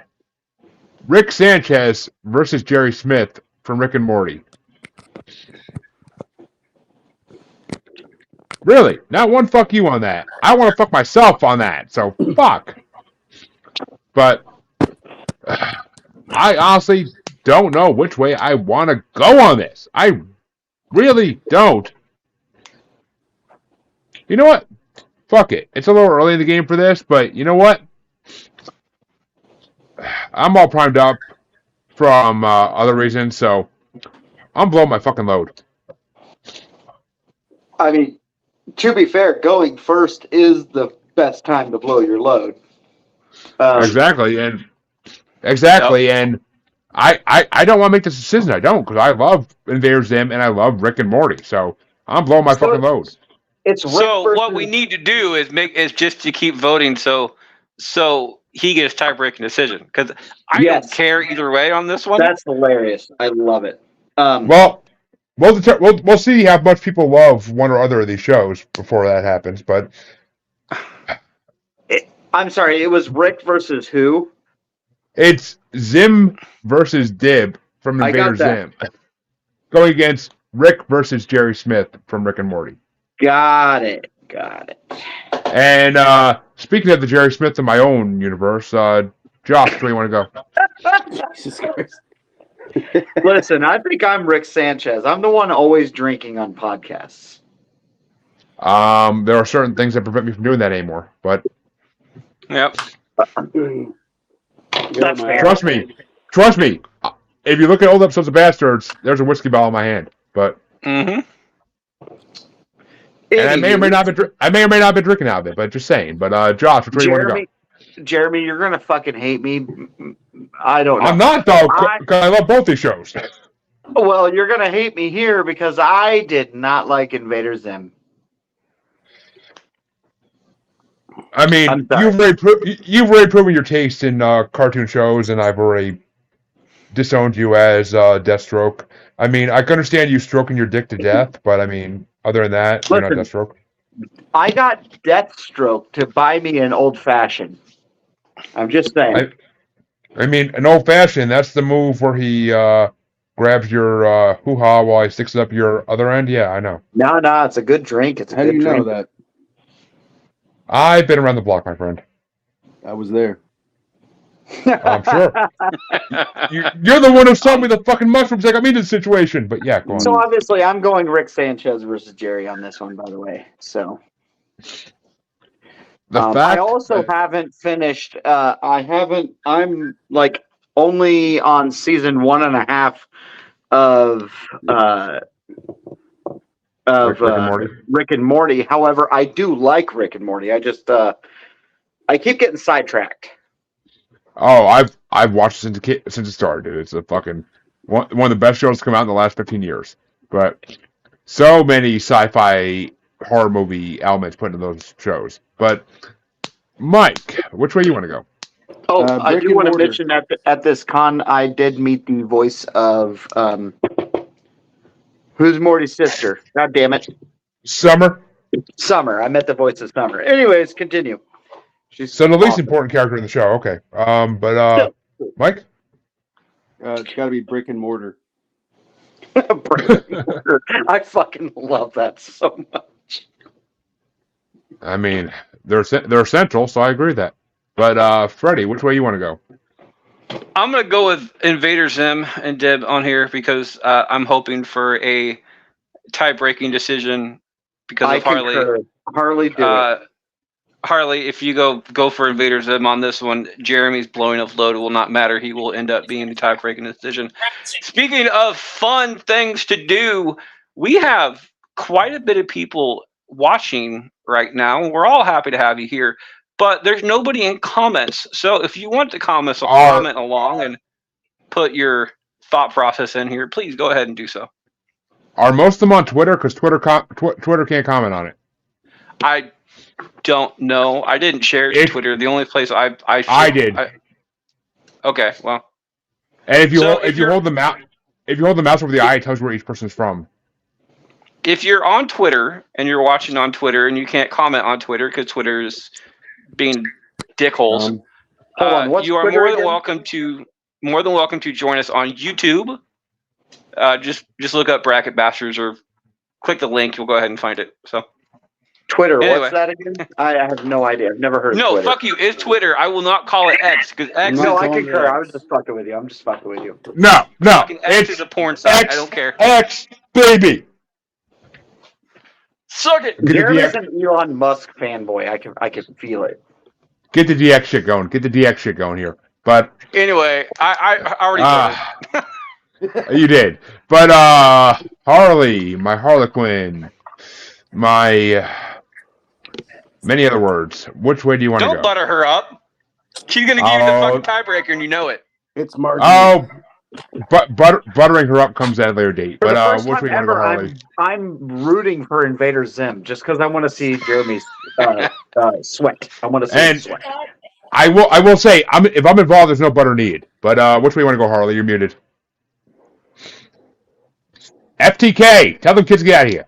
Rick Sanchez versus Jerry Smith from Rick and Morty. Really? Not one fuck you on that. I want to fuck myself on that, so fuck. But I honestly don't know which way I want to go on this. I really don't. You know what? Fuck it. It's a little early in the game for this, but you know what? I'm all primed up from other reasons, so I'm blowing my fucking load. I mean, to be fair, going first is the best time to blow your load. Exactly, and I don't want to make this decision. I don't, because I love Invader Zim and I love Rick and Morty, so I'm blowing my fucking load. What we need to do is just to keep voting, so he gets tie-breaking decision, because I don't care either way on this one. That's hilarious. I love it. We'll see how much people love one or other of these shows before that happens. But I'm sorry, it was Rick versus who? It's Zim versus Dib from Invader Zim, going against Rick versus Jerry Smith from Rick and Morty. Got it. And speaking of the Jerry Smith in my own universe, Josh, where do you want to go? Jesus Christ. Listen, I think I'm Rick Sanchez. I'm the one always drinking on podcasts. There are certain things that prevent me from doing that anymore, but yep. That's fair. Trust me. If you look at old episodes of Bastards, there's a whiskey bottle in my hand. But and I may or may not be drinking out of it, but just saying. But Josh, which way do you want to go? Jeremy, you're gonna fucking hate me. I don't know. I'm not though, because I love both these shows. Well, you're gonna hate me here because I did not like Invader Zim. I mean, you've already proven your taste in cartoon shows, and I've already disowned you as Deathstroke. I mean, I can understand you stroking your dick to death, but I mean, other than that, you're not Deathstroke. I got Deathstroke to buy me an old fashioned. I'm just saying. I mean, an old fashioned, that's the move where he grabs your hoo-ha while he sticks it up your other end? Yeah, I know. No, it's a good drink. It's a How good do you drink. know that? I've been around the block, my friend. I was there. I'm sure. You're the one who sold me the fucking mushrooms that got me into the situation. But yeah, go on. So obviously, I'm going Rick Sanchez versus Jerry on this one, by the way. So I also haven't finished. I'm like only on season 1.5 of Rick and Morty. However, I do like Rick and Morty. I just I keep getting sidetracked. Oh, I've watched it since it started, dude. It's a fucking one of the best shows to come out in the last 15 years. But so many sci-fi horror movie elements put into those shows. But Mike, which way you want to go? Oh, I do want to mention that at this con, I did meet the voice of who's Morty's sister? God damn it, Summer. Summer. I met the voice of Summer. Anyways, continue. She's the least important character in the show. Okay. Mike? It's got to be Brick and Mortar. Brick and Mortar. I fucking love that so much. I mean, they're central, so I agree with that. But Freddie, which way you want to go? I'm going to go with Invader Zim and Deb on here because I'm hoping for a tie-breaking decision because of Harley. Concur. Harley, do it. Harley, if you go for Invader Zim on this one, Jeremy's blowing up load will not matter. He will end up being the tie-breaking decision. Speaking of fun things to do, we have quite a bit of people watching right now. We're all happy to have you here, but there's nobody in comments. So if you want to comment along and put your thought process in here, please go ahead and do so. Are most of them on Twitter? Because Twitter can't comment on it. I don't know. I didn't share it to Twitter. The only place I did. Okay, well. And if you hold the mouse over the eye, it tells you where each person's from. If you're on Twitter and you're watching on Twitter and you can't comment on Twitter because Twitter is being dickholes, you are more than welcome to join us on YouTube. Just look up Bracket Bastards or click the link. You'll go ahead and find it. So. Twitter, anyway. What's that again? I have no idea. I've never heard of Twitter. No, fuck you. It's Twitter. I will not call it X because X. No, I concur. I was just fucking with you. I'm just fucking with you. No. X is a porn site. I don't care. X, baby. Suck it. Jeremy's an Elon Musk fanboy. I can feel it. Get the DX shit going. Get the DX shit going here. But anyway, I already did. You did. But Harley, my Harlequin, my many other words. Which way do you want to go? Don't butter her up. She's gonna give you the fucking tiebreaker, and you know it. It's Margie. Oh, but buttering her up comes at a later date. But which way do you want to go, Harley? I'm rooting for Invader Zim just because I want to see Jeremy's sweat. I want to see him sweat. I will say, if I'm involved, there's no butter needed. But which way you want to go, Harley? You're muted. FTK, tell them kids to get out of here.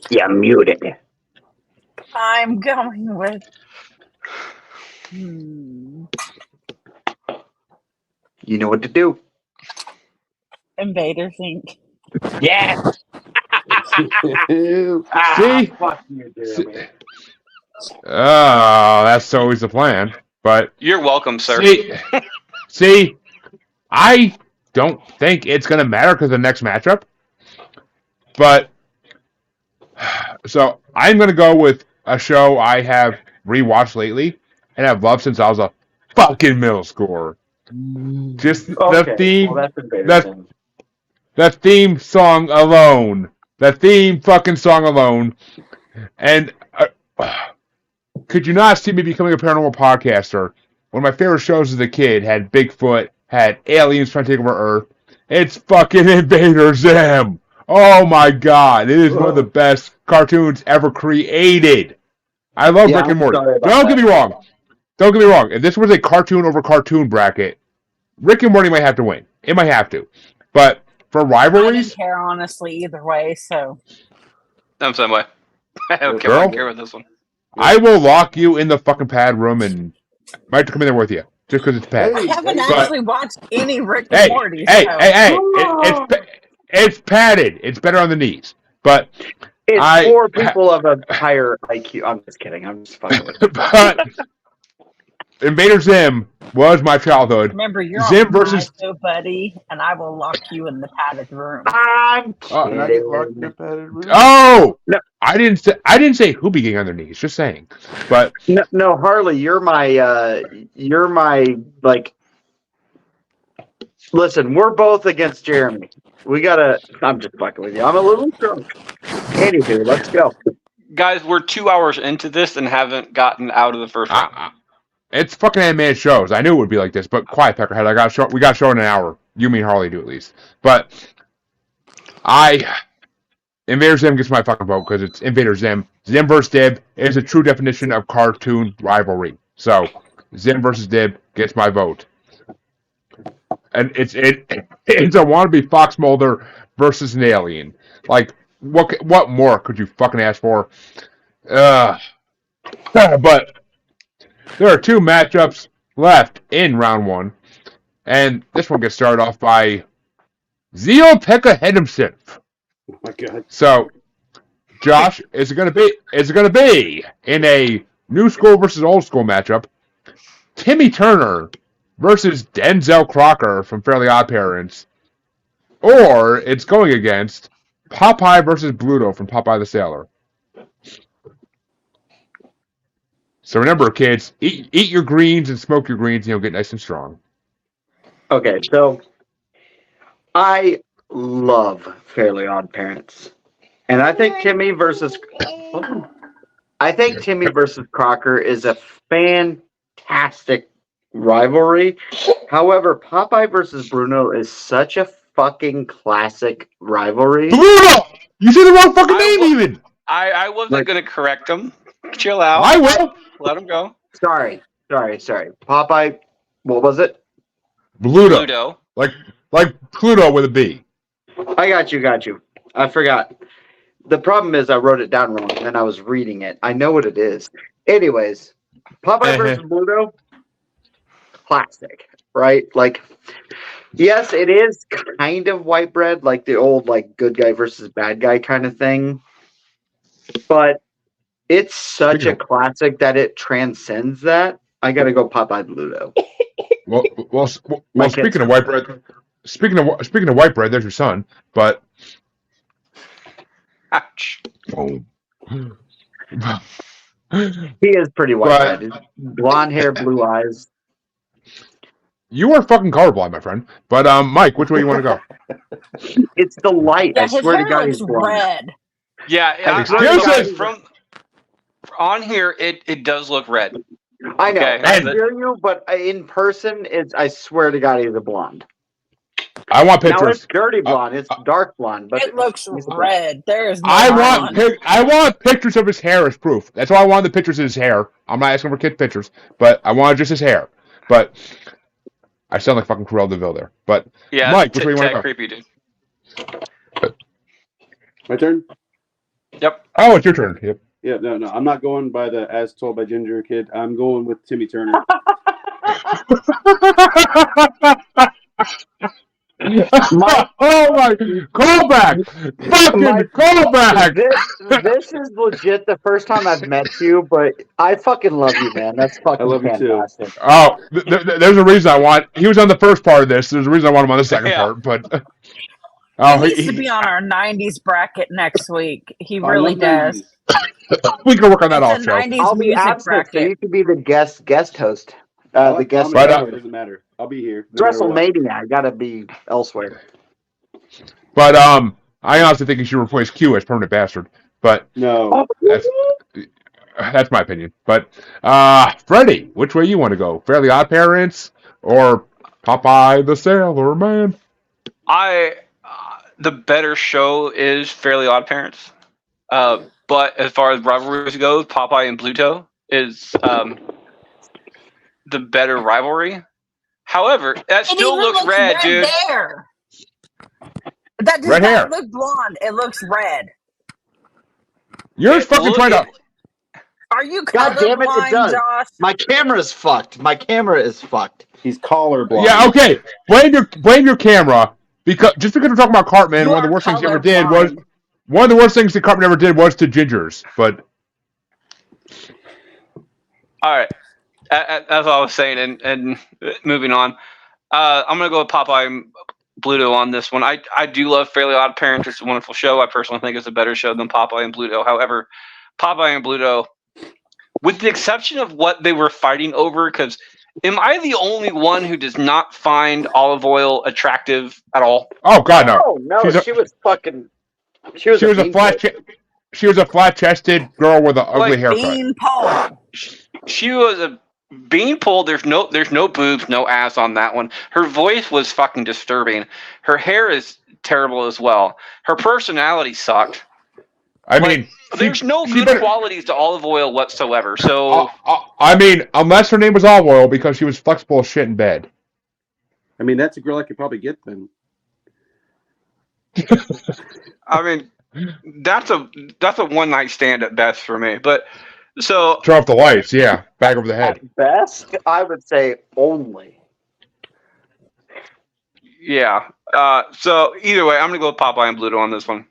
Yeah, muted. I'm going with. You know what to do. Invaders Inc. Yes. See? Fuck you, Jeremy. Oh, that's always the plan. But you're welcome, sir. See, I don't think it's going to matter because of the next matchup. But so I'm going to go with a show I have rewatched lately and have loved since I was a fucking middle schooler. Just the theme, that theme song alone, that theme fucking song alone, and could you not see me becoming a paranormal podcaster? One of my favorite shows as a kid had Bigfoot, had aliens trying to take over Earth. It's fucking Invader Zim. Oh my god, it is one of the best cartoons ever created. I love Rick and Morty. Don't get me wrong. If this was a cartoon over cartoon bracket, Rick and Morty might have to win. It might have to. But for rivalries, I didn't care honestly either way. So I'm the same way. I don't care about this one. I will lock you in the fucking pad room and might have to come in there with you just because it's pad. I haven't actually watched any Rick and Morty. Hey! It's padded. It's better on the knees. But it's for people of a higher IQ. I'm just kidding. I'm just fucking with you. Invader Zim was my childhood. Remember, you're Zim on versus- my show, buddy, and I will lock you in the padded room. I'm Oh, And I get locked in a kidding. padded room. Oh, No. I didn't say who be getting on their knees. Just saying, but No, Harley, you're my like. Listen, we're both against Jeremy. We gotta. I'm just fucking with you. I'm a little drunk. Anywho, let's go. Guys, we're 2 hours into this and haven't gotten out of the first round. it's fucking animated shows. I knew it would be like this, but quiet, Peckerhead. We got a show in an hour. You mean Harley do at least, but Invader Zim gets my fucking vote because it's Invader Zim. Zim versus Dib is a true definition of cartoon rivalry. So Zim versus Dib gets my vote. And it's a wannabe Fox Mulder versus an alien. Like, what more could you fucking ask for? But there are two matchups left in round one. And this one gets started off by Zeo Pekka himself. Oh my god. So, Josh, is it gonna be in a new school versus old school matchup? Timmy Turner versus Denzel Crocker from Fairly Odd Parents, or it's going against Popeye versus Bluto from Popeye the Sailor. So remember, kids, eat your greens and smoke your greens, and you'll get nice and strong. Okay, so I love Fairly Odd Parents, and I think Timmy versus Crocker is a fantastic rivalry. However, Popeye versus Bruno is such a fucking classic rivalry. Bluto! You said the wrong fucking name, even. I wasn't going to correct him. Chill out. I will. Let him go. Sorry. Popeye, what was it? Bluto. Pluto. Like Pluto with a B. I got you. I forgot. The problem is I wrote it down wrong, and then I was reading it. I know what it is. Anyways, Popeye versus Bluto, classic, right? Like, yes, it is kind of white bread, like the old like good guy versus bad guy kind of thing. But it's such a classic that it transcends that. I gotta go Popeye Bluto. Well, speaking of white bread, speaking of white bread, there's your son. But Ouch. He is pretty white bread. Blonde hair, blue eyes. You are fucking colorblind, my friend. But Mike, which way you want to go? It's the light. Yeah, I his swear to hair God, looks he's blonde. red. Yeah, Excuses! from on here, it does look red. I know. Okay. I hear you, but in person, I swear to God, he's a blonde. I want Now pictures. it's dirty blonde. It's dark blonde, but It looks he's a red. There's no I want pictures of his hair as proof. That's why I wanted the pictures of his hair. I'm not asking for kid pictures, but I wanted just his hair. But I sound like fucking Cruella de Vil there. But Yeah, Mike, which way you want to go? creepy, dude. My turn? Yep. Oh, it's your turn. Yep. Yeah, no. I'm not going by the As Told by Ginger kid. I'm going with Timmy Turner. Oh my! Call back! Fucking call back! This is legit the first time I've met you, but I fucking love you, man. That's fucking I love you too. fantastic. Oh, there's a reason I want. He was on the first part of this. There's a reason I want him on the second part. But He needs to be on our 90s bracket next week. He I really love does. 90s. we can work on that It's off a show. 90s I'll be music absent, so bracket. you could be the guest host. I'll The guest be here. But, It doesn't matter. I'll be here. It's no matter what. WrestleMania. I gotta be elsewhere. But I honestly think he should replace Q as permanent bastard. But No. that's my opinion. But Freddie, which way you want to go? Fairly Odd Parents or Popeye the Sailor Man? The better show is Fairly Odd Parents. But as far as rivalries goes, Popeye and Pluto is the better rivalry. However, that It still even looks red, dude. There. That does Red hair. not look blonde. It looks red. You're just fucking trying to. Are you God damn it, it colorblind, does. Josh? My camera's fucked. My camera is fucked. He's collar blind. Yeah, okay. Blame your camera because just because we're talking about Cartman, You one of the are worst things he ever did was colorblind. one of the worst things that Cartman ever did was to Gingers. But All right. As I was saying, and moving on, I'm gonna go with Popeye and Bluto on this one. I do love Fairly Odd Parents. It's a wonderful show. I personally think it's a better show than Popeye and Bluto. However, Popeye and Bluto, with the exception of what they were fighting over, because am I the only one who does not find olive oil attractive at all? Oh God, no. Oh no, she was fucking. She was a flat-chested girl with an ugly haircut. Beanpole. She was a beanpole. There's no boobs, no ass on that one. Her voice was fucking disturbing. Her hair is terrible as well. Her personality sucked. I mean, there's no good qualities to olive oil whatsoever. So I mean, unless her name was olive oil because she was flexible as shit in bed. I mean, that's a girl I could probably get then. I mean, that's a one night stand at best for me. But so turn off the lights, yeah, back over the head. At best, I would say only. Yeah. So either way, I'm gonna go with Popeye and Bluto on this one.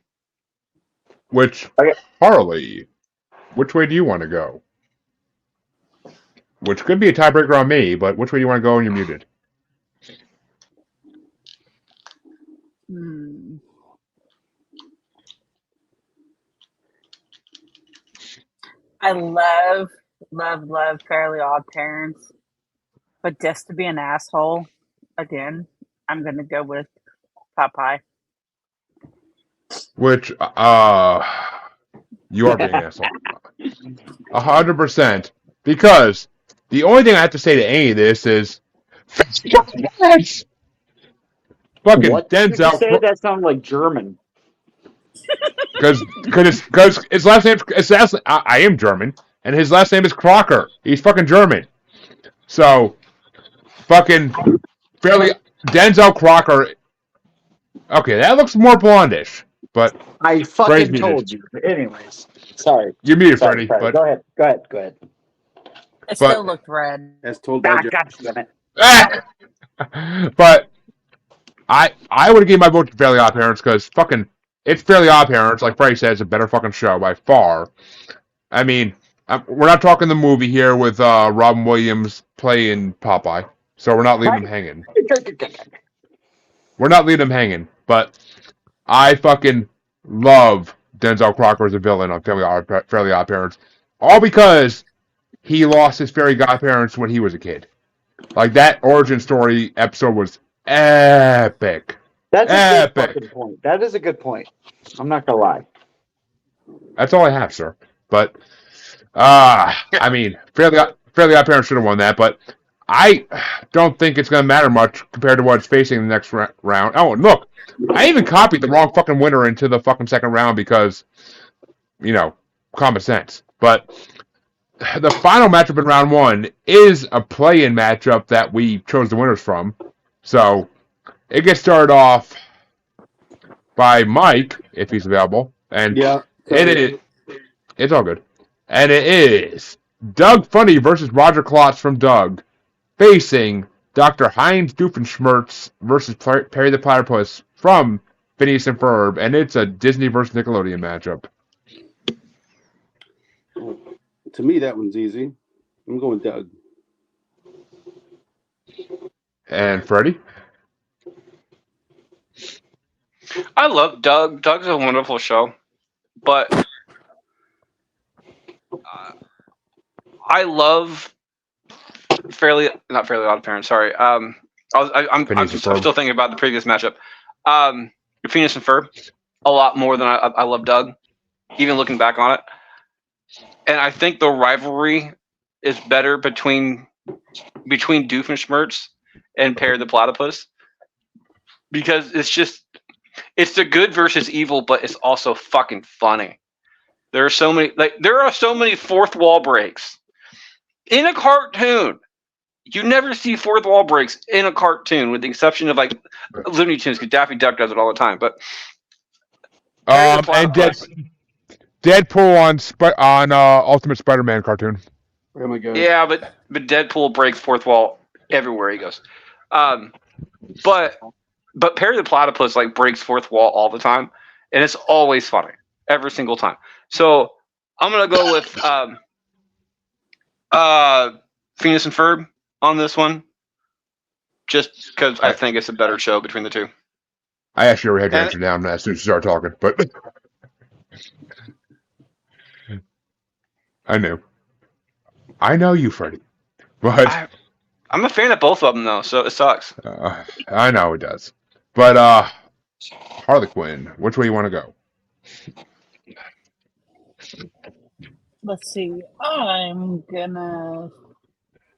Harley, which way do you want to go? Which could be a tiebreaker on me, but which way do you want to go when you're muted? I love Fairly Odd Parents, but just to be an asshole again, I'm gonna go with Popeye. Which, you are being an asshole. 100%. Because the only thing I have to say to any of this is, fucking What did Denzel. you say? That sounded like German. Because his last name, I am German, and his last name is Crocker. He's fucking German. So, fucking fairly Denzel Crocker. Okay, that looks more blondish, but I fucking told you. Anyways, sorry. You're muted, Freddie. But Go ahead. It still looked red. As told by God damn it. But I would have given my vote to Fairly Odd Parents because fucking it's Fairly Odd Parents, like Freddie said, it's a better fucking show by far. I mean, we're not talking the movie here with Robin Williams playing Popeye, so we're not leaving him hanging. We're not leaving him hanging, but I fucking love Denzel Crocker as a villain on Fairly Odd Parents, all because he lost his fairy godparents when he was a kid. Like, that origin story episode was epic. That's a good fucking point. That is a good point. I'm not gonna lie. That's all I have, sir. But, I mean, Fairly Odd Parents should have won that, but I don't think it's going to matter much compared to what it's facing in the next round. Oh, and look, I even copied the wrong fucking winner into the fucking second round because, you know, common sense. But the final matchup in round one is a play-in matchup that we chose the winners from. So it gets started off by Mike, if he's available. And yeah, it's all good. And it is Doug Funny versus Roger Klotz from Doug, facing Dr. Heinz Doofenshmirtz versus Perry the Platypus from Phineas and Ferb, and it's a Disney versus Nickelodeon matchup. To me, that one's easy. I'm going Doug. And Freddie? I love Doug. Doug's a wonderful show, but I love not Fairly Odd Parents. Sorry. I'm still thinking about the previous matchup. Phineas and Ferb, a lot more than I love Doug, even looking back on it. And I think the rivalry is better between Doofenshmirtz and Perry the Platypus, because it's the good versus evil, but it's also fucking funny. There are so many fourth wall breaks in a cartoon. You never see fourth wall breaks in a cartoon, with the exception of like Looney Tunes, because Daffy Duck does it all the time. But and Deadpool on Ultimate Spider-Man cartoon. Oh my god. Yeah, but Deadpool breaks fourth wall everywhere he goes. But Perry the Platypus like breaks fourth wall all the time, and it's always funny every single time. So I'm gonna go with Phineas and Ferb on this one, just because I think it's a better show between the two. I actually already had your And- answer down as soon as you started talking, but I knew. I know you, Freddie. But I'm a fan of both of them, though, so it sucks. I know it does. But Harley Quinn, which way you want to go? Let's see. I'm gonna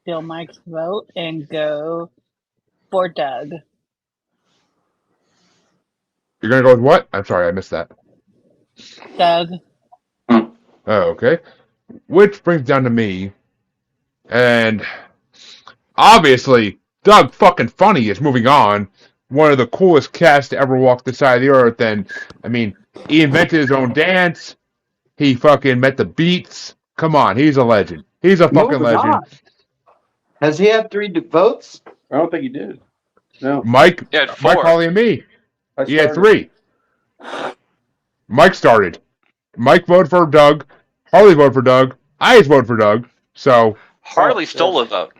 steal Mike's vote and go for Doug. You're gonna go with what? I'm sorry, I missed that. Doug. Oh, okay. Which brings down to me, and obviously, Doug fucking Funny is moving on. One of the coolest cats to ever walk the side of the earth, and I mean, he invented his own dance. He fucking met the beats. Come on, he's a legend. He's a fucking Moving legend. on. Has he had 3 votes? I don't think he did. No. Mike, Yeah, 4. Mike, Harley, and me. I He had started. 3. Mike started. Mike voted for Doug. Harley voted for Doug. I just voted for Doug. So, Harley stole a vote.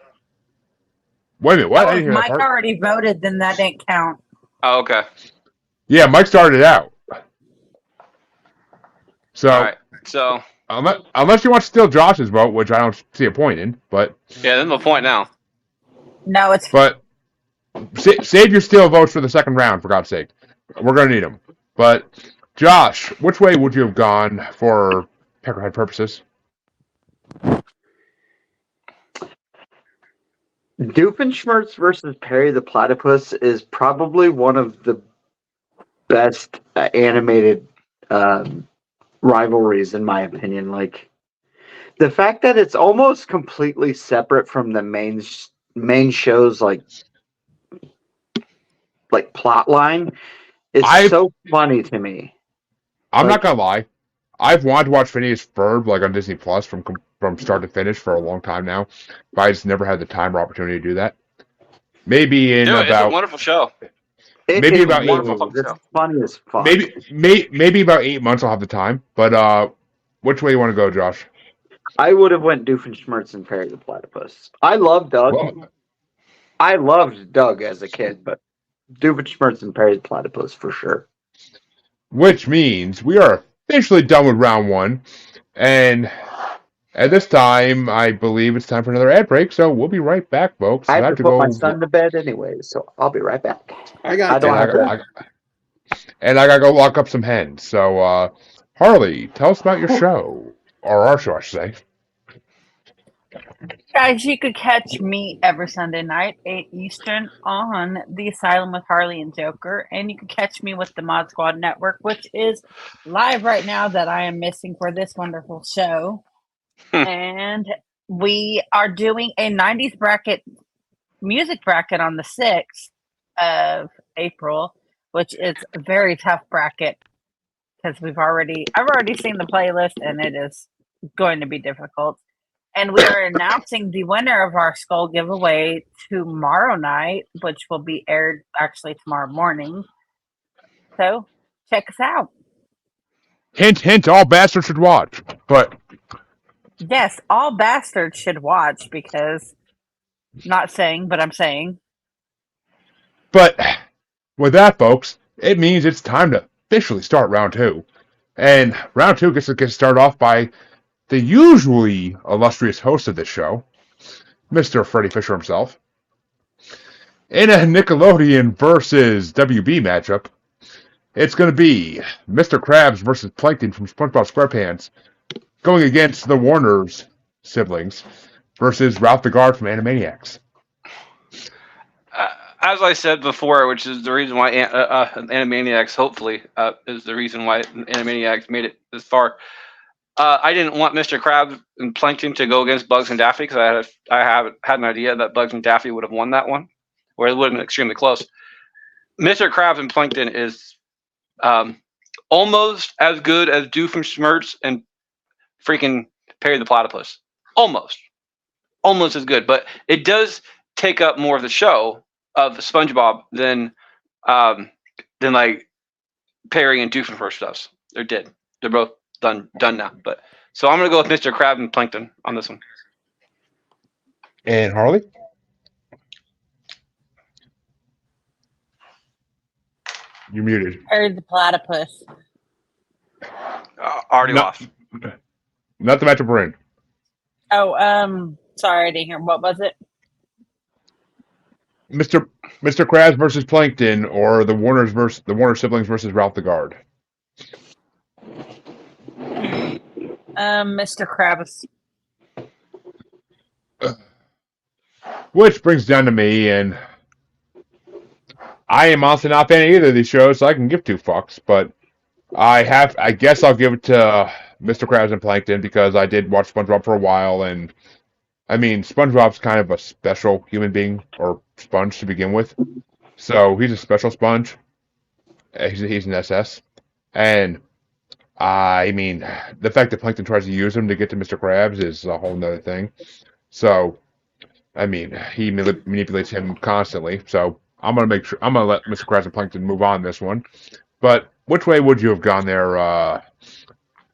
wait a minute. What? I didn't hear that Mike part. already voted, then that didn't count. Oh, okay. Yeah, Mike started it out. So, All right. So, unless you want to steal Josh's vote, which I don't see a point in, but yeah, that's my point now. No, it's save your steal votes for the second round, for God's sake. We're going to need them. But, Josh, which way would you have gone for Peckerhead purposes? Doofenshmirtz versus Perry the Platypus is probably one of the best animated rivalries, in my opinion. Like, the fact that it's almost completely separate from the main show's like plot line is so funny to me. I'm not gonna lie. I've wanted to watch Phineas Ferb like on Disney Plus from start to finish for a long time now, but I just never had the time or opportunity to do that. Maybe in It's a about wonderful show. Maybe It's about 8 wonderful. months. It's funny as fuck. maybe about 8 months I'll have the time. But which way you want to go, Josh? I would have went Doofenshmirtz and Perry the Platypus. I love Doug. Well, I loved Doug as a kid, but Doofenshmirtz and Perry the Platypus for sure. which means we are officially done with round 1, and at this time, I believe it's time for another ad break. So we'll be right back, folks. I have to put my son to bed anyway, so I'll be right back. I got don't that. have and I gotta go lock up some hens. So, Harley, tell us about your show, or our show, I should say. Guys, you could catch me every Sunday night, 8 Eastern, on The Asylum with Harley and Joker. And you can catch me with the Mod Squad Network, which is live right now that I am missing for this wonderful show. And we are doing a 90s music bracket on the 6th of April, which is a very tough bracket because I've already seen the playlist and it is going to be difficult. And we are announcing the winner of our skull giveaway tomorrow night, which will be aired actually tomorrow morning. So check us out. Hint, hint, all bastards should watch. But Yes, all bastards should watch because not saying, but I'm saying. But with that, folks, it means it's time to officially start round 2. And round 2 gets to start off by the usually illustrious host of this show, Mr. Freddie Fisher himself. In a Nickelodeon versus WB matchup, it's going to be Mr. Krabs versus Plankton from SpongeBob SquarePants going against the Warner's siblings versus Ralph the Guard from Animaniacs. As I said before, which is the reason why Animaniacs, hopefully, is the reason why Animaniacs made it this far. I didn't want Mr. Krabs and Plankton to go against Bugs and Daffy because I had an idea that Bugs and Daffy would have won that one, or it would have been extremely close. Mr. Krabs and Plankton is almost as good as Doofenshmirtz and freaking Perry the Platypus. Almost as good, but it does take up more of the show of SpongeBob than like Perry and Doofenshmirtz does. They're both done now. But so I'm gonna go with Mr. Krabs and Plankton on this one. And Harley? You're muted. Or the platypus. Already No. lost. Not the matchup we're in. Oh, sorry, I didn't hear. What was it? Mr. Krabs versus Plankton, or the Warner siblings versus Ralph the Guard. Mr. Krabs. Which brings down to me, and I am honestly not a fan of either of these shows, so I can give two fucks, but I guess I'll give it to Mr. Krabs and Plankton because I did watch SpongeBob for a while, and I mean, SpongeBob's kind of a special human being, or sponge to begin with. So he's a special sponge. He's an SS. And I mean, the fact that Plankton tries to use him to get to Mr. Krabs is a whole nother thing. So, I mean, he manipulates him constantly. So I'm gonna let Mr. Krabs and Plankton move on this one. But which way would you have gone there,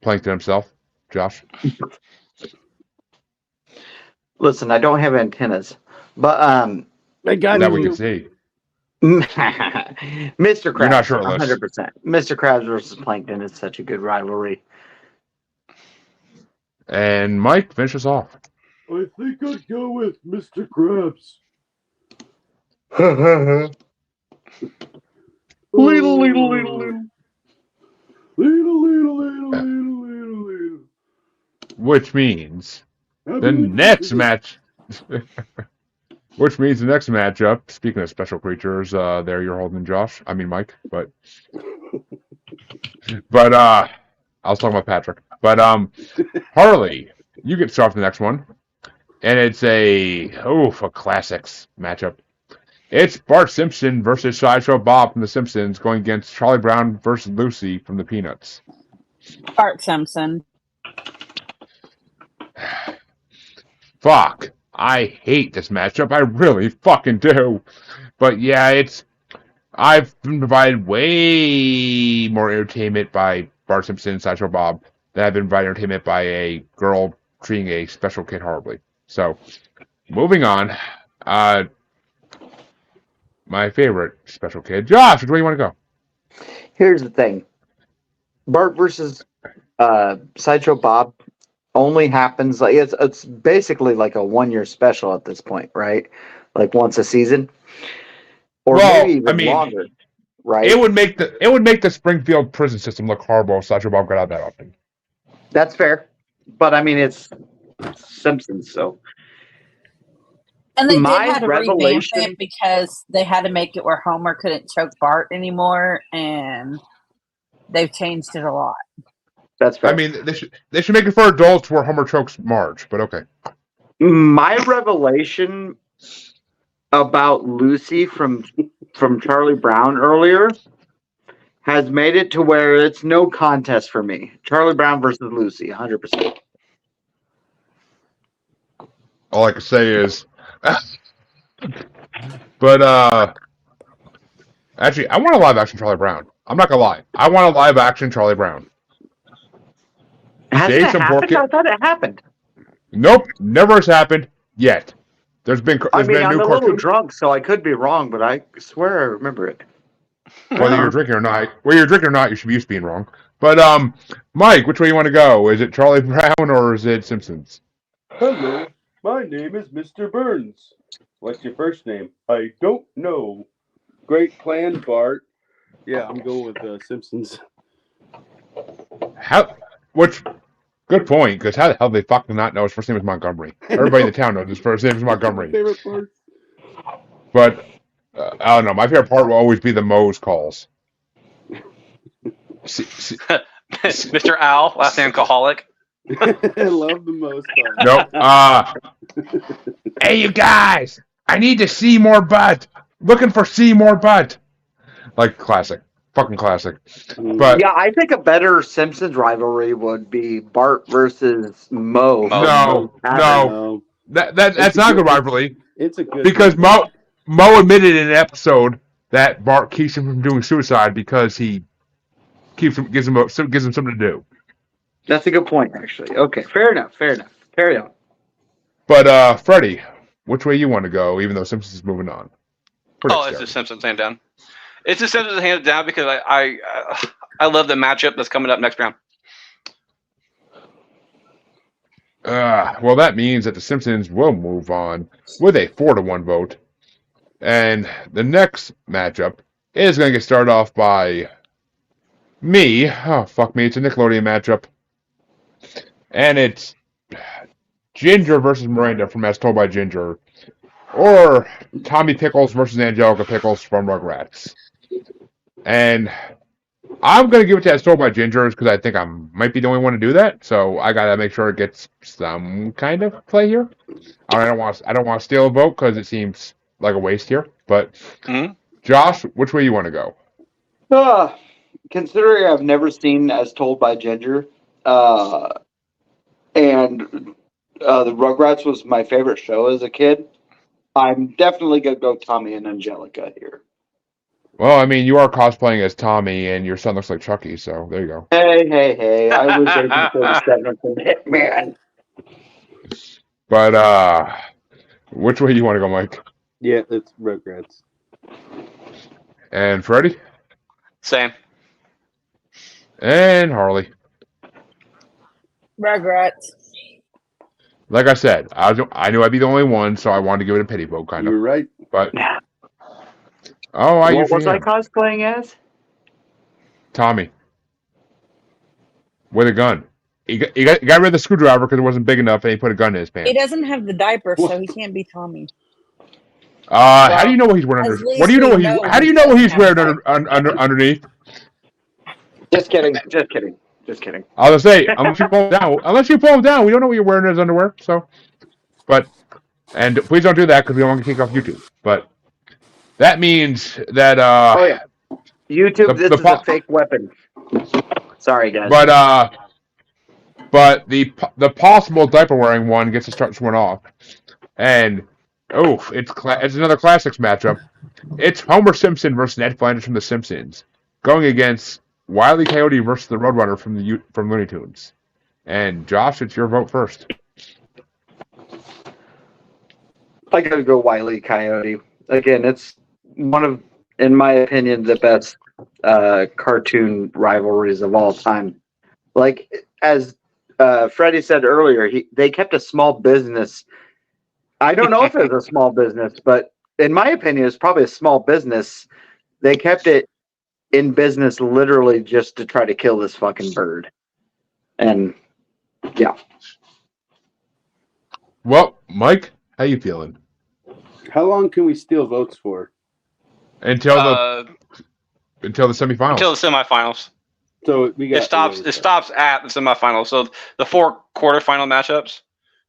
Plankton himself, Josh? Listen, I don't have antennas, but I got That we you. can see. Mr. Krabs, You're not shirtless. 100%. Mr. Krabs versus Plankton is such a good rivalry. And Mike, finish us off. I think I'd go with Mr. Krabs. Little. Which means the next match. Which means the next matchup. Speaking of special creatures, there you're holding Josh. I mean Mike, but I was talking about Patrick. But Harley, you get to start off the next one, and it's a classics matchup. It's Bart Simpson versus Sideshow Bob from The Simpsons going against Charlie Brown versus Lucy from The Peanuts. Bart Simpson. Fuck. I hate this matchup. I really fucking do. But yeah, I've been provided way more entertainment by Bart Simpson and Sideshow Bob than I've been provided entertainment by a girl treating a special kid horribly. So, moving on. My favorite special kid. Josh, where do you want to go? Here's the thing. Bart versus Sideshow Bob only happens like it's basically like a 1-year special at this point, right? Like once a season, or Well, maybe even I mean, longer, right? It would make the Springfield prison system look horrible if Sideshow Bob got out that often. That's fair, but I mean it's Simpsons, so. And they My did have to revamp revelation- it because they had to make it where Homer couldn't choke Bart anymore, and they've changed it a lot. That's fair. I mean, they should make it for adults where Homer chokes Marge, but okay. My revelation about Lucy from Charlie Brown earlier has made it to where it's no contest for me. Charlie Brown versus Lucy, 100%. All I can say is, but actually, I want a live action Charlie Brown. I'm not gonna lie, I want a live action Charlie Brown. Has Dave that some happened? pork- I thought it happened. Nope, never has happened yet. There's been I'm a new a little cartoon. drunk, so I could be wrong, but I swear I remember it. Whether you're drinking or not, you should be used to being wrong. But Mike, which way you want to go? Is it Charlie Brown or is it Simpsons? Hello, my name is Mr. Burns. What's your first name? I don't know. Great plan, Bart. Yeah, I'm going with Simpsons. Good point, because how the hell do they fucking not know his first name is Montgomery? Everybody in the town knows his first name is Montgomery. Favorite part? But, I don't know, my favorite part will always be the Moe's calls. Mr. Al, last name alcoholic. I love the most Nope. part. Hey, you guys! I need to see more butt! Looking for Seymour butt! Like, classic. Fucking classic. But Yeah, I think a better Simpsons rivalry would be Bart versus Moe. No. That's not a good rivalry. It's a good Because Moe admitted in an episode that Bart keeps him from doing suicide because he gives him something to do. That's a good point, actually. Okay, fair enough. Carry on. But Freddie, which way you want to go, even though Simpsons is moving on. It's the Simpsons hand down. It's the Simpsons hand down because I love the matchup that's coming up next round. Well, that means that the Simpsons will move on with a 4-1 vote. And the next matchup is going to get started off by me. Oh, fuck me. It's a Nickelodeon matchup. And it's Ginger versus Miranda from As Told by Ginger. Or Tommy Pickles versus Angelica Pickles from Rugrats. And I'm going to give it to As Told by Ginger because I think I might be the only one to do that. So I got to make sure it gets some kind of play here. I don't want to steal a vote because it seems like a waste here. But Josh, which way you want to go? Considering I've never seen As Told by Ginger, and the Rugrats was my favorite show as a kid, I'm definitely going to go Tommy and Angelica here. Well, I mean, you are cosplaying as Tommy, and your son looks like Chucky, so there you go. Hey. I was Agent 47 from Hitman. But, which way you want to go, Mike? Yeah, it's Rugrats. And Freddie? Same. And Harley. Rugrats. Like I said, I knew I'd be the only one, so I wanted to give it a pity vote, kind of. You're right. But What was I cosplaying as? Tommy. With a gun. He got rid of the screwdriver because it wasn't big enough, and he put a gun in his pants. He doesn't have the diaper, so he can't be Tommy. How do you know what he's wearing under? What do you know what he's? How do you know what he's wearing underneath? Just kidding. I was gonna say, unless you pull him down, we don't know what you're wearing as underwear. So, and please don't do that because we don't want to kick off YouTube. But that means that YouTube, this is a fake weapon. Sorry, guys. But the possible diaper wearing one gets to start someone off, and it's another classics matchup. It's Homer Simpson versus Ned Flanders from The Simpsons, going against Wile E. Coyote versus the Roadrunner from Looney Tunes. And Josh, it's your vote first. I gotta go Wile E. Coyote. Again, it's one of, in my opinion, the best cartoon rivalries of all time. Like, as Freddie said earlier, they kept a small business. I don't know if it was a small business, but in my opinion, it's probably a small business. They kept it in business literally just to try to kill this fucking bird. And, yeah. Well, Mike, how you feeling? How long can we steal votes for? Until the semifinals. Until the semifinals. So we got it stops at the semifinals. So the 4 quarterfinal matchups,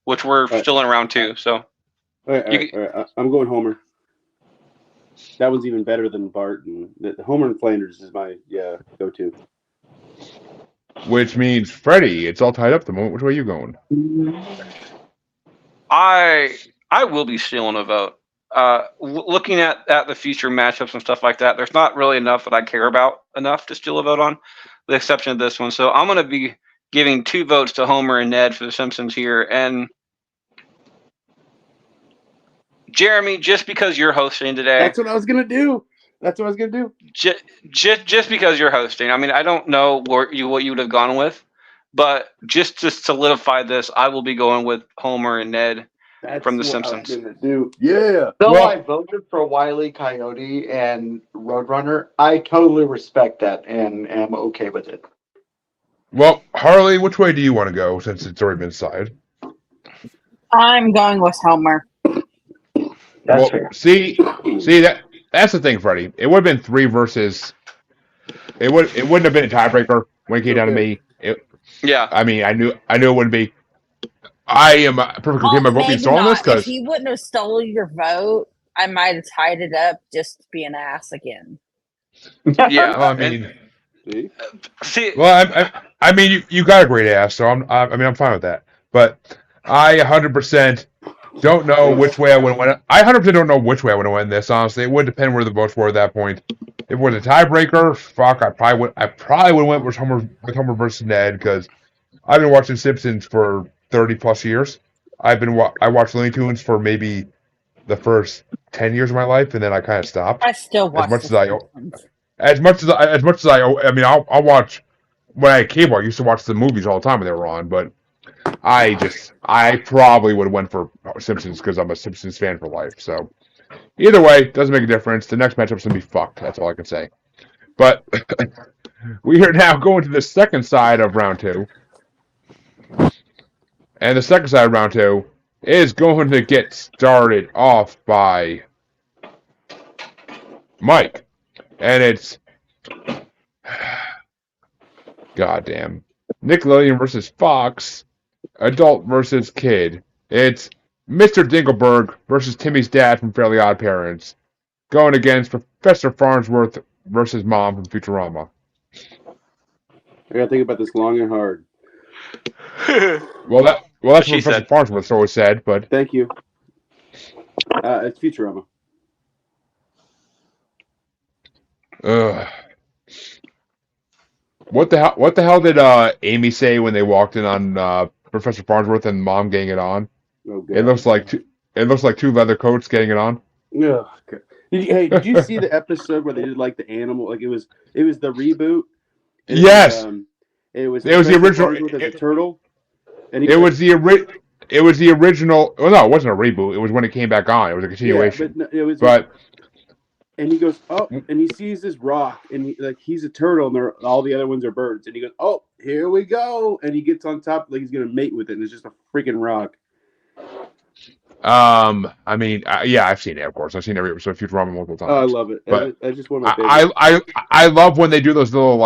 which we're still in round 2. So all right. I'm going Homer. That one's even better than Bart. And Homer and Flanders is my go-to. Which means Freddie, it's all tied up at the moment. Which way are you going? I will be stealing a vote. Looking at the future matchups and stuff like that, there's not really enough that I care about enough to steal a vote on, with the exception of this one. So I'm going to be giving 2 votes to Homer and Ned for The Simpsons here. And Jeremy, just because you're hosting today. That's what I was going to do. Just because you're hosting. I mean, I don't know what you would have gone with, but just to solidify this, I will be going with Homer and Ned from The Simpsons. Yeah. Though I voted for Wile E. Coyote and Roadrunner, I totally respect that and am okay with it. Well, Harley, which way do you want to go since it's already been decided? I'm going with Homer. That's fair. See that's the thing, Freddie. It would have been 3 versus. It wouldn't have been a tiebreaker when it came down to me. I mean, I knew it wouldn't be. I am perfectly okay with my vote being stolen this because if he wouldn't have stolen your vote, I might have tied it up just to be an ass again. Yeah, well, I mean, see, well, I mean, you got a great ass, so I'm fine with that. But I 100% don't know which way I would have went. I 100% don't know which way I would have went this. Honestly, it would depend where the votes were at that point. If it was a tiebreaker, fuck, I probably would have went with Homer versus Ned because I've been watching Simpsons for 30 plus years. I watched Looney Tunes for maybe the first 10 years of my life, and then I kind of stopped. I still watch much the as Simpsons. As much as I mean, I'll watch. When I had cable, I used to watch the movies all the time when they were on, but I probably would have went for Simpsons because I'm a Simpsons fan for life. So either way, doesn't make a difference. The next matchup's gonna be fucked. That's all I can say. But we are now going to the second side of round 2, and the second side of round 2 is going to get started off by Mike, and it's goddamn Nickelodeon versus Fox, adult versus kid. It's Mr. Dingleberg versus Timmy's dad from Fairly Odd Parents, going against Professor Farnsworth versus Mom from Futurama. I gotta think about this long and hard. Well, that's what she Professor said. Farnsworth always said, but Thank you. It's Futurama. What the hell did Amy say when they walked in on Professor Farnsworth and Mom getting it on? Oh, God. It looks like two leather coats getting it on. Oh, God. Did you see the episode where they did like the animal? Like it was the reboot. And Yes. It was the original. Farnsworth as a turtle. And It was the original. Well, no, it wasn't a reboot. It was when it came back on. It was a continuation. Yeah, but it was. But And he goes, oh, and he sees this rock, and he's a turtle, and all the other ones are birds. And he goes, oh, here we go, and he gets on top like he's gonna mate with it, and it's just a freaking rock. I mean, yeah, I've seen it. Of course, I've seen every episode of Futurama multiple times. Oh, I love it. But I just one of my favorites. I love when they do those little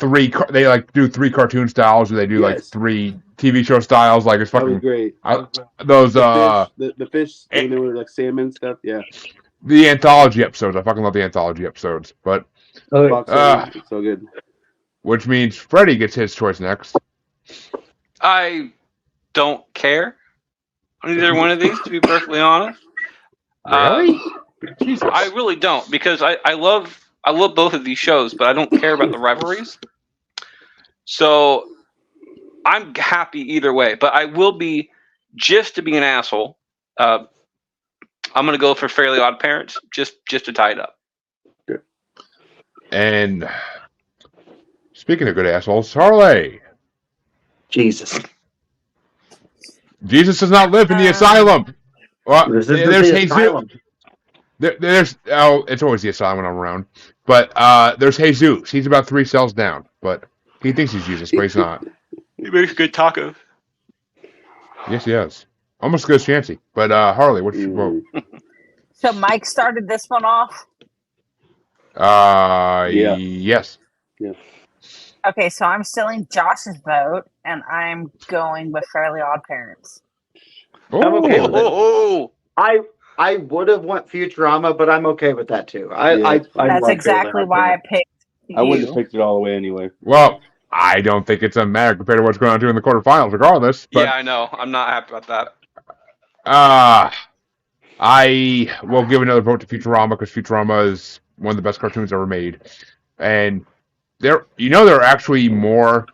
they do 3 cartoon styles, or they do like 3 TV show styles. Like it's That fucking was great. the fish when they were like salmon stuff. Yeah, anthology episodes. I fucking love the anthology episodes. But Fox it's so good. which means Freddy gets his choice next. I don't care on either one of these, to be perfectly honest. Really? I really don't, because I love both of these shows, but I don't care about the rivalries. So I'm happy either way, but I will be, just to be an asshole, I'm going to go for Fairly Odd Parents, just to tie it up. Good. And speaking of good assholes, Harley. Jesus. Jesus does not live in the asylum. Well, This is there's the Jesus. asylum. It's always the asylum when I'm around. But there's Jesus. He's about 3 cells down, but he thinks he's Jesus, but he's not. He makes good tacos. Yes, he is. Almost as good as Chansey. But Harley, what's your vote? So Mike started this one off. Yeah. Yes. Okay, so I'm stealing Josh's vote, and I'm going with Fairly Odd Parents. I'm okay with it. Oh, I would have went Futurama, but I'm okay with that too. I That's love exactly Fairly Odd why I Parents. picked you. I wouldn't have picked it all the way anyway. Well, I don't think it's a matter compared to what's going on in the quarterfinals, regardless. But, yeah, I know. I'm not happy about that. I will give another vote to Futurama because Futurama is one of the best cartoons ever made, and there are actually more.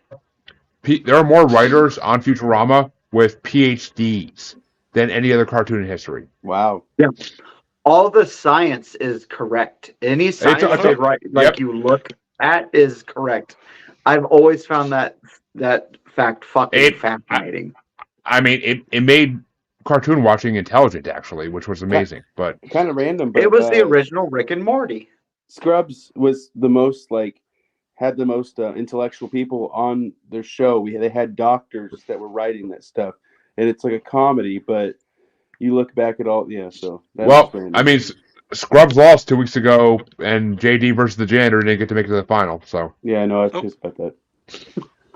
There are more writers on Futurama with PhDs than any other cartoon in history. Wow. All the science is correct. Any science you look at is correct. I've always found that fact fucking fascinating. I mean, it made cartoon watching intelligent, actually, which was amazing. But Kind of random, but It was the original Rick and Morty. Scrubs was the most had the most intellectual people on their show. They had doctors that were writing that stuff, and it's like a comedy, but you look back at all, So I mean, Scrubs lost 2 weeks ago, and JD versus the Janitor didn't get to make it to the final. So yeah, I know. I was pissed about that.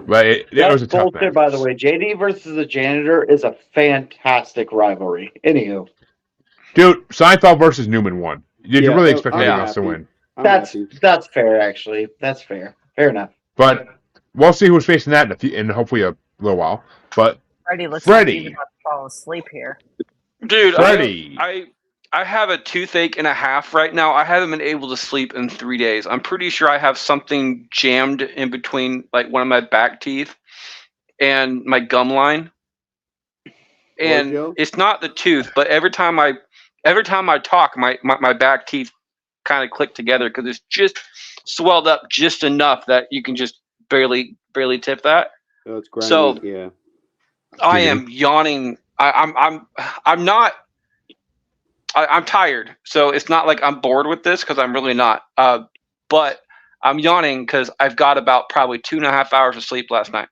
But it was a tough bullshit, match. by the way. JD versus the Janitor is a fantastic rivalry. Anywho, Dude, Seinfeld versus Newman won. Did you really expect I'm anyone else to happy. win? I'm that's happy. fair. Actually, that's fair. Fair enough. But we'll see who's facing that in hopefully a little while. But Freddie looks Freddie. like he's about to fall asleep here. Dude, Freddie. I have a toothache and a half right now. I haven't been able to sleep in 3 days. I'm pretty sure I have something jammed in between, like one of my back teeth and my gum line. And Joe? it's not the tooth, but every time I every time I talk, my back teeth kind of click together because it's just swelled up just enough that you can just barely tip that. Oh, it's grimy. So Yeah. I am yawning. I'm not. I'm tired, so it's not like I'm bored with this because I'm really not. But I'm yawning because I've got about probably 2.5 hours of sleep last night.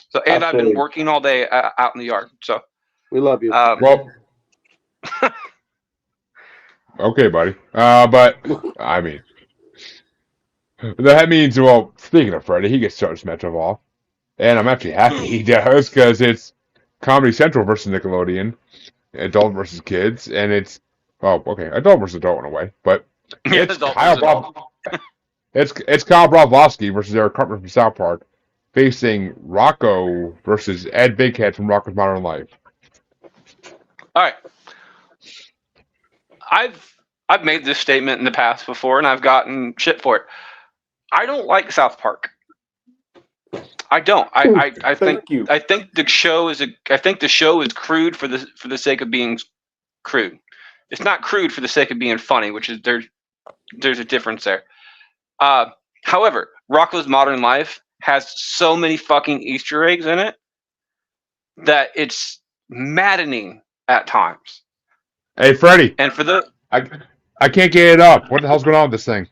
So and I've been working all day out in the yard. So we love you. Well, okay, buddy. But I mean, that means, well, speaking of Freddie, he gets to start his matchup off, and I'm actually happy he does because it's Comedy Central versus Nickelodeon, adult versus kids, and it's adult versus adult in a way, but it's it's Kyle Broflovski versus Eric Cartman from South Park, facing Rocco versus Ed Bighead from Rocco's Modern Life. All right. I've made this statement in the past before, and I've gotten shit for it. I don't like South Park. I don't. I think the show is crude for the sake of being crude. It's not crude for the sake of being funny, which is there's a difference there. However, Rocco's Modern Life has so many fucking Easter eggs in it that it's maddening at times. Hey, Freddie. And for the I can't get it up. What the hell's going on with this thing?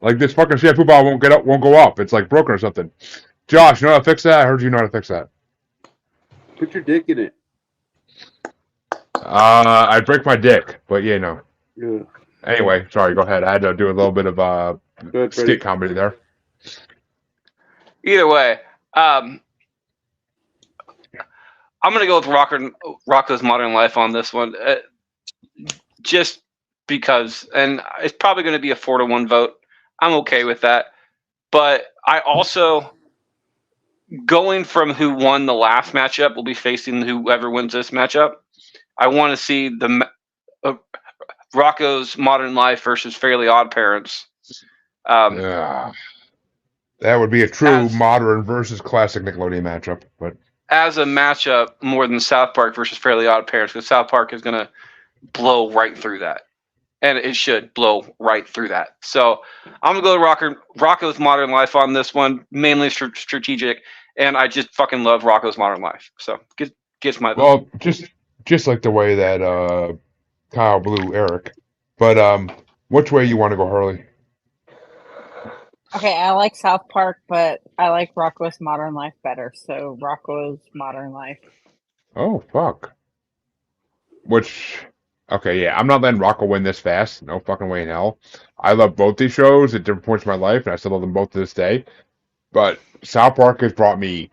Like this fucking shampoo bottle won't go up. It's like broken or something. Josh, you know how to fix that? I heard you know how to fix that. Put your dick in it. I'd break my dick, but yeah. Anyway, sorry, go ahead. I had to do a little bit of skit comedy there. Either way, I'm gonna go with Rocco's Modern Life on this one, just because, and it's probably going to be a 4-1 vote. I'm okay with that, but I also, going from who won the last matchup, will be facing whoever wins this matchup. I want to see the Rocco's Modern Life versus Fairly Odd Parents. That would be a true modern versus classic Nickelodeon matchup, but as a matchup more than South Park versus Fairly Odd Parents, because South Park is going to blow right through that. And it should blow right through that. So I'm going to go with Rocco's Modern Life on this one, mainly strategic. And I just fucking love Rocco's Modern Life. So gets my vote. Well, just like the way that Kyle blew Eric. But which way you want to go, Harley? Okay, I like South Park, but I like Rocco's Modern Life better. So Rocco's Modern Life. Oh, fuck. Okay, yeah, I'm not letting Rocco win this fast. No fucking way in hell. I love both these shows at different points in my life, and I still love them both to this day. But South Park has brought me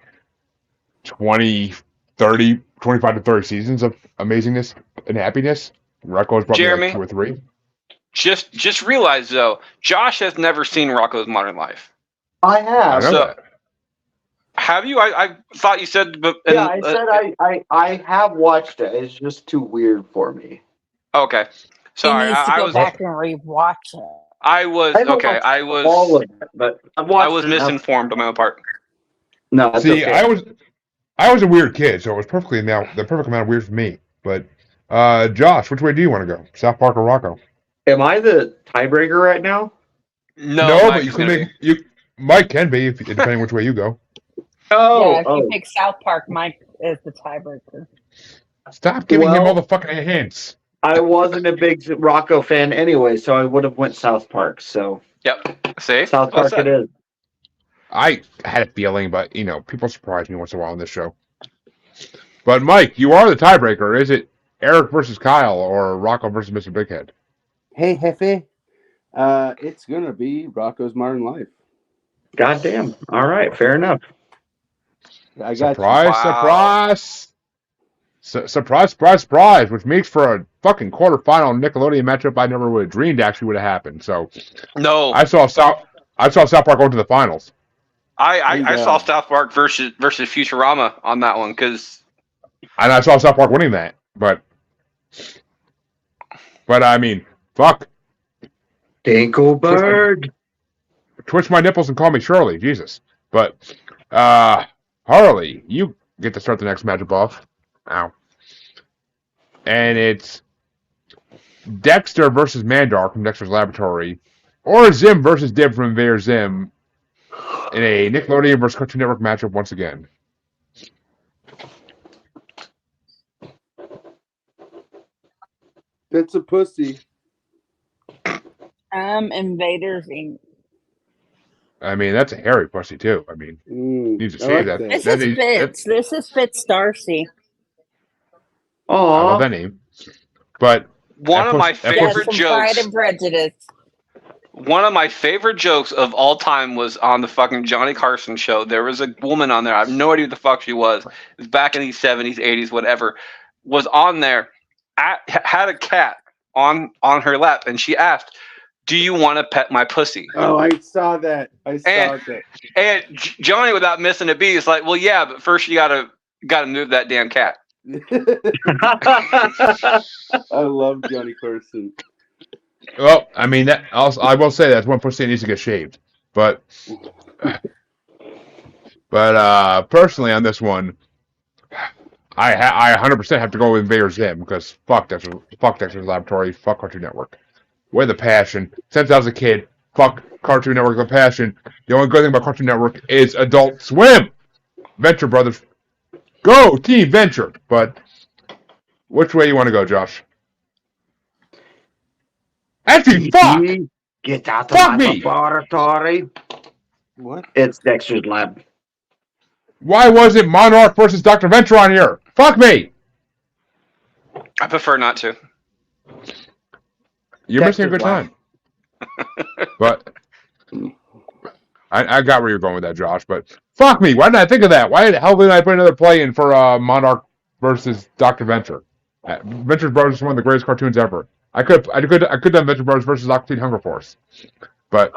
25 to 30 seasons of amazingness and happiness. Rocco has brought me like 2 or 3. Just realize, though, Josh has never seen Rocco's Modern Life. I have. Have you? I thought you said... I said I have watched it. It's just too weird for me. Okay. Sorry, he needs to go back and rewatch it. I was all of it, but I was misinformed on my own part. No, that's see, okay. I was a weird kid, so it was the perfect amount of weird for me. But Josh, which way do you want to go? South Park or Rocco? Am I the tiebreaker right now? No, but you can Mike can be, depending which way you go. If you pick South Park, Mike is the tiebreaker. Stop giving him all the fucking hints. I wasn't a big Rocco fan anyway, so I would have went South Park. So yep, see, South Park it is. I had a feeling, but people surprise me once in a while on this show. But Mike, you are the tiebreaker. Is it Eric versus Kyle or Rocco versus Mr. Bighead? Hey, Hefe. It's gonna be Rocco's Modern Life. Goddamn. All right, fair enough. I got Surprise, which makes for a fucking quarterfinal Nickelodeon matchup I never would have dreamed actually would have happened. So no, I saw South Park go to the finals. I saw South Park versus Futurama on that one and I saw South Park winning that, but I mean, fuck. Dinklebird. Twitch my nipples and call me Shirley, Jesus. But Harley, you get to start the next matchup off. Ow. and it's Dexter versus Mandark from Dexter's Laboratory, or Zim versus Dib from Invader Zim in a Nickelodeon versus Cartoon Network matchup once again. That's a pussy. Invaders Inc. I mean, that's a hairy pussy too. I mean, you need to say that. This is Fitz. This is Fitz Darcy. I love Oh, that name. But One of my favorite From Pride jokes. and Prejudice. One of my favorite jokes of all time was on the fucking Johnny Carson show. There was a woman on there. I have no idea who the fuck she was. It was back in the 70s, 80s, whatever. Was on there. Had a cat on her lap, and she asked, "Do you want to pet my pussy?" Oh, I saw that. And Johnny, without missing a beat, is like, "Well, yeah, but first you gotta move that damn cat." I love Johnny Carson. well, I mean, that also, I will say that's one pussy that needs to get shaved. But personally on this one, I 100% have to go with Invader Zim because fuck Dexter's Laboratory, fuck Cartoon Network. Where the passion? Since I was a kid, fuck Cartoon Network with passion. The only good thing about Cartoon Network is Adult Swim. Venture Brothers. Go, Team Venture. But which way you want to go, Josh? Actually, fuck! Get out Fuck of my me! laboratory. What? It's Dexter's Lab. Why wasn't Monarch versus Dr. Venture on here? Fuck me! I prefer not to. You're missing a good Dexter's time. But I got where you're going with that, Josh. But fuck me! Why didn't I think of that? Why the hell didn't I put another play in for Monarch versus Dr. Venture? Venture Brothers is one of the greatest cartoons ever. I could have done Venture Brothers versus Aqua Hunger Force, but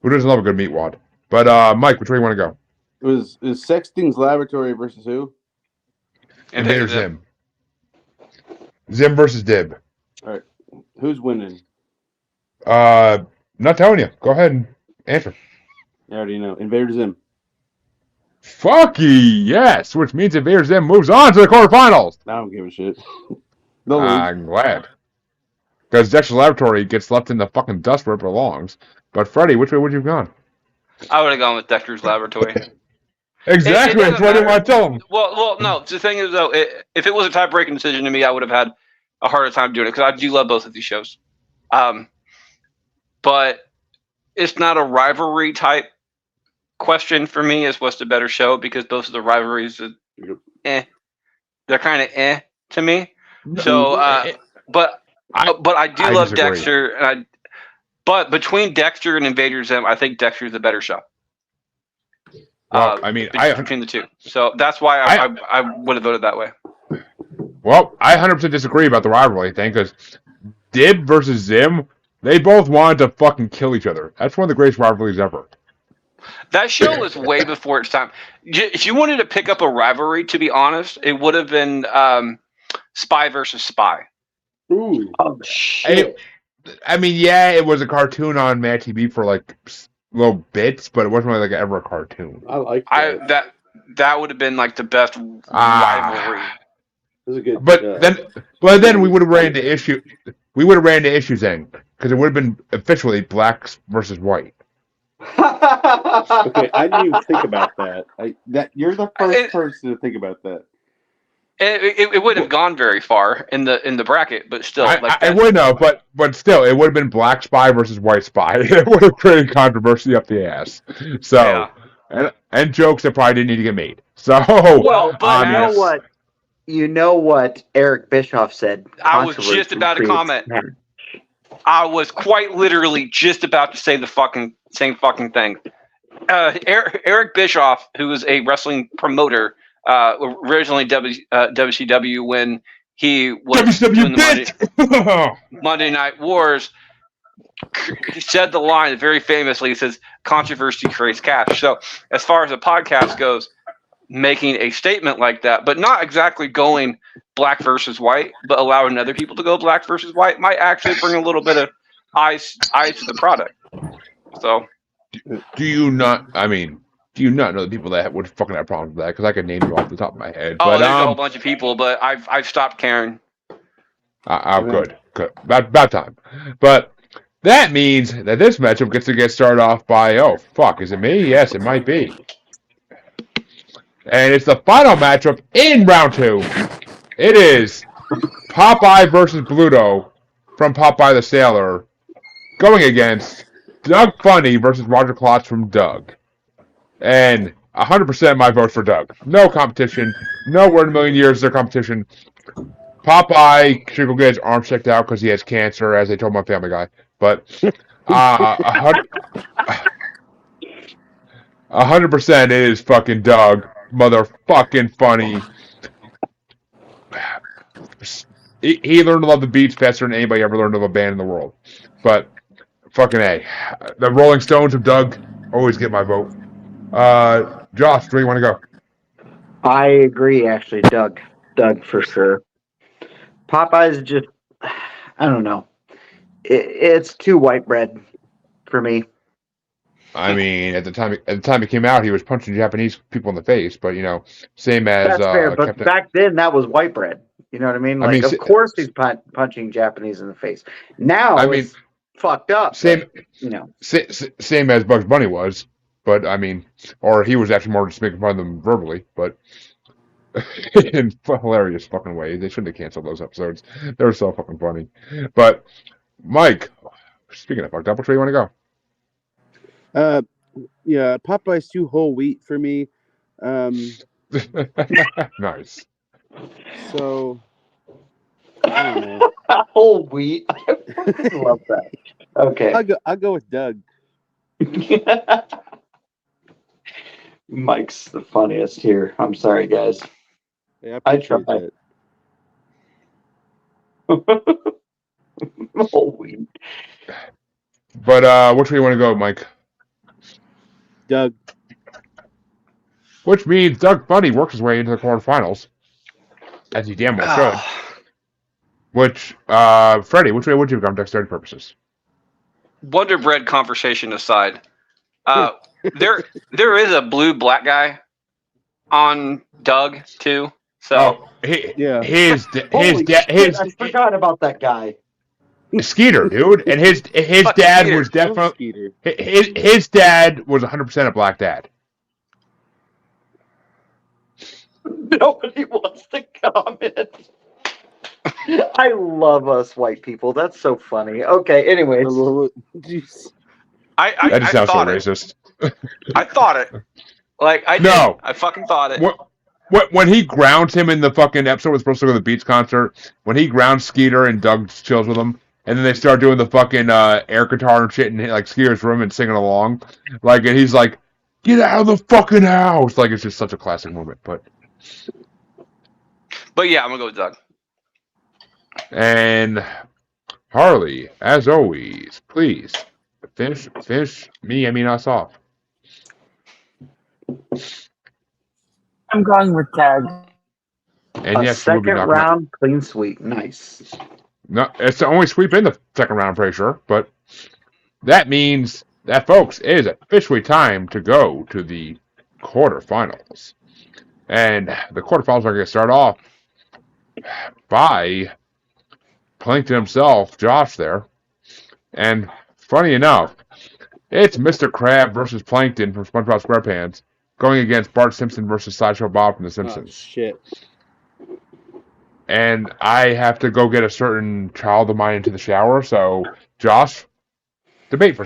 who doesn't love a good meat wad? But Mike, which way you want to go? It was Sexting's Laboratory versus who? Invader Zim. Zim versus Dib. All right. Who's winning? Not telling you. Go ahead and answer. I already know. Invader Zim. Fucky, yes, which means Invader Zim moves on to the quarterfinals. I don't give a shit. They'll lose. I'm glad. Because Dexter's Laboratory gets left in the fucking dust where it belongs. But Freddie, which way would you have gone? I would have gone with Dexter's Laboratory. Exactly, that's what I want to tell him. Well, no. The thing is, though, if it was a tie-breaking decision to me, I would have had a harder time doing it because I do love both of these shows. But it's not a rivalry type question for me as what's the better show because both of the rivalries are they're kind of to me. So but I do love disagree. Dexter but between Dexter and Invader Zim, I think Dexter's the better show. Well, I mean, between the two. So that's why I would have voted that way. Well, I 100% disagree about the rivalry thing because Dib versus Zim, they both wanted to fucking kill each other. That's one of the greatest rivalries ever. That show was way before its time. If you wanted to pick up a rivalry, to be honest, it would have been Spy versus Spy. Ooh. Oh, shit. I mean, yeah, it was a cartoon on Mad TV for like little bits, but it wasn't really like ever a cartoon. I like that. That would have been like the best rivalry. It was a good. But then we would have ran into issue. We would have ran into issues then because it would have been officially blacks versus white. Okay, I didn't even think about that. You're the first person to think about that. It wouldn't have gone very far in the bracket, but still, I would know, but still, it would have been black spy versus white spy. It would have created controversy up the ass. So, yeah. and jokes that probably didn't need to get made. So, well, but you know what? You know what Eric Bischoff said? I was just about to comment. I was quite literally just about to say the same fucking thing. Eric Bischoff, who is a wrestling promoter, originally WCW when he was doing the Monday Night Wars, he said the line very famously. He says, "Controversy creates cash." So, as far as the podcast goes, making a statement like that, but not exactly going black versus white, but allowing other people to go black versus white might actually bring a little bit of eyes to the product. So, do you not? I mean, do you not know the people that would fucking have problems with that? Because I could name them off the top of my head. Oh, But there's a whole bunch of people, but I've stopped caring. good. About time. But that means that this matchup gets to get started off by, oh, fuck, is it me? Yes, it might be. And it's the final matchup in round 2. It is Popeye versus Bluto from Popeye the Sailor going against Doug Funny versus Roger Klotz from Doug. And 100% my vote for Doug. No competition. Nowhere in a million years is there competition. Popeye should go get his arm checked out because he has cancer, as they told my Family Guy. But 100% it is fucking Doug. Motherfucking Funny. He learned to love the beach faster than anybody ever learned of a band in the world. But fucking A. The Rolling Stones of Doug always get my vote. Josh, where do you want to go? I agree, actually, Doug. Doug for sure. Popeye's just, I don't know. It's too white bread for me. I mean, at the time it came out, he was punching Japanese people in the face, but same as That's fair, but Captain. back then that was white bread. You know what I mean? Like, of course he's punching Japanese in the face. Now it's fucked up. Same, but, same as Bugs Bunny was, but I mean, or he was actually more just making fun of them verbally, but in hilarious fucking ways. They shouldn't have canceled those episodes. They were so fucking funny. But Mike, speaking of fucked up, which way you want to go? Yeah, Popeye's too whole wheat for me. Nice. So, I don't know. Whole wheat. I fucking love that. Okay. I'll go with Doug. Mike's the funniest here. I'm sorry, guys. Yeah, I tried. Whole wheat. But which way you want to go, Mike? Doug. Which means Doug Funny works his way into the quarterfinals, as he damn well should. Which, Freddie, which way would you have gone for dexterity purposes? Wonder Bread conversation aside, there is a blue-black guy on Doug too. So his Holy dad, shit, I forgot about that guy. Skeeter, dude, and his dad was definitely his dad was 100% a black dad. Nobody wants to comment. I love us white people. That's so funny. Okay, anyways. I That just sounds so thought racist. I thought it. Like I did. No. I fucking thought it. When he grounds him in the fucking episode was supposed to go to the Beats concert, when he grounds Skeeter and Doug chills with him, and then they start doing the fucking air guitar and shit in like Skeeter's room and singing along, like, and he's like, "Get out of the fucking house!" Like, it's just such a classic moment. But yeah, I'm gonna go with Doug. And Harley, as always, please finish us off. I'm going with Doug. And A yes, second round clean sweep. Nice. No, it's the only sweep in the second round, I'm pretty sure. But that means that, folks, it is officially time to go to the quarterfinals. And the quarterfinals are going to start off by Plankton himself, Josh there. And funny enough, it's Mr. Krabs versus Plankton from SpongeBob SquarePants going against Bart Simpson versus Sideshow Bob from The Simpsons. Oh, shit. And I have to go get a certain child of mine into the shower, so Josh, debate for.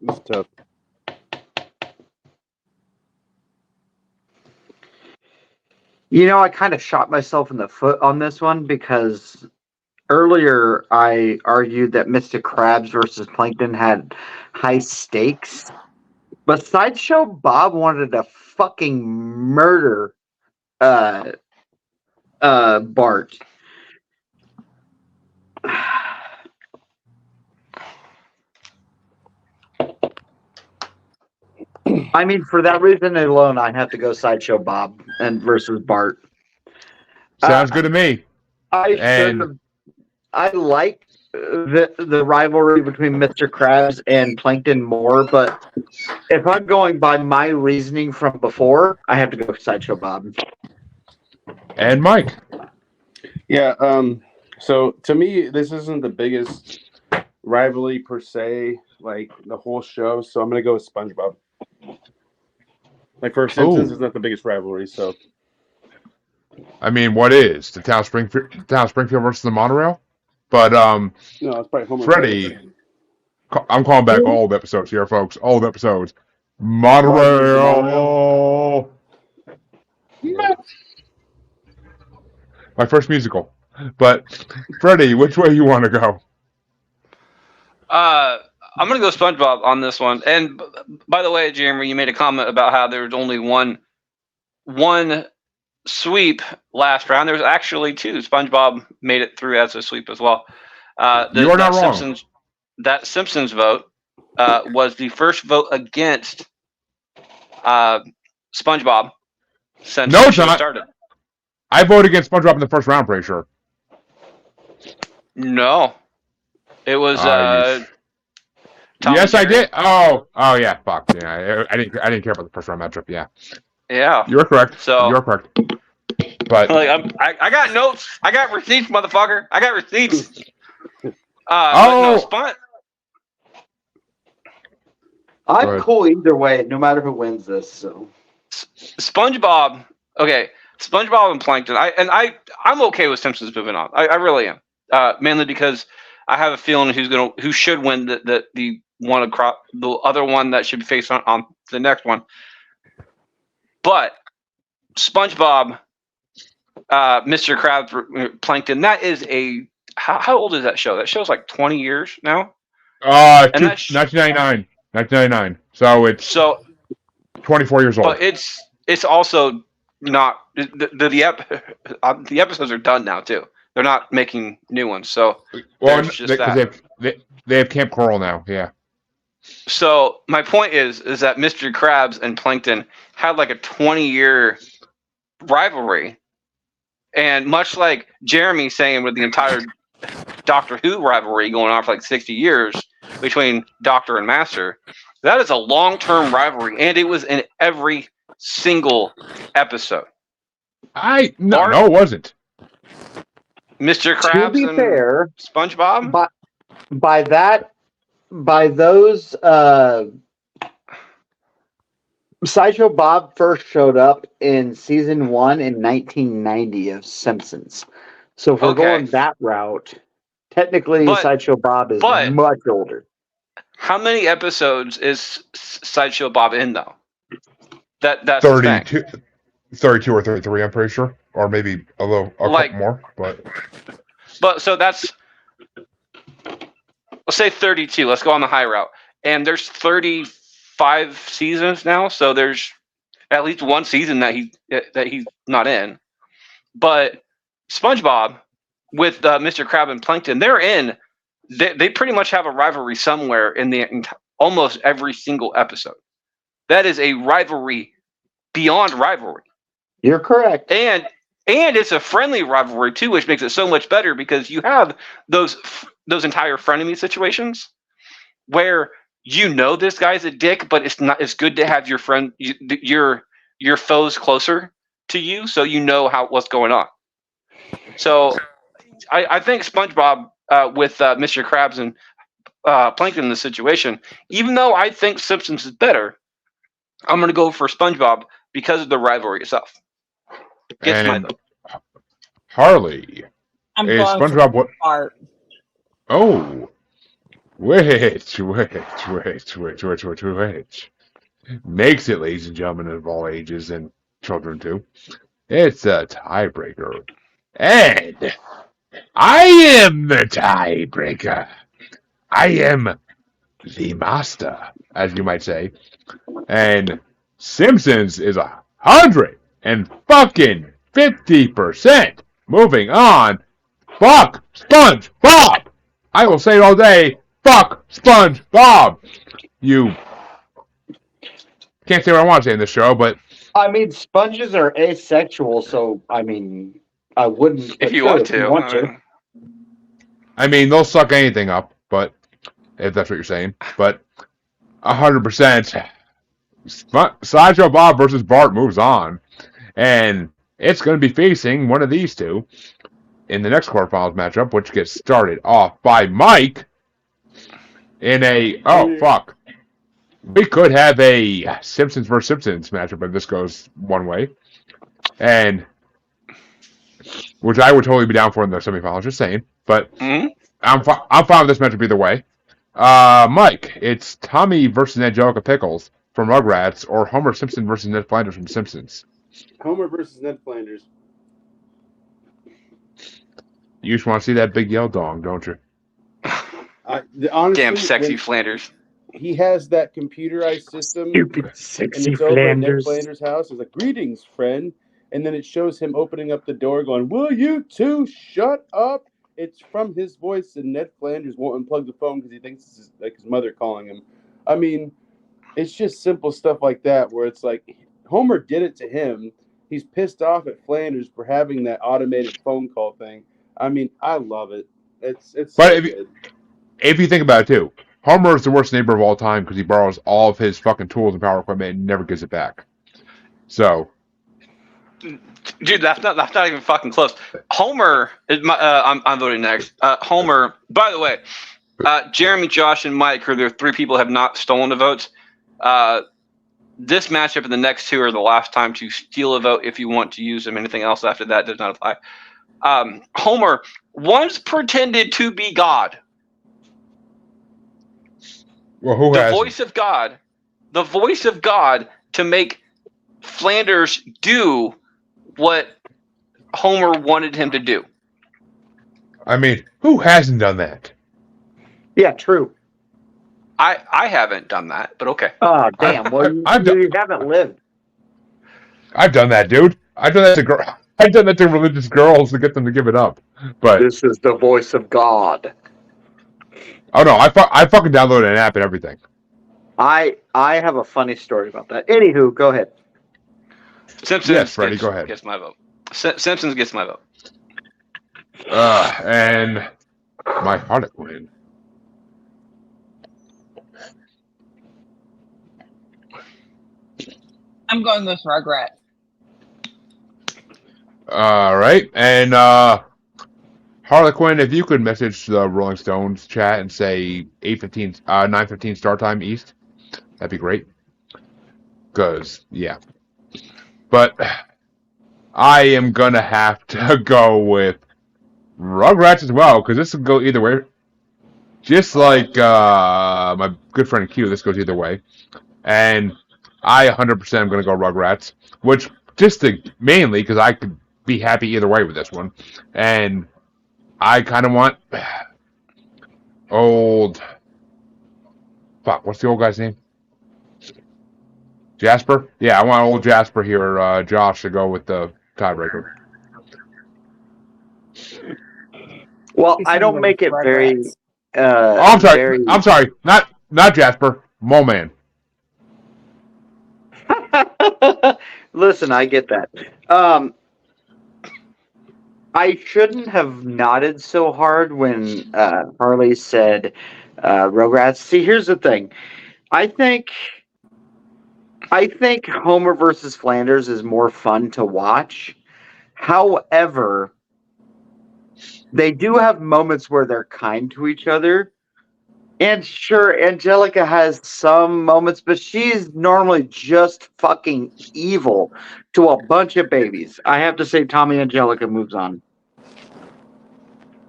It's tough. I kind of shot myself in the foot on this one because earlier I argued that Mr. Krabs versus Plankton had high stakes, but Sideshow Bob wanted to fucking murder Bart. I mean, for that reason alone, I have to go Sideshow Bob and versus Bart. Sounds good to me. I like the rivalry between Mr. Krabs and Plankton more, but if I'm going by my reasoning from before, I have to go with Sideshow Bob. And Mike. Yeah. So to me, this isn't the biggest rivalry per se, like the whole show. So I'm gonna go with SpongeBob. Like for Simpsons, Ooh. it's not the biggest rivalry. So I mean, what is the town Springfield versus the monorail? But no, it's probably Homer. Freddie, I'm calling back all the episodes here, folks. All the episodes. Monorail. My first musical. But Freddie, which way you want to go? I'm gonna go SpongeBob on this one. And by the way, Jeremy, you made a comment about how there was only one sweep last round. There was actually two. SpongeBob made it through as a sweep as well. You are not wrong. That Simpsons vote was the first vote against SpongeBob since No, the it's show not. started. I voted against SpongeBob in the first round, pretty sure. No, it was. Tom Yes, and I Jerry. did. Oh, yeah. Fuck. Yeah, I didn't care about the first round matchup. Yeah, Yeah. you're correct. So You're correct. But like I got notes. I got receipts, motherfucker. I got receipts. Oh. But no, I'm Right. cool either way, no matter who wins this. So SpongeBob. Okay, SpongeBob and Plankton. I'm okay with Simpsons moving on. I really am. Mainly because I have a feeling who should win the one across the other one that should be faced on the next one. But SpongeBob, Mr. Krabs, Plankton. That is a how old is that show? That show's like 20 years now. And 1999. 1999. So it's 24 years old. But it's also not the episodes are done now too. They're not making new ones. So Well, there's just that. they have Camp Coral now. Yeah. So my point is that Mr. Krabs and Plankton had like a 20-year rivalry, and much like Jeremy saying with the entire Doctor Who rivalry going on for like 60 years between Doctor and Master, that is a long-term rivalry, and it was in every single episode. No, it wasn't. Mr. Krabs to be and fair, SpongeBob. by those Sideshow Bob first showed up in season 1 in 1990 of Simpsons. So if we're going that route, technically Sideshow Bob is much older. How many episodes is Sideshow Bob in though? That's 32, 32 or 33, I'm pretty sure, or maybe a couple more. But so that's, let's say 32. Let's go on the high route. And there's 35 seasons now, so there's at least one season that he's not in. But SpongeBob with Mr. Krabs and Plankton, they're in. They pretty much have a rivalry somewhere in almost every single episode. That is a rivalry beyond rivalry. You're correct. And it's a friendly rivalry too, which makes it so much better because you have those entire frenemy situations where this guy's a dick, but it's good to have your friend, your foes closer to you, so you know what's going on. So I think SpongeBob with Mr. Krabs and Plankton in the situation, even though I think Simpsons is better, I'm going to go for SpongeBob because of the rivalry itself. Gets my vote. Harley. I'm is going SpongeBob for Bart. Oh. Wait. Makes it, ladies and gentlemen of all ages and children too. It's a tiebreaker. And I am the tiebreaker. I am the master, as you might say. And Simpsons is 150%. Moving on. Fuck SpongeBob. I will say it all day. Fuck SpongeBob. You can't say what I want to say in this show, but I mean, sponges are asexual, so I mean, I wouldn't. If you want to. I mean, they'll suck anything up, but if that's what you're saying. But 100%, Sideshow Bob versus Bart moves on, and it's going to be facing one of these two in the next quarterfinals matchup, which gets started off by Mike in a fuck. We could have a Simpsons versus Simpsons matchup if this goes one way, and which I would totally be down for in the semifinals. Just saying, but I'm fine with this matchup either way. Mike, it's Tommy versus Angelica Pickles from Rugrats, or Homer Simpson versus Ned Flanders from Simpsons. Homer versus Ned Flanders. You just want to see that big yell dong, don't you? Honestly, Damn sexy Flanders. He has that computerized system, Stupid and sexy it's over at Ned Flanders. Flanders' house. It's like, "Greetings, friend," and then it shows him opening up the door, going, "Will you two shut up?" It's from his voice, and Ned Flanders won't unplug the phone because he thinks this is like his mother calling him. I mean, it's just simple stuff like that where it's like Homer did it to him. He's pissed off at Flanders for having that automated phone call thing. I mean, I love it. It's But so good. if you think about it too, Homer is the worst neighbor of all time because he borrows all of his fucking tools and power equipment and never gives it back. So, Dude, that's not even fucking close. Homer is my. I'm voting next. Homer. By the way, Jeremy, Josh, and Mike are the three people who have not stolen the votes. This matchup and the next two are the last time to steal a vote if you want to use them. Anything else after that does not apply. Homer once pretended to be God. well, who The has voice of God to make Flanders do what Homer wanted him to do. I mean, who hasn't done that? Yeah, true. I haven't done that, but okay. Oh, damn. Well, you haven't lived. I've done that, dude. I've done that to I've done that to religious girls to get them to give it up. But This is the voice of God. oh no, I fucking downloaded an app and everything. I have a funny story about that. Anywho, go ahead. Simpsons Yes, Freddie, go ahead. Gets my vote. Simpsons gets my vote. And my Harlequin. I'm going with Rugrat. All right, and Harlequin, if you could message the Rolling Stones chat and say 9:15 start time East, that'd be great. Cause yeah, but I am gonna have to go with Rugrats as well because this will go either way. Just like my good friend Q, this goes either way, and I 100% am gonna go Rugrats, which mainly because I could be happy either way with this one, and I kind of want old. Fuck, what's the old guy's name? Jasper? Yeah, I want old Jasper here, Josh, to go with the tiebreaker. Well, He's I gonna don't go make with it very. Rugrats. I'm sorry. very- I'm sorry. Not Jasper. Mole Man. Listen, I get that. I shouldn't have nodded so hard when Harley said Rugrats. See, here's the thing. I think Homer versus Flanders is more fun to watch. However, they do have moments where they're kind to each other. And sure, Angelica has some moments, but she's normally just fucking evil to a bunch of babies. I have to say, Tommy Angelica moves on.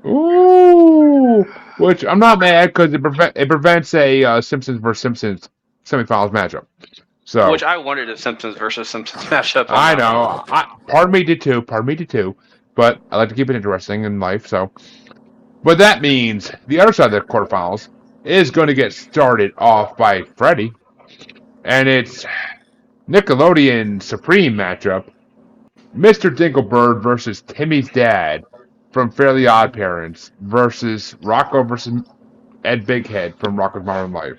Ooh. Which I'm not mad because it prevents a Simpsons versus Simpsons semifinals matchup. So Which I wanted a Simpsons versus Simpsons matchup. I know. Part of me did too. But I like to keep it interesting in life. So, but that means the other side of the quarterfinals is going to get started off by Freddie, and it's Nickelodeon Supreme matchup: Mr. Dinklebird versus Timmy's dad from Fairly Odd Parents versus Rocco versus Ed Bighead from Rocco's Modern Life.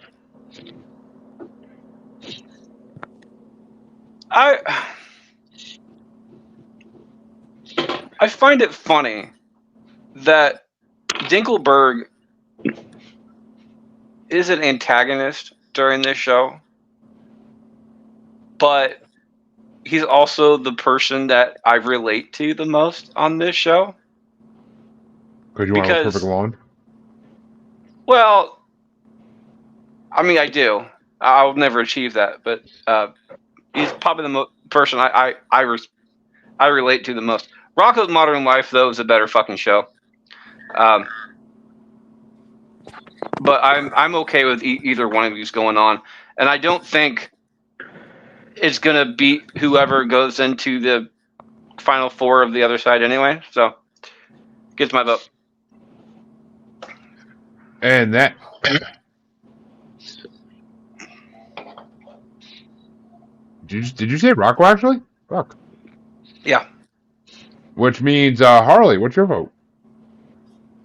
I find it funny that Dinkelberg is an antagonist during this show, but he's also the person that I relate to the most on this show. Because you want a perfect lawn? Well, I mean, I do. I'll never achieve that, but he's probably the person I relate to the most. Rocko's Modern Life, though, is a better fucking show. But I'm okay with either one of these going on, and I don't think it's gonna beat whoever goes into the final four of the other side anyway. So, gets my vote. And that. Did you say Rocco actually? Fuck. Yeah. Which means Harley. What's your vote?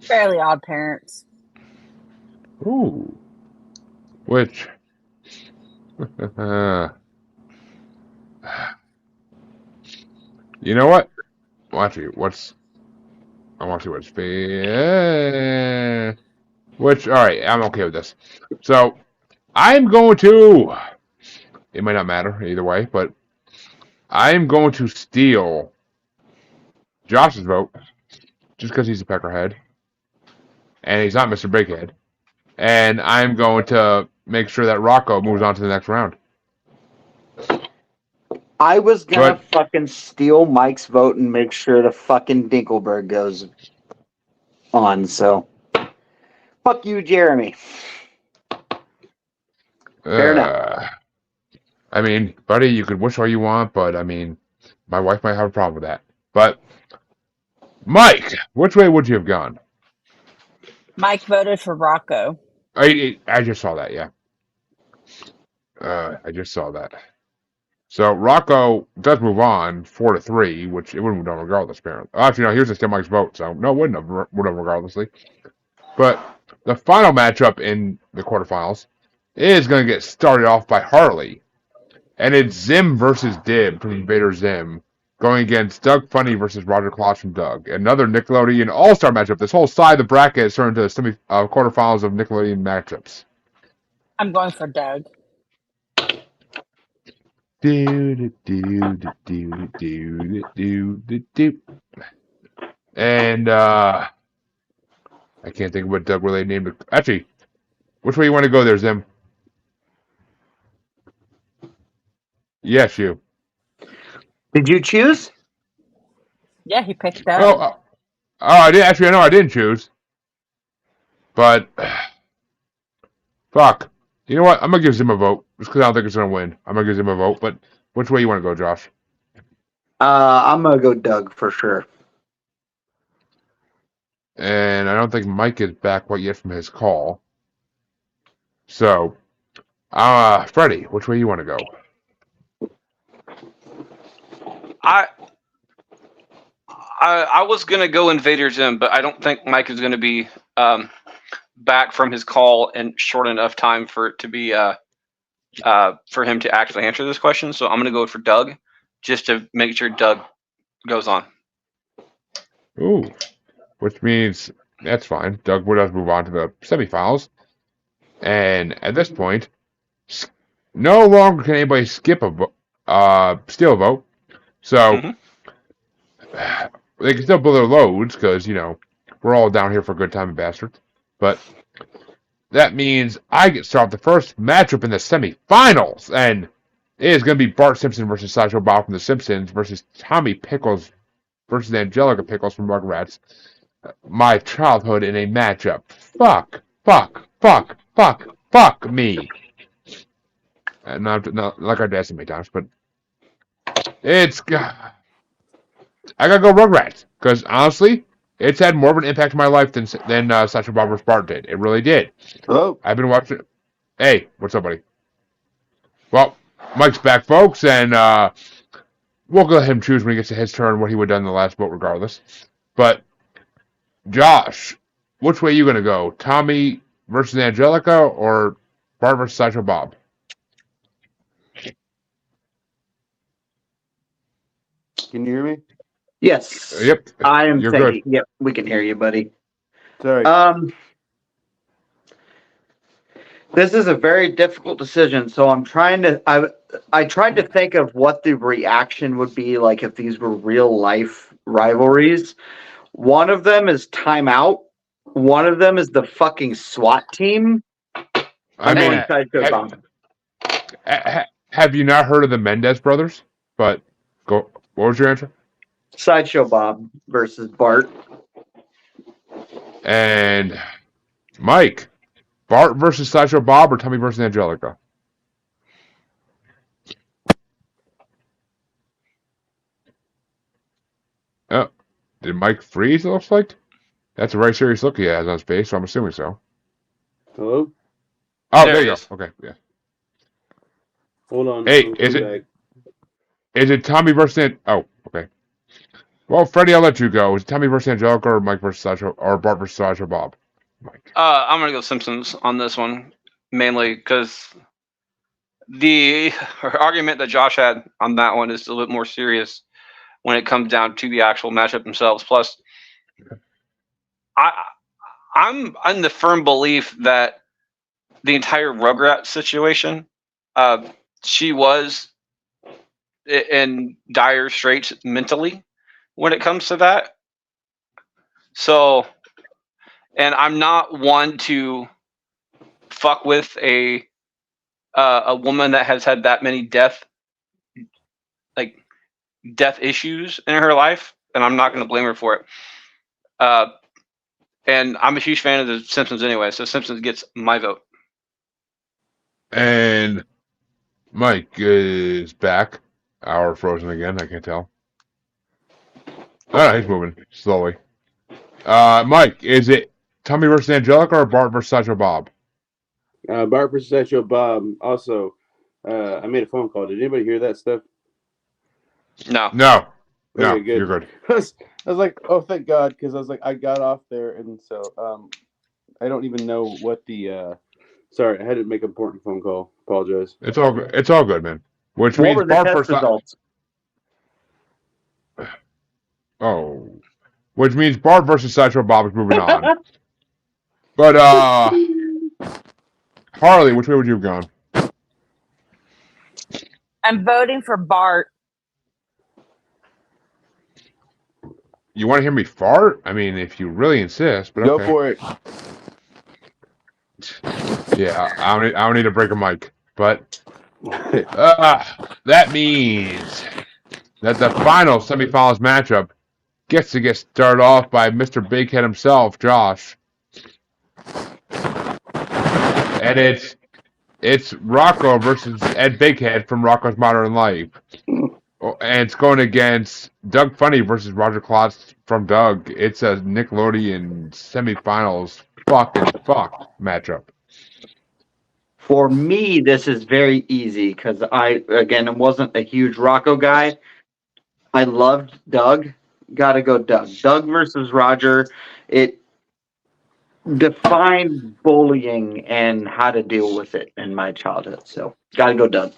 Fairly Odd Parents. Ooh. Which? You know what? Watch it. I want to see what's which? All right, I'm okay with this. So I'm going to. It might not matter either way, but I'm going to steal Josh's vote just because he's a peckerhead and he's not Mr. Bighead, and I'm going to make sure that Rocco moves on to the next round. I was gonna fucking steal Mike's vote and make sure the fucking Dinkelberg goes on, so fuck you, Jeremy. Fair enough. I mean, buddy, you could wish all you want, but I mean, my wife might have a problem with that. But Mike, which way would you have gone? Mike voted for Rocco. I just saw that, yeah. I just saw that. So Rocco does move on 4-3, which it wouldn't have done regardless, apparently. Actually, no, here's still Mike's vote, so no, it would have regardlessly. But the final matchup in the quarterfinals is going to get started off by Harley. And it's Zim versus Dib from Invader Zim going against Doug Funny versus Roger Claus from Doug. Another Nickelodeon All-Star matchup. This whole side of the bracket is turned into quarterfinals of Nickelodeon matchups. I'm going for Doug. And I can't think of what Doug really named it. Actually, which way you want to go there, Zim? Yes, you. Did you choose? Yeah, he picked Doug. I did. Actually, I didn't choose. But fuck. You know what? I'm gonna give Zim a vote just because I don't think it's gonna win. I'm gonna give Zim a vote. But which way you want to go, Josh? I'm gonna go Doug for sure. And I don't think Mike is back quite yet from his call. So, Freddie, which way you want to go? I was gonna go Invader Zim, but I don't think Mike is gonna be back from his call in short enough time for it to be for him to actually answer this question. So I'm gonna go for Doug, just to make sure Doug goes on. Ooh, which means that's fine. Doug does move on to the semifinals, and at this point, no longer can anybody skip steal a vote. So they can still blow their loads because we're all down here for a good time, bastards. But that means I get to start the first matchup in the semifinals, and it is going to be Bart Simpson versus Sideshow Bob from The Simpsons versus Tommy Pickles versus Angelica Pickles from Rugrats. My childhood in a matchup. Fuck me. And not like our dad said many times, but it's I gotta go Rugrats because honestly, it's had more of an impact on my life than Sideshow Bob vs. Bart did. It really did. Oh, I've been watching. Hey, what's up, buddy? Well, Mike's back, folks, and we'll let him choose when he gets to his turn what he would have done in the last vote, regardless. But Josh, which way are you gonna go? Tommy versus Angelica or Bart versus Sideshow Bob? can you hear me? Yes. Yep. I am You're thinking. good. Yep, we can hear you, buddy. Sorry. This is a very difficult decision, so I'm trying to. I tried to think of what the reaction would be like if these were real life rivalries. One of them is timeout. One of them is the fucking SWAT team. I mean, Sideshow Bob. have you not heard of the Mendez brothers? But go. What was your answer? Sideshow Bob versus Bart. And Mike, Bart versus Sideshow Bob or Tommy versus Angelica? Oh, did Mike freeze? It looks like that's a very serious look he has on his face. So I'm assuming so. Hello? Oh, There there he you is. go. Okay, yeah. Hold on. Hey, I'm is coming it- back. Is it Tommy versus? Oh, okay. Well, Freddie, I'll let you go. Is it Tommy versus Angelica or Mike versus Sideshow or Bart versus Sideshow Bob? Mike. I'm gonna go Simpsons on this one, mainly because the argument that Josh had on that one is a little bit more serious when it comes down to the actual matchup themselves. Plus, I'm in the firm belief that the entire Rugrats situation, she was in dire straits mentally when it comes to that. So, and I'm not one to fuck with a woman that has had that many death issues in her life, and I'm not going to blame her for it. And I'm a huge fan of the Simpsons anyway, so Simpsons gets my vote. And Mike is back. Hour frozen again. I can't tell. He's moving slowly. Mike, is it Tommy versus Angelica or Bart versus Sideshow Bob? Bart versus Sideshow Bob. Also, I made a phone call. Did anybody hear that stuff? No. No, Okay, good. you're good. I was like, oh, thank God, because I was like, I got off there, and so I don't even know what the. Sorry, I had to make an important phone call. Apologize. It's all good. It's all good, man. Which What means were the Bart test versus results? which means Bart versus Sideshow Bob is moving on. But Harley, which way would you have gone? I'm voting for Bart. You want to hear me fart? I mean, if you really insist, but Go okay. for it. Yeah, I don't need to break a mic, but that means that the final semifinals matchup gets to get started off by Mr. Bighead himself, Josh, and it's Rocco versus Ed Bighead from Rocco's Modern Life, and it's going against Doug Funny versus Roger Klotz from Doug. It's a Nickelodeon semifinals fuck matchup. For me, this is very easy because I wasn't a huge Rocco guy. I loved Doug. Gotta go Doug. Doug versus Roger. It defined bullying and how to deal with it in my childhood. So gotta go Doug.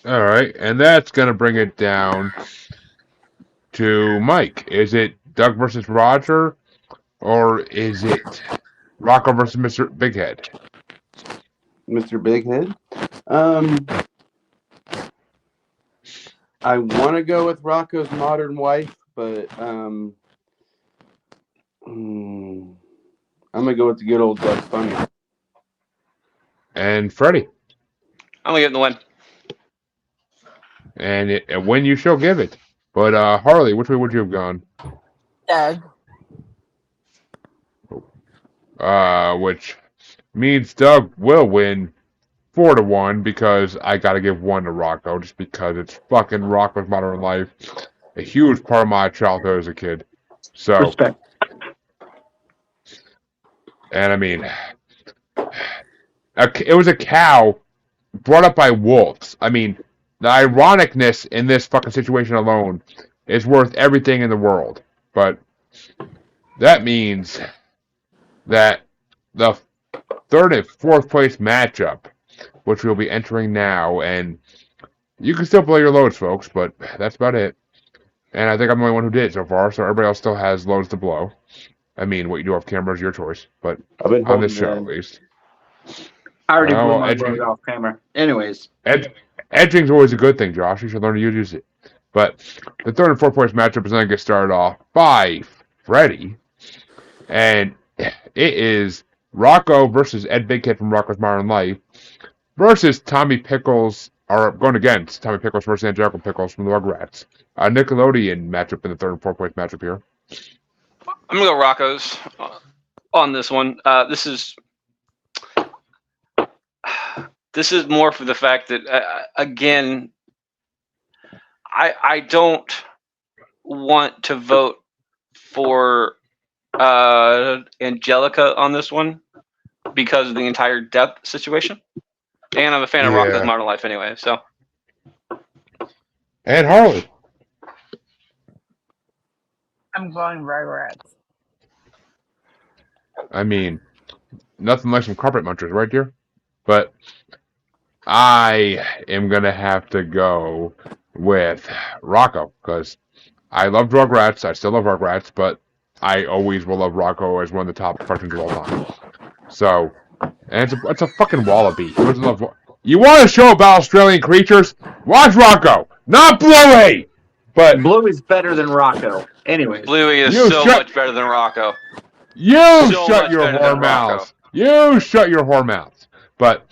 All right, and that's going to bring it down to Mike. Is it Doug versus Roger, or is it Rocco versus Mr. Bighead? Mr. Bighead. I want to go with Rocco's Modern Wife, but I'm gonna go with the good old Doug Funny. And Freddie. I'm gonna get the win. And when you shall give it. But Harley, which way would you have gone? Doug. Which means Doug will win 4-1 because I got to give 1 to Rocco just because it's fucking Rocco's Modern Life, a huge part of my childhood as a kid. So, Respect. and I mean, it was a cow brought up by wolves. I mean, the ironicness in this fucking situation alone is worth everything in the world. But that means that the third and fourth place matchup, which we'll be entering now, and you can still blow your loads, folks, but that's about it. And I think I'm the only one who did so far, so everybody else still has loads to blow. I mean, what you do off camera is your choice, but I've been on this show holding at least. I already blew Well, my load off camera. Anyways, edging's always a good thing, Josh. You should learn to use it. But the third and fourth place matchup is going to get started off by Freddy, and it is Rocco versus Ed Big Kid from Rocco's Modern Life versus Tommy Pickles, or going against Tommy Pickles versus Angelical Pickles from the Rugrats. A Nickelodeon matchup in the third and fourth place matchup here. I'm gonna go Rocco's on this one. This is more for the fact that again, I don't want to vote for Angelica on this one because of the entire death situation, and I'm a fan of Rocco's Modern Life anyway. So, and Harley. I'm going Rugrats. I mean, nothing like some carpet munchers, right, dear? But I am going to have to go with Rocco, because I love Rugrats. I still love Rugrats, but I always will love Rocco as one of the top cartoons of all time. So, and it's a fucking wallaby. Who doesn't love You want a show about Australian creatures? Watch Rocco, not Bluey! But Bluey's better than Rocco. Anyways, Bluey is so much better than Rocco. You So shut much your better whore than Rocco. mouths. You shut your whore mouths. But,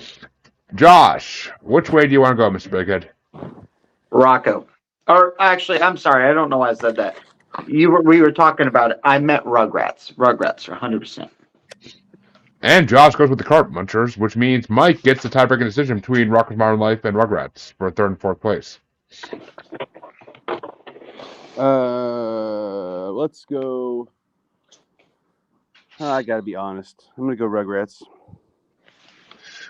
Josh, which way do you want to go, Mr. Bighead? Rocco. Or actually, I'm sorry. I don't know why I said that. We were talking about it. I meant Rugrats. Rugrats, 100%. And Josh goes with the Carp Munchers, which means Mike gets the tie-breaking decision between Rocco's Modern Life and Rugrats for third and fourth place. Let's go. I gotta be honest. I'm gonna go Rugrats.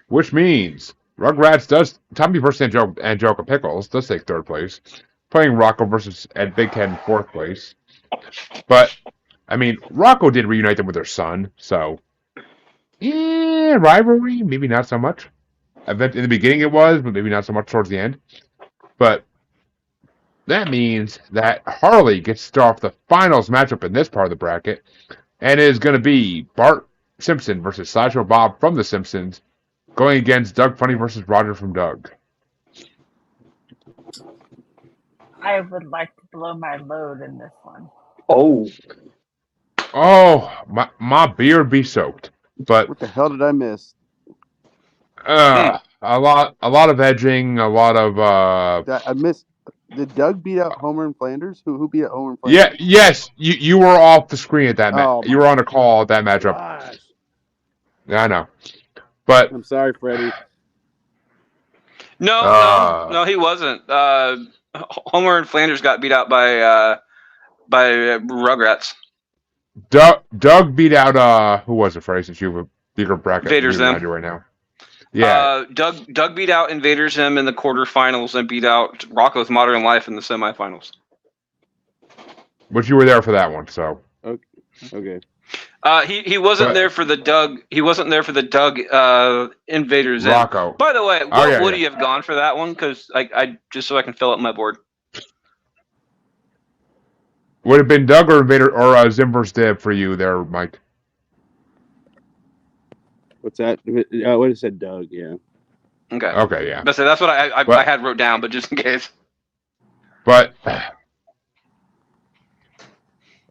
Which means Rugrats does Tommy versus Angelica Pickles does take third place, playing Rocco versus Ed Big Head in fourth place. But I mean, Rocco did reunite them with their son, so rivalry, maybe not so much. In the beginning it was, but maybe not so much towards the end. But that means that Harley gets to start off the finals matchup in this part of the bracket, and it is going to be Bart Simpson versus Sideshow Bob from The Simpsons, going against Doug Funny versus Roger from Doug. I would like to blow my load in this one. Oh, my beard be soaked. But What the hell did I miss? a lot of edging, a lot of I missed. Did Doug beat out Homer and Flanders? Who beat out Homer and Flanders? yes, you were off the screen at that match. Oh, you were on a call at that matchup. Gosh. Yeah, I know. But I'm sorry, Freddie. No, he wasn't. Homer and Flanders got beat out by Rugrats. Doug beat out who was it, Freddie? Since you have a bigger bracket Invaders behind you right now. Yeah. Doug beat out Invaders Zim in the quarterfinals and beat out Rocco's Modern Life in the semifinals. But you were there for that one, so. Okay. He wasn't there for the Doug. He wasn't there for the Doug Invaders Zim. Rocco. By the way, what would he have gone for that one? Because I just so I can fill up my board. Would have been Doug or Invader or Zim versus Dib for you there, Mike. What's that? I would have said Doug. Yeah. Okay. Okay, yeah. That's what I had wrote down, but just in case. But